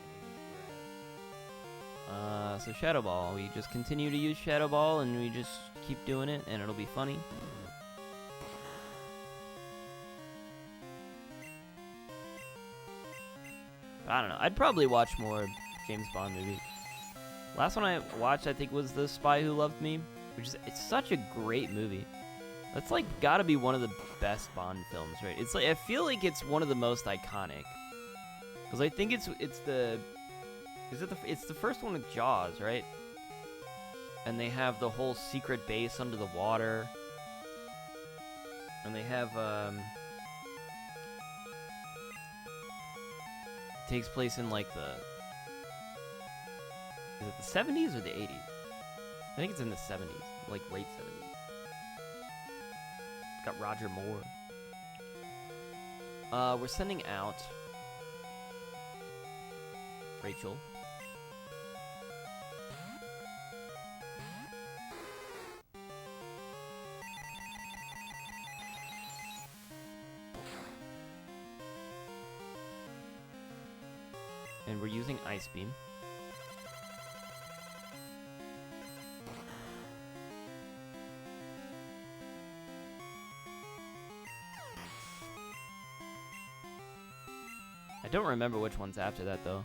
So Shadow Ball. We just continue to use Shadow Ball and we just keep doing it and it'll be funny. I don't know. I'd probably watch more James Bond movies. Last one I watched, I think, was The Spy Who Loved Me, which is it's such a great movie. That's like gotta be one of the best Bond films, right? It's like I feel like it's one of the most iconic, because I think it's the first one with Jaws, right? And they have the whole secret base under the water, and they have it takes place in like the. Is it the 70s or the 80s? I think it's in the 70s, like late 70s. Got Roger Moore. We're sending out Rachel. And we're using Ice Beam. I don't remember which one's after that, though.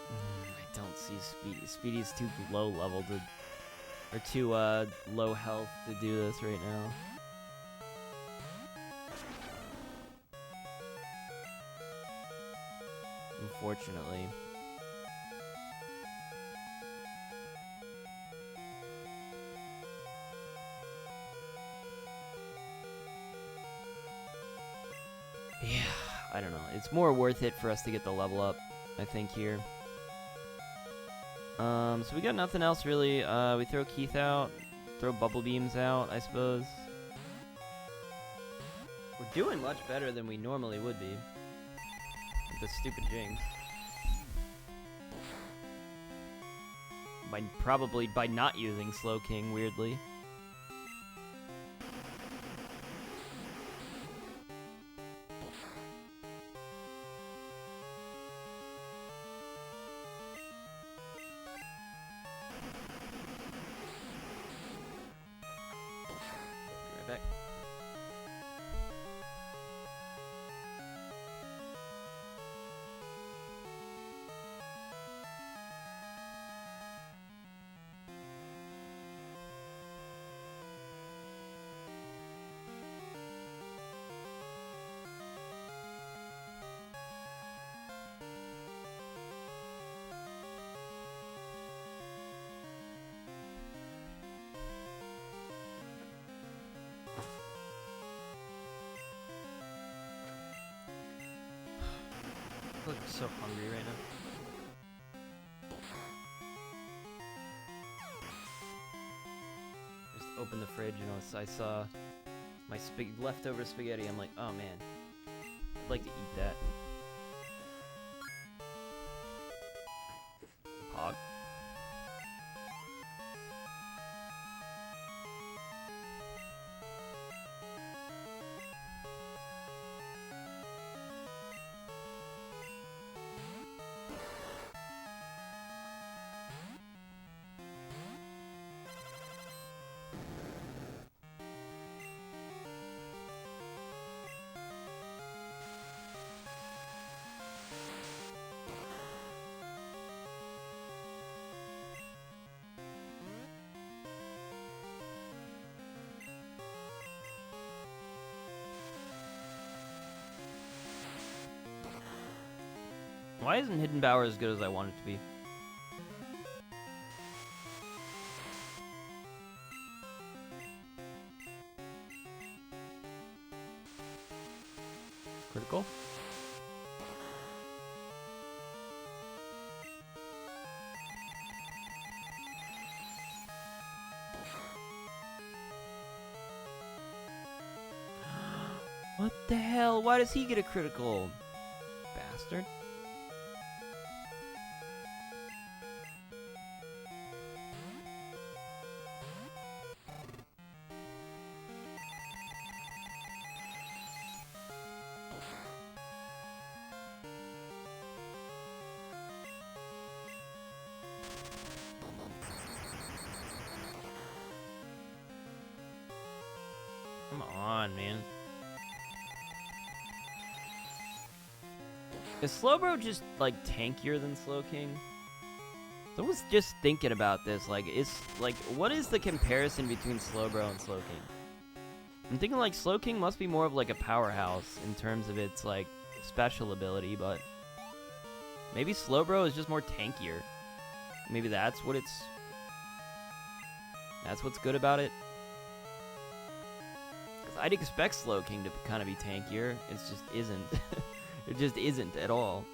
I don't see Speedy. Speedy's too low level to... Or too, low health to do this right now. Unfortunately. I don't know. It's more worth it for us to get the level up, I think, here. So we got nothing else, really. We throw Keith out. Throw Bubble Beams out, I suppose. We're doing much better than we normally would be. With this stupid Jinx. Probably by not using Slowking, weirdly. Back. I look so hungry right now. Just opened the fridge and I saw my leftover spaghetti. I'm like, oh man, I'd like to eat that. Hog. Why isn't Hidden Bower as good as I want it to be? Critical? What the hell? Why does he get a critical? Bastard. Come on, man. Is Slowbro just, like, tankier than Slowking? I was just thinking about this, like, what is the comparison between Slowbro and Slowking? I'm thinking, like, Slowking must be more of, like, a powerhouse in terms of its, like, special ability, but maybe Slowbro is just more tankier. Maybe that's what's good about it. Because I'd expect Slowking to kind of be tankier. It just isn't. It just isn't at all.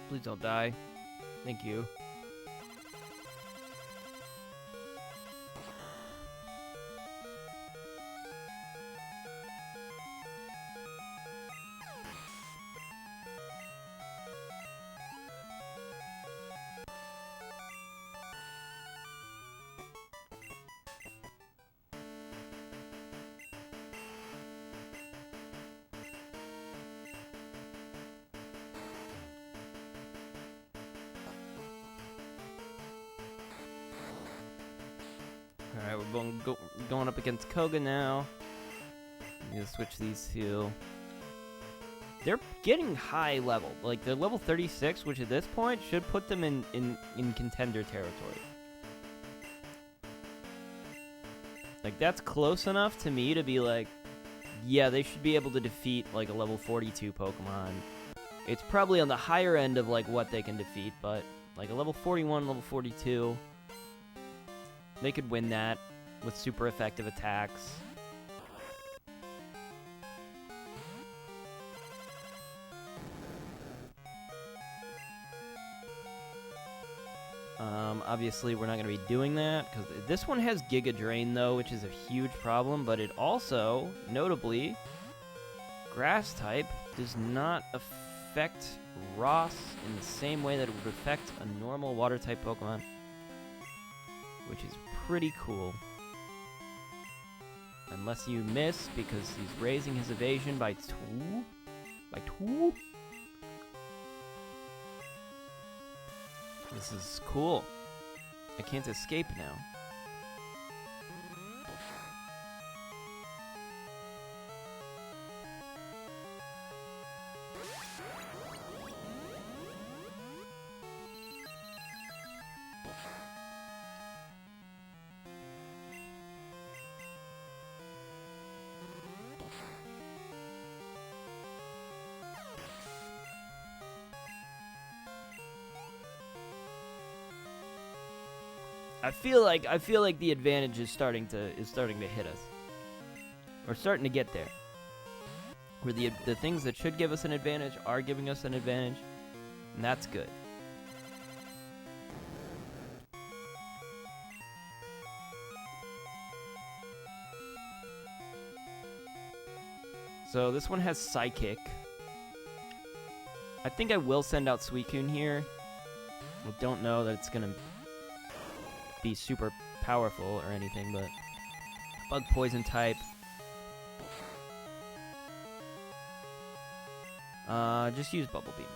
Please don't die. Thank you. Alright, we're going up against Koga now. I'm gonna switch these two. They're getting high level. Like, they're level 36, which at this point should put them in contender territory. Like, that's close enough to me to be like, yeah, they should be able to defeat, like, a level 42 Pokemon. It's probably on the higher end of, like, what they can defeat, but, like, a level 41, level 42, they could win that with super effective attacks. Obviously, we're not going to be doing that, because this one has Giga Drain, though, which is a huge problem, but it also, notably, Grass type does not affect Ross in the same way that it would affect a normal Water type Pokemon, which is pretty cool. Unless you miss, because he's raising his evasion by 2? By 2? This is cool. I can't escape now. I feel like the advantage is starting to hit us. We're starting to get there. Where the things that should give us an advantage are giving us an advantage, and that's good. So this one has Psychic. I think I will send out Suicune here. I don't know that it's gonna be super powerful or anything, but Bug Poison type. Just use Bubble Beam.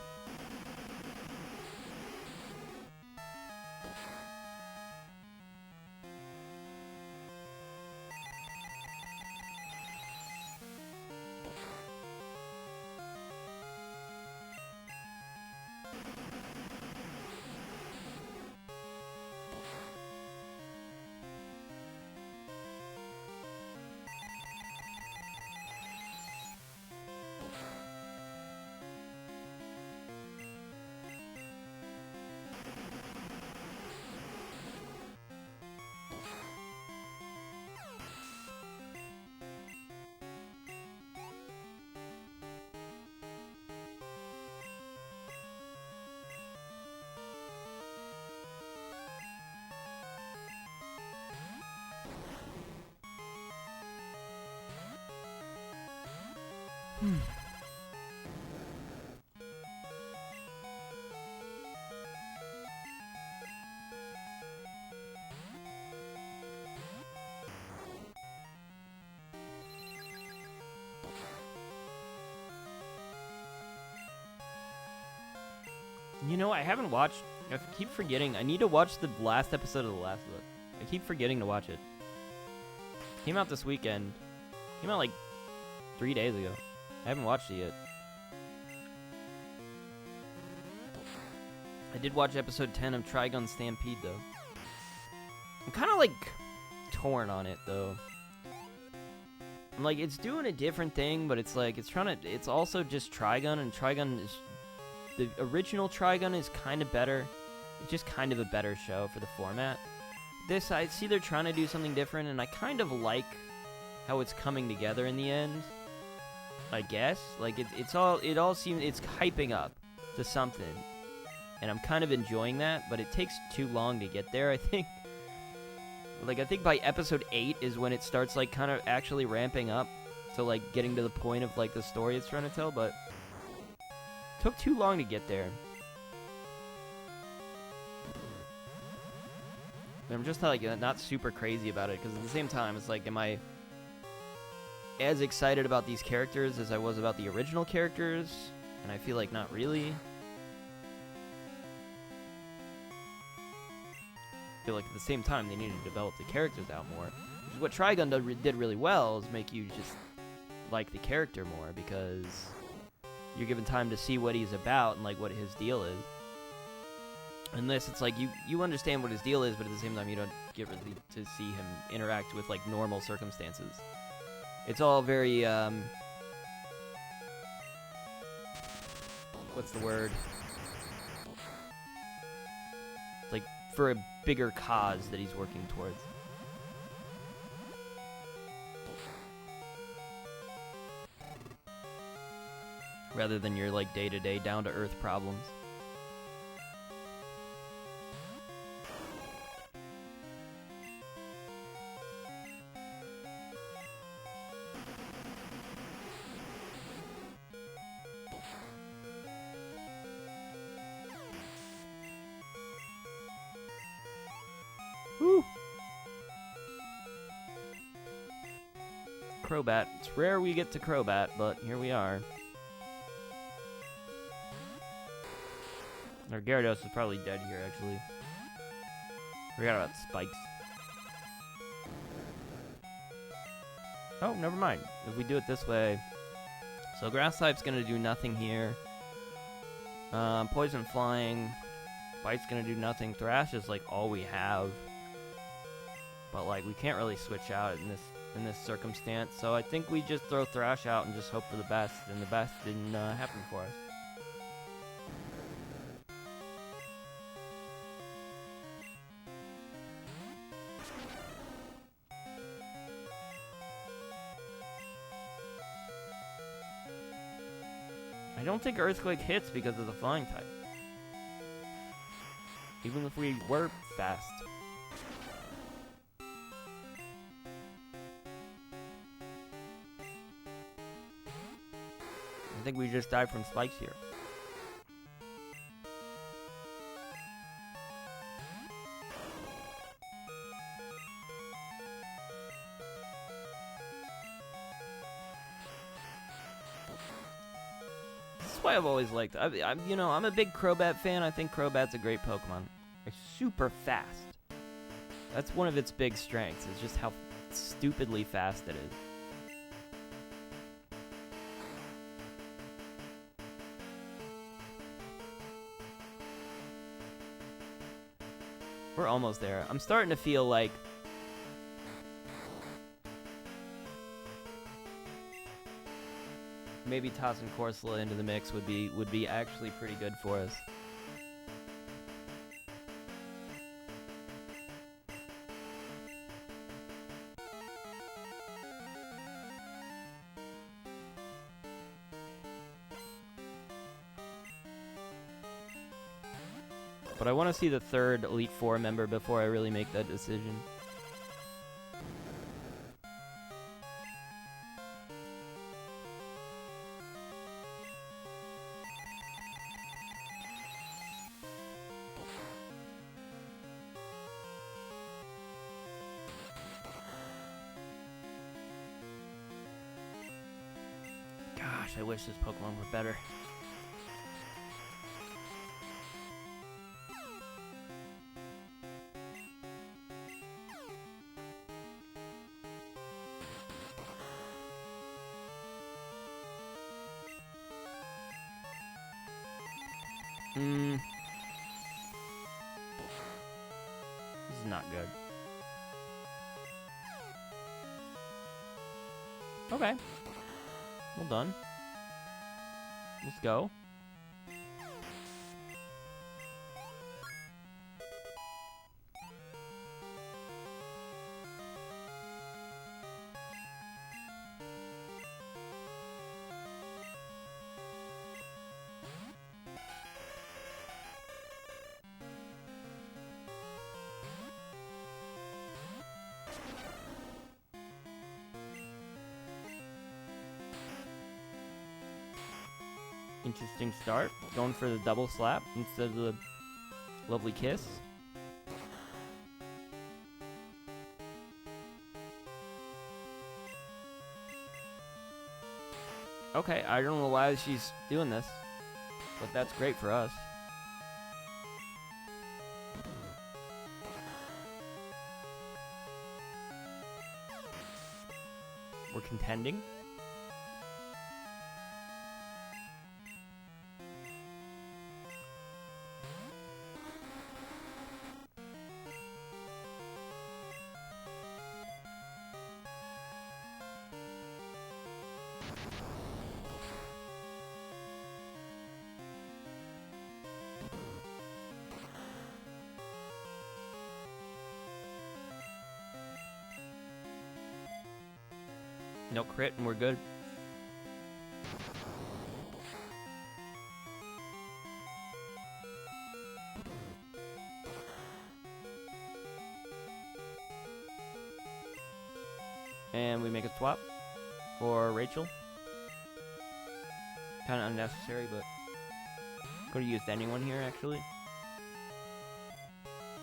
You know, I haven't watched. I keep forgetting. I need to watch the last episode of The Last of Us. I keep forgetting to watch it. Came out this weekend. Came out like 3 days ago. I haven't watched it yet. I did watch episode 10 of Trigun Stampede, though. I'm kind of, like, torn on it, though. I'm like, it's doing a different thing, but it's like, it's also just Trigun, and Trigun is... The original Trigun is kind of better. It's just kind of a better show for the format. This, I see they're trying to do something different, and I kind of like how it's coming together in the end. I guess. Like, it all seems, it's hyping up to something. And I'm kind of enjoying that, but it takes too long to get there, I think. Like, I think by episode 8 is when it starts, like, kind of actually ramping up to, like, getting to the point of, like, the story it's trying to tell, but it took too long to get there. And I'm just, like, not super crazy about it, because at the same time, it's like, am I as excited about these characters as I was about the original characters? And I feel like not really. feel like at the same time they need to develop the characters out more. Which is what Trigun did really well, is make you just like the character more, because you're given time to see what he's about and like what his deal is. In this, it's like you understand what his deal is, but at the same time you don't get really to see him interact with like normal circumstances. It's all very what's the word? Like for a bigger cause that he's working towards. Rather than your like day-to-day down-to-earth problems. Woo! Crobat. It's rare we get to Crobat, but here we are. Our Gyarados is probably dead here, actually. Forgot about spikes. Oh, never mind. If we do it this way. So Grass type's gonna do nothing here. Poison Flying. Bite's gonna do nothing. Thrash is like all we have. But like we can't really switch out in this circumstance. So I think we just throw Thrash out and just hope for the best. And the best didn't happen for us. I don't think Earthquake hits because of the flying type. Even if we were fast. I think we just died from spikes here. That's why I've always liked. You know, I'm a big Crobat fan. I think Crobat's a great Pokemon. It's super fast. That's one of its big strengths. Is just how stupidly fast it is. We're almost there. I'm starting to feel like maybe tossing Corsola into the mix would be actually pretty good for us. But I want to see the third Elite Four member before I really make that decision. Gosh, I wish this Pokemon were better. This is not good. Okay. Well done. Let's go. Interesting start. Going for the double slap instead of the lovely kiss. Okay, I don't know why she's doing this, but that's great for us. contending. No crit and we're good. And we make a swap for Rachel. Kind of unnecessary, but could have used anyone here actually.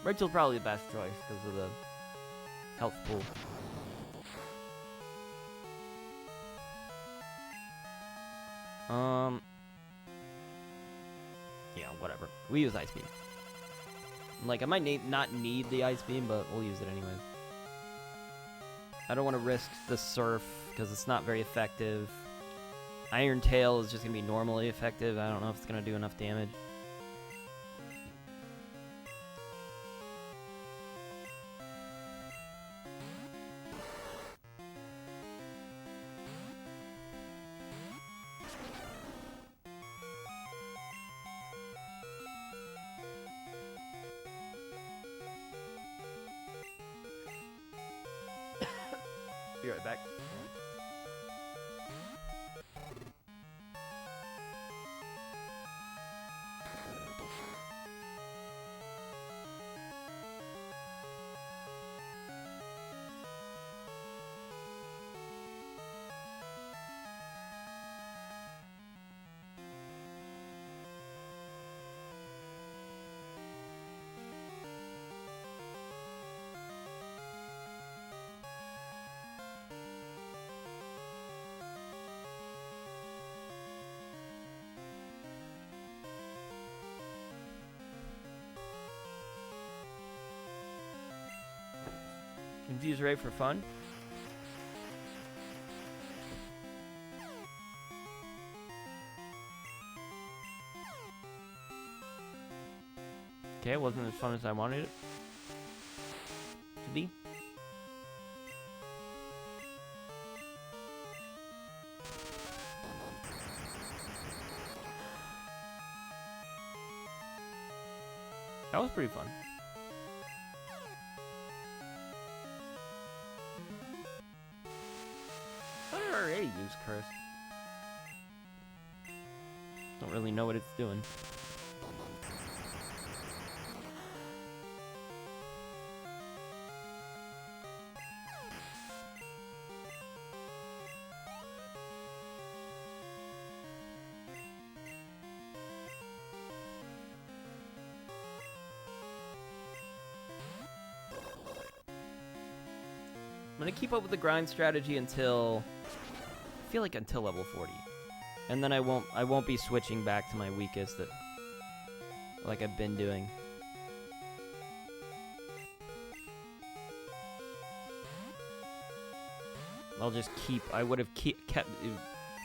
Rachel's probably the best choice because of the health pool. Yeah, whatever. We use Ice Beam. Like, I might not need the Ice Beam, but we'll use it anyways. I don't want to risk the Surf, because it's not very effective. Iron Tail is just going to be normally effective. I don't know if it's going to do enough damage. Be right back. Infuse Ray for fun. Okay, it wasn't as fun as I wanted it to be. That was pretty fun. How did I already use Curse? Don't really know what it's doing. I'm gonna keep up with the grind strategy until I feel like until level 40, and then I won't be switching back to my weakest like I've been doing. I'll just keep. I would have kept. It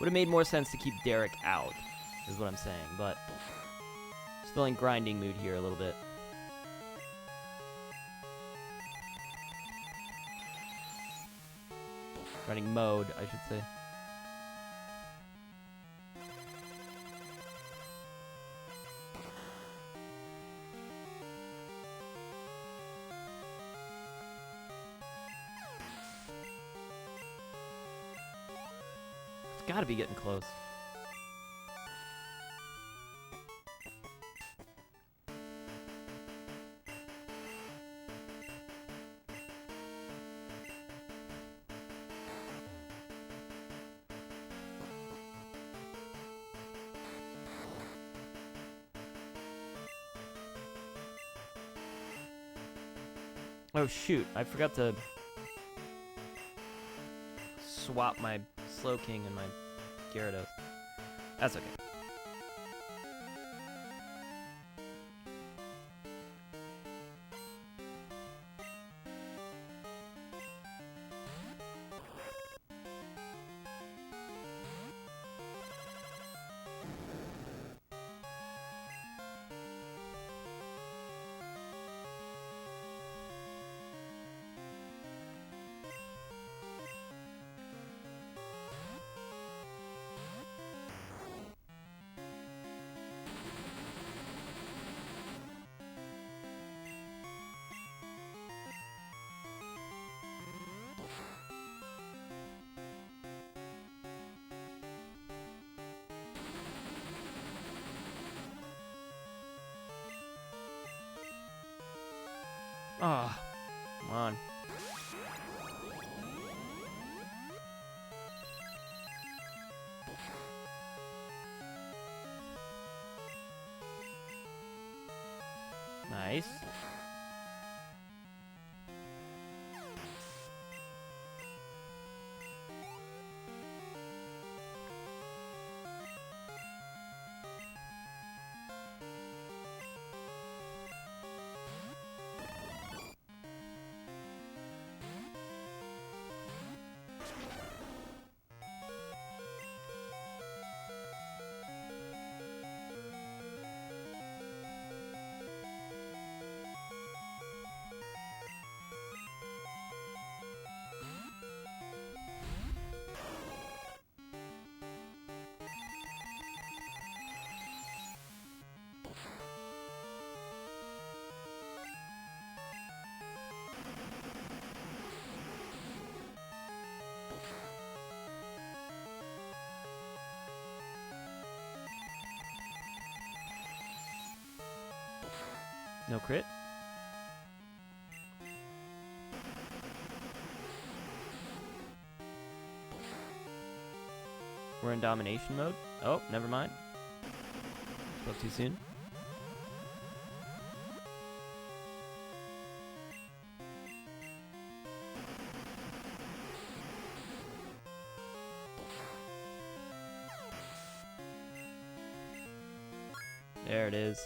would have made more sense to keep Derek out, is what I'm saying. But still in grinding mood here a little bit. Running mode, I should say. It's gotta be getting close. Oh shoot, I forgot to swap my Slowking and my Gyarados. That's okay. Ah, come on. Nice. No crit? We're in domination mode? Oh, never mind. Spoke too soon. There it is.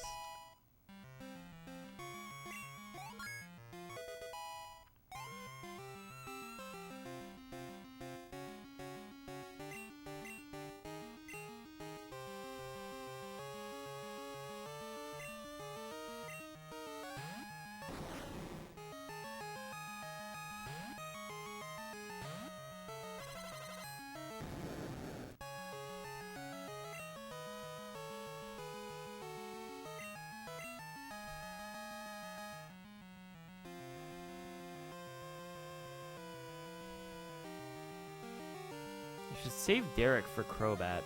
I should save Derek for Crobat.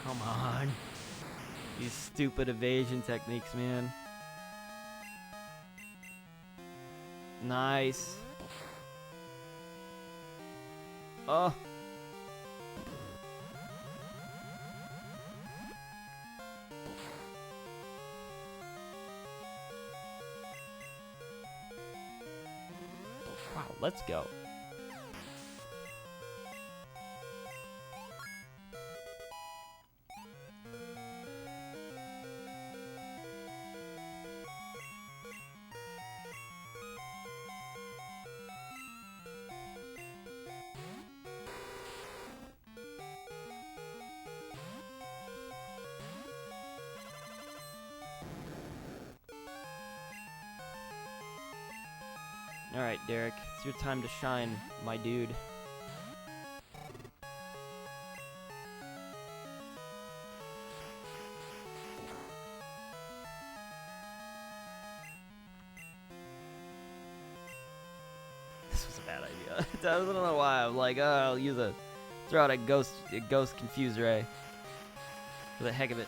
Come on. These stupid evasion techniques, man. Nice. Oh. Wow, let's go. Alright, Derek, it's your time to shine, my dude. This was a bad idea. I don't know why. I'm like, oh, I'll use throw out a ghost confuse ray. For the heck of it.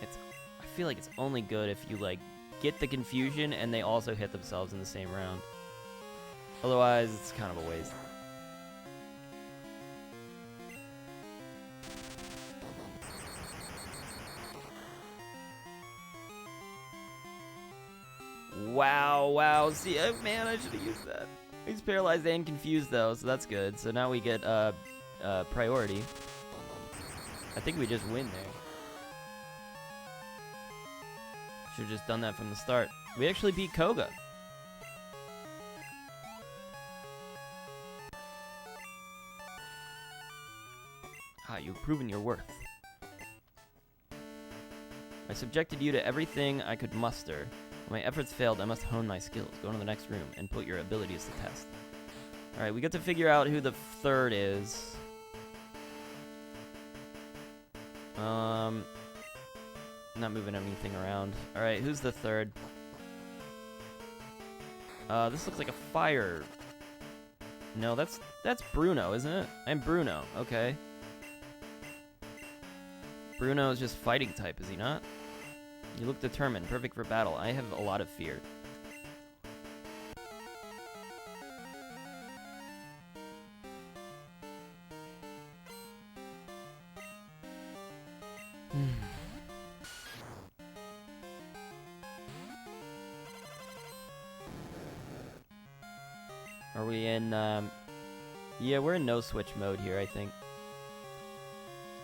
I feel like it's only good if you, like, get the confusion and they also hit themselves in the same round. Otherwise, it's kind of a waste. Wow. See, man, I should have used that. He's paralyzed and confused, though, so that's good. So now we get priority. I think we just win there. Should have just done that from the start. We actually beat Koga. You've proven your worth. I subjected you to everything I could muster. When my efforts failed, I must hone my skills. Go to the next room and put your abilities to test. Alright, we get to figure out who the third is. Not moving anything around. Alright, who's the third? This looks like a fire. No, that's Bruno, isn't it? I'm Bruno, okay. Bruno is just fighting type, is he not? You look determined, perfect for battle. I have a lot of fear. Are we in, yeah, we're in no switch mode here, I think.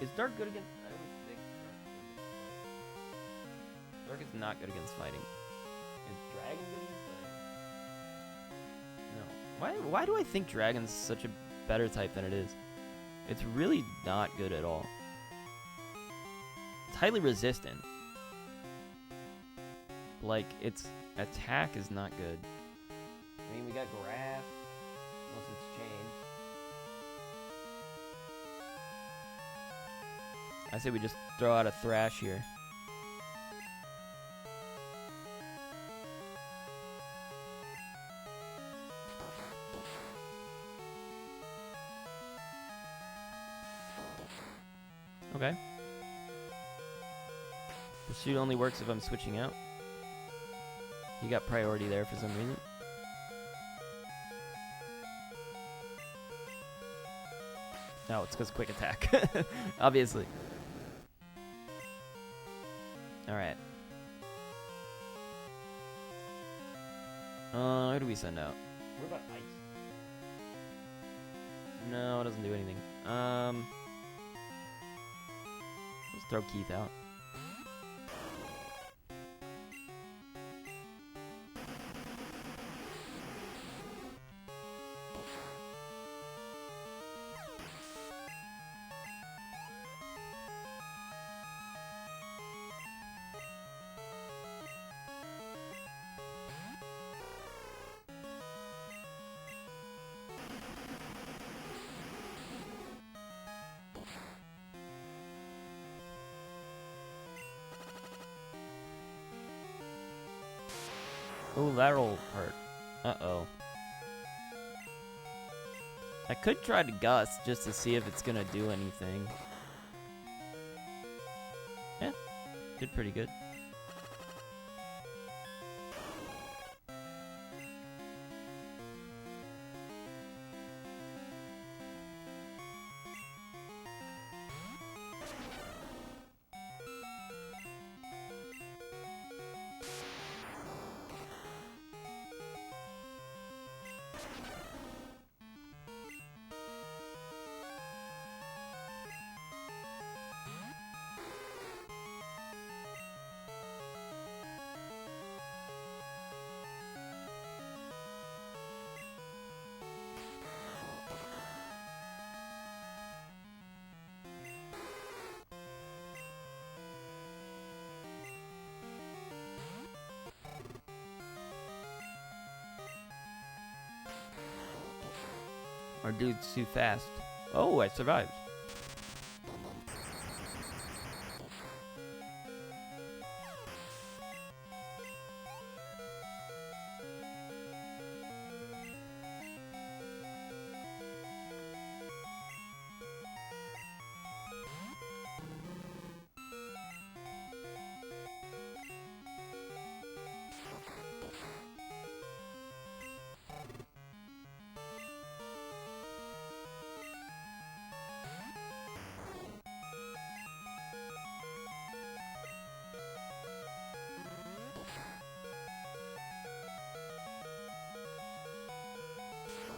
Is Dark good against... I would think Dark is not good against fighting. Is Dragon good against fighting? No. Why do I think Dragon's such a better type than it is? It's really not good at all. It's highly resistant. Like, its attack is not good. I mean, we got Graph. Unless it's changed. I say we just throw out a Thrash here. Okay. Pursuit only works if I'm switching out. You got priority there for some reason. No, it's because quick attack. Obviously. Alright. Who do we send out? What about Ice? No, it doesn't do anything. Let's throw Keith out. Oh, that'll hurt. Uh-oh. I could try to Gust just to see if it's gonna do anything. Yeah, did pretty good. Our dude's too fast. Oh, I survived.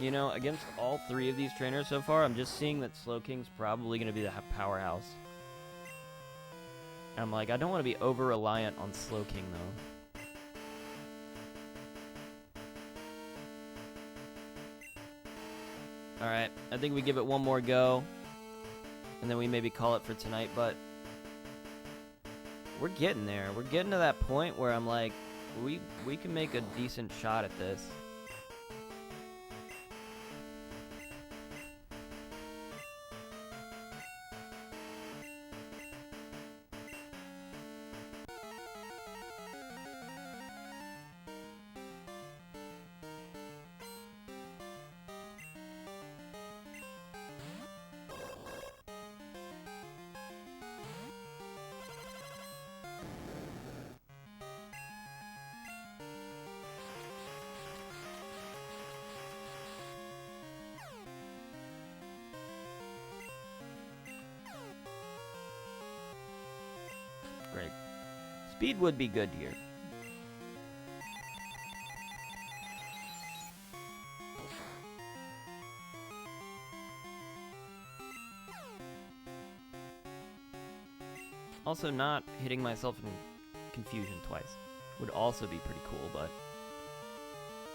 You know, against all three of these trainers so far, I'm just seeing that Slowking's probably going to be the powerhouse. I'm like, I don't want to be over-reliant on Slowking, though. Alright, I think we give it one more go, and then we maybe call it for tonight, but we're getting there. We're getting to that point where I'm like, we can make a decent shot at this. Great. Speed would be good here. Also, not hitting myself in confusion twice would also be pretty cool, but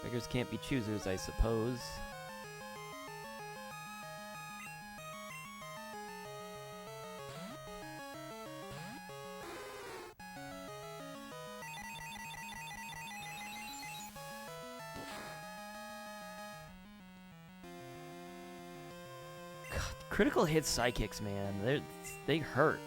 beggars can't be choosers, I suppose. God, critical hit psychics, man. They hurt.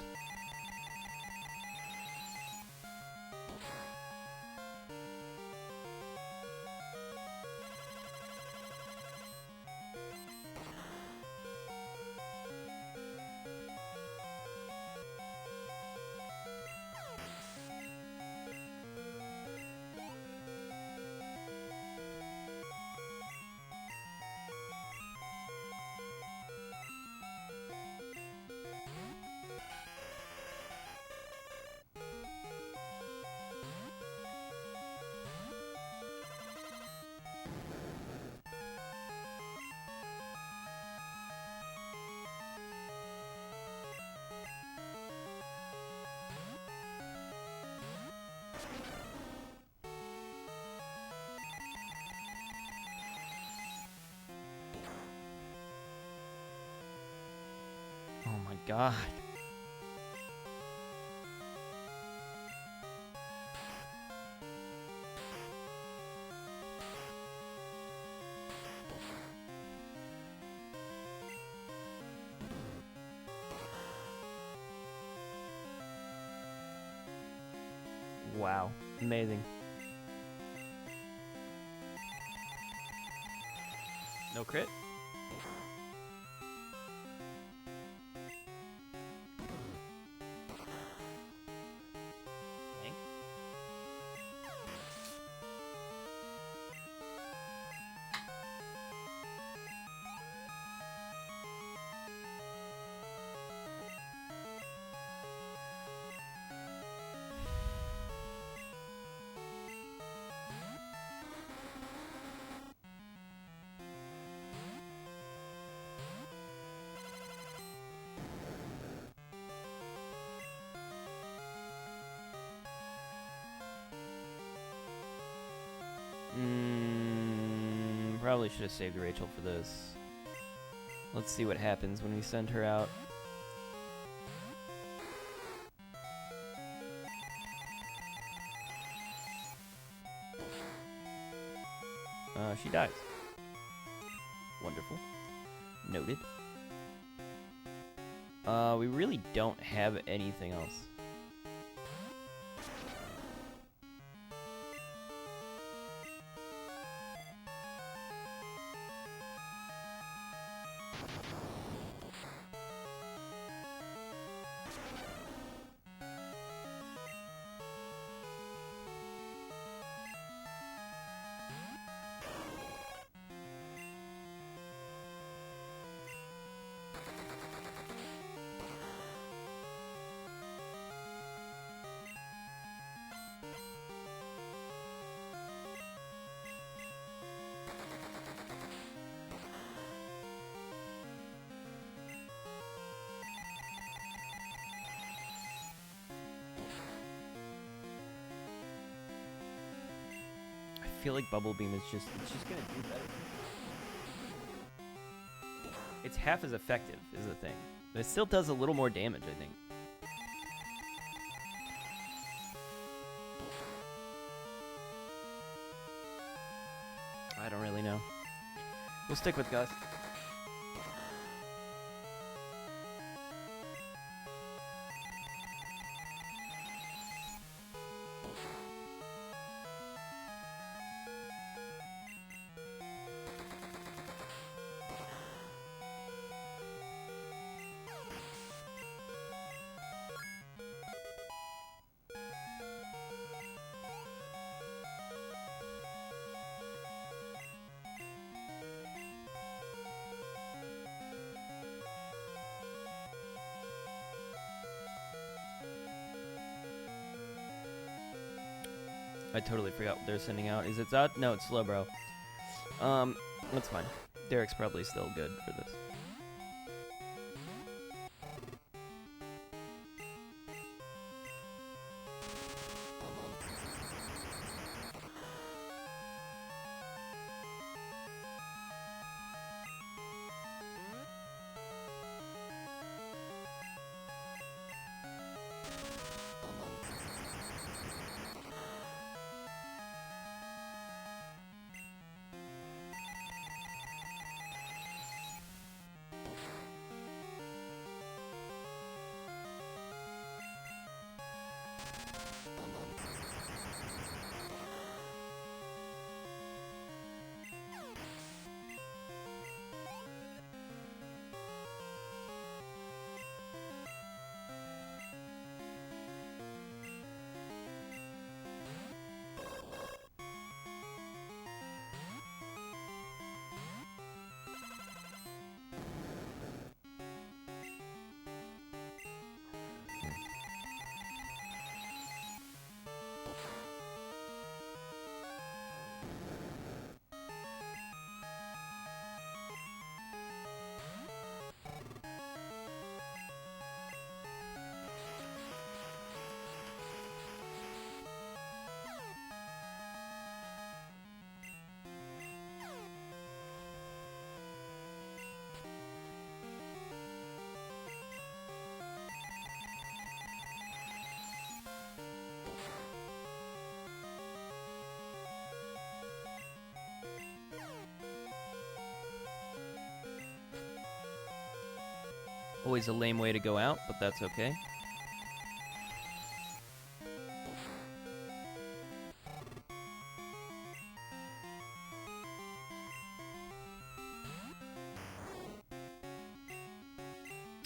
Oh my god. Wow. Amazing. No crit? Thank. Probably should have saved Rachel for this. Let's see what happens when we send her out. She dies. Wonderful. Noted. We really don't have anything else. I feel like Bubble Beam is just gonna do better. It's half as effective is the thing. But it still does a little more damage, I think. I don't really know. We'll stick with Gus. I totally forgot what they're sending out. Is it Zot? No, it's Slowbro. That's fine. Derek's probably still good for this. Always a lame way to go out, but that's okay.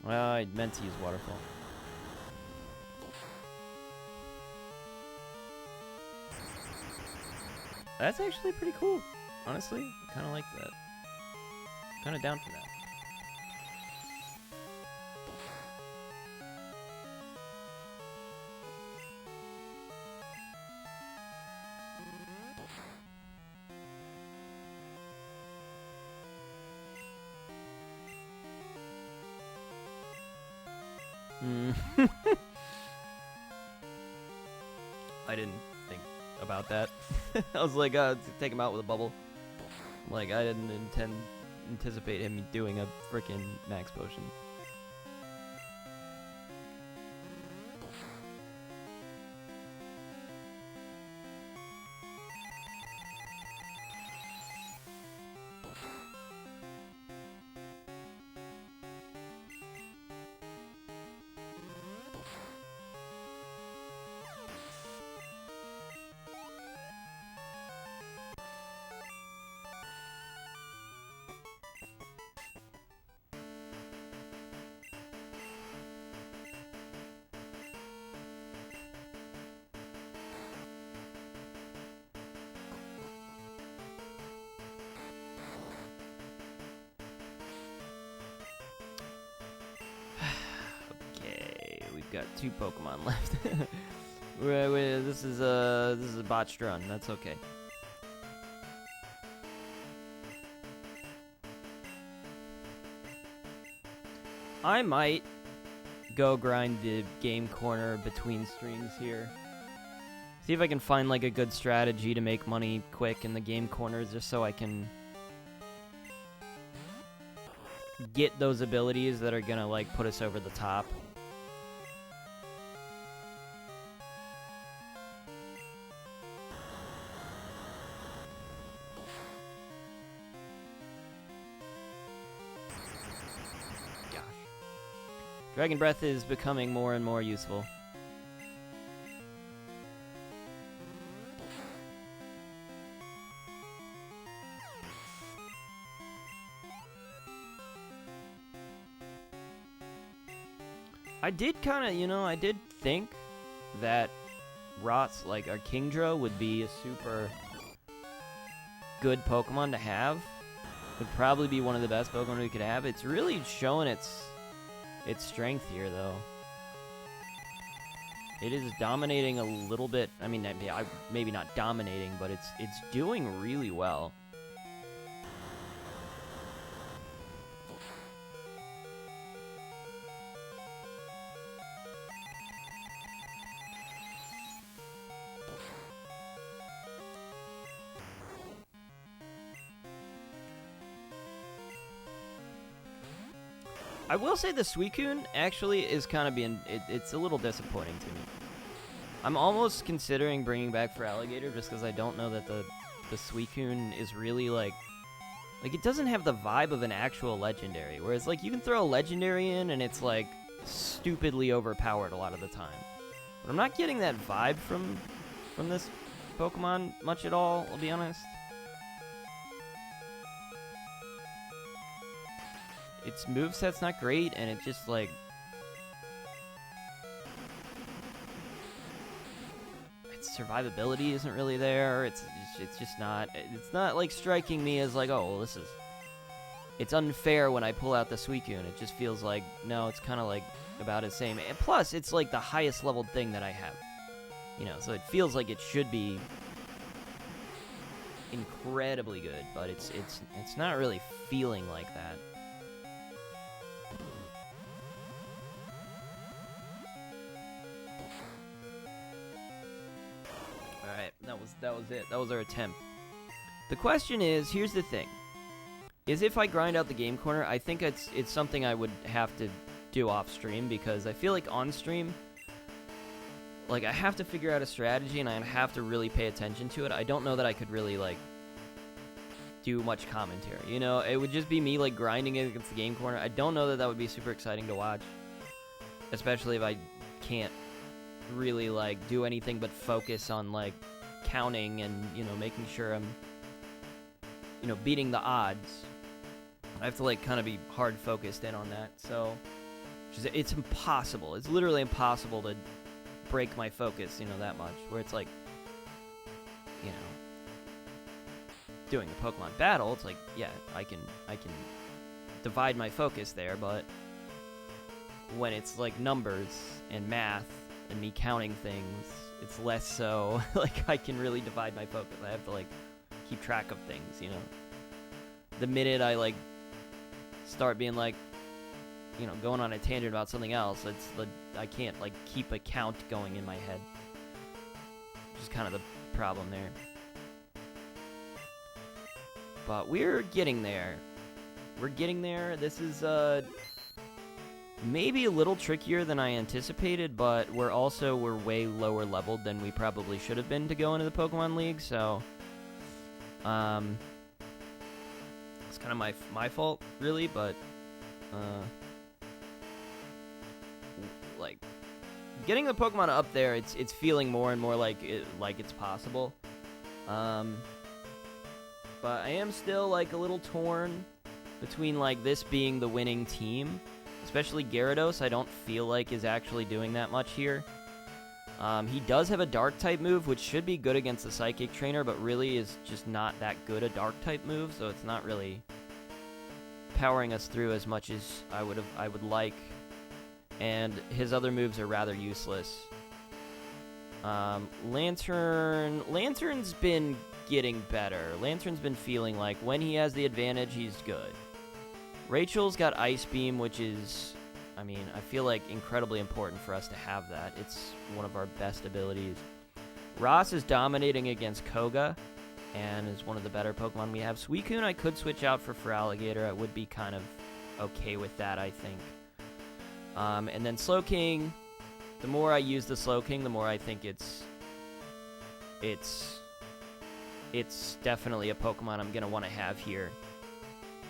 I meant to use Waterfall. That's actually pretty cool. Honestly, I kind of like that. Kind of down for that. I didn't think about that. I was like, take him out with a bubble. Like, I didn't anticipate him doing a freaking max potion. we've got 2 Pokemon left. This is a botched run. That's okay. I might go grind the game corner between streams here. See if I can find like a good strategy to make money quick in the game corners, just so I can get those abilities that are gonna like put us over the top. Gosh. Dragon Breath is becoming more and more useful. I did kind of, I did think that Rots, like our Kingdra, would be a super good Pokemon to have. Would probably be one of the best Pokemon we could have. It's really showing its strength here, though. It is dominating a little bit. I mean, maybe not dominating, but it's doing really well. I will say the Suicune actually is kind of being, it's a little disappointing to me. I'm almost considering bringing back for Alligator just because I don't know that the Suicune is really like it doesn't have the vibe of an actual legendary, whereas like you can throw a legendary in and it's like stupidly overpowered a lot of the time. But I'm not getting that vibe from this Pokemon much at all, I'll be honest. Its moveset's not great, and it just, like... its survivability isn't really there. It's just not... It's not, like, striking me as, like, oh, well, this is... It's unfair when I pull out the Suicune. It just feels like, no, it's kind of, like, about the same. And plus, it's, like, the highest leveled thing that I have. So it feels like it should be incredibly good, but it's not really feeling like that. That was it. That was our attempt. The question is, here's the thing. Is if I grind out the game corner, I think it's something I would have to do off stream, because I feel like on stream, like, I have to figure out a strategy and I have to really pay attention to it. I don't know that I could really, like, do much commentary. It would just be me, like, grinding it against the game corner. I don't know that that would be super exciting to watch, especially if I can't really, like, do anything but focus on, like, counting and, making sure I'm, beating the odds. I have to, like, kind of be hard focused in on that, so it's impossible. It's literally impossible to break my focus, that much, where it's like, doing the Pokemon battle, it's like, yeah, I can divide my focus there, but when it's like numbers and math and me counting things, it's less so. Like, I can really divide my focus. I have to, like, keep track of things, The minute I, like, start being, like, going on a tangent about something else, I can't, like, keep a count going in my head. Which is kind of the problem there. But we're getting there. We're getting there. This is, maybe a little trickier than I anticipated, but we're way lower leveled than we probably should have been to go into the Pokemon League, so it's kind of my fault, really, but like, getting the Pokemon up there, it's feeling more and more like it's possible. But I am still, like, a little torn between, like, this being the winning team. Especially Gyarados, I don't feel like is actually doing that much here. He does have a Dark-type move, which should be good against the Psychic Trainer, but really is just not that good a Dark-type move, so it's not really powering us through as much as I would like. and his other moves are rather useless. Lantern's been getting better. Lantern's been feeling like when he has the advantage, he's good. Rachel's got Ice Beam, which is, I mean, I feel like incredibly important for us to have that. It's one of our best abilities. Ross is dominating against Koga, and is one of the better Pokemon we have. Suicune I could switch out for Feraligatr. I would be kind of okay with that, I think. And then Slowking, the more I use the Slowking, the more I think it's definitely a Pokemon I'm going to want to have here.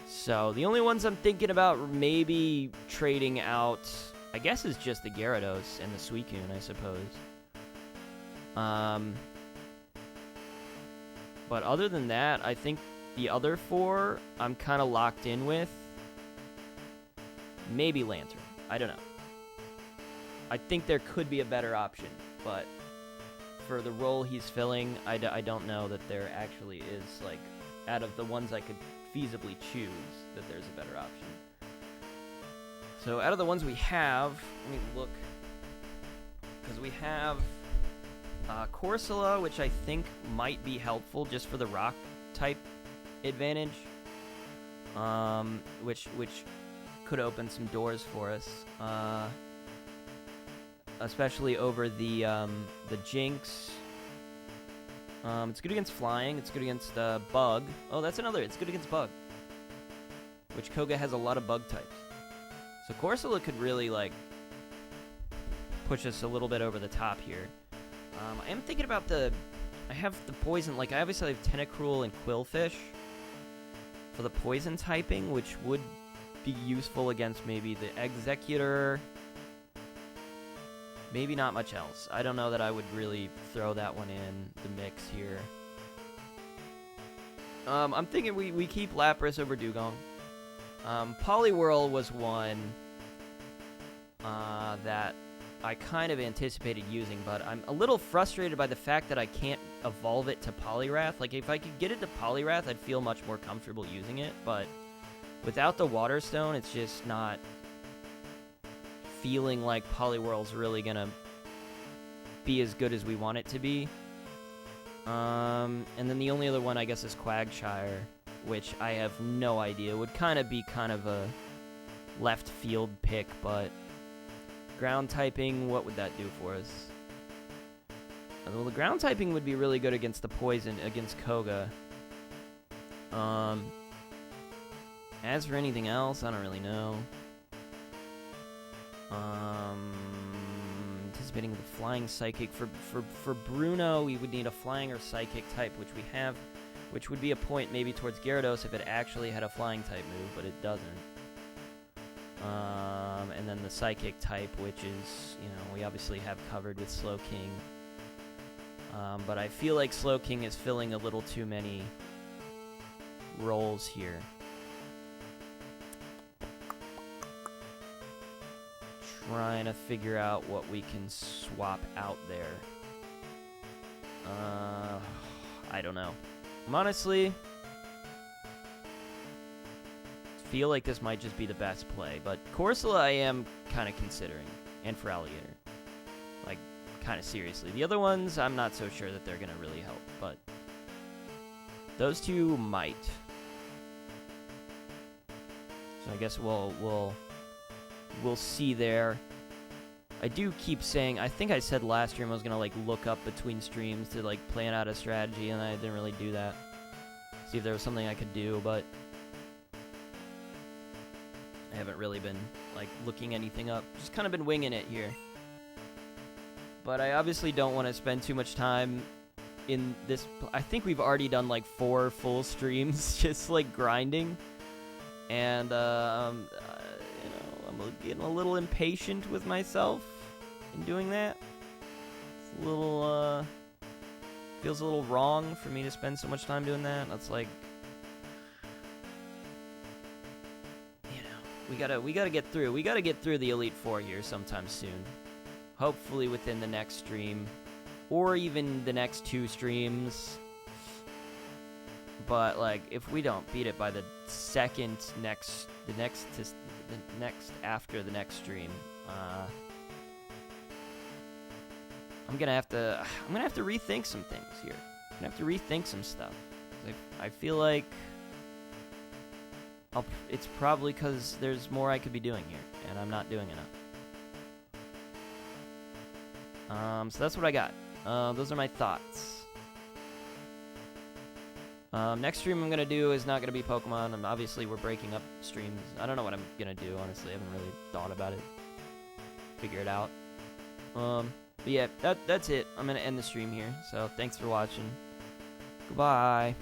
So the only ones I'm thinking about maybe trading out, I guess, is just the Gyarados and the Suicune, I suppose. But other than that, I think the other four I'm kind of locked in with. Maybe Lantern. I don't know. I think there could be a better option, but for the role he's filling, I don't know that there actually is, like, out of the ones I could feasibly choose, that there's a better option. So out of the ones we have, let me look, because we have Corsola, which I think might be helpful just for the rock type advantage, which could open some doors for us, especially over the Jinx. It's good against flying. It's good against bug. Oh, that's another. It's good against bug, which Koga has a lot of bug types. So Corsola could really, like, push us a little bit over the top here. I am thinking about I have the poison, like, I obviously have Tentacruel and Quillfish for the poison typing, which would be useful against maybe the Executor. Maybe not much else. I don't know that I would really throw that one in the mix here. I'm thinking we keep Lapras over Dugong. Poliwhirl was one that I kind of anticipated using, but I'm a little frustrated by the fact that I can't evolve it to Poliwrath. Like, if I could get it to Poliwrath, I'd feel much more comfortable using it, but without the Water Stone, it's just not feeling like Poliwhirl's really gonna be as good as we want it to be. And then the only other one, I guess, is Quagshire, which I have no idea. Would kind of be kind of a left field pick, but ground typing, what would that do for us? Well, the ground typing would be really good against the poison, against Koga. As for anything else, I don't really know. Anticipating the flying psychic. For Bruno, we would need a flying or psychic type, which we have, which would be a point maybe towards Gyarados if it actually had a flying type move, but it doesn't. And then the psychic type, which is, you know, we obviously have covered with Slowking. But I feel like Slowking is filling a little too many roles here. Trying to figure out what we can swap out there. I don't know. Honestly, feel like this might just be the best play, but Corsola I am kind of considering, and Feraligatr. Like, kind of seriously. The other ones, I'm not so sure that they're going to really help, but those two might. So I guess we'll see there. I do keep saying, I think I said last stream I was going to, like, look up between streams to, like, plan out a strategy, and I didn't really do that. See if there was something I could do, but I haven't really been, like, looking anything up. Just kind of been winging it here. But I obviously don't want to spend too much time in this. I think we've already done, like, 4 full streams just, like, grinding. And, I'm getting a little impatient with myself in doing that. It's a little, feels a little wrong for me to spend so much time doing that. That's like, you know, we gotta get through. We gotta get through the Elite Four here sometime soon. Hopefully within the next stream, or even the next 2 streams. But, like, if we don't beat it by the next after the next stream. I'm gonna have to rethink some things here. I'm gonna have to rethink some stuff. I feel like it's probably because there's more I could be doing here, and I'm not doing enough. So that's what I got. Those are my thoughts. Next stream I'm gonna do is not gonna be Pokemon. Obviously we're breaking up streams. I don't know what I'm gonna do, honestly. I haven't really thought about it. Figure it out. But yeah, that's it. I'm gonna end the stream here. So thanks for watching. Goodbye.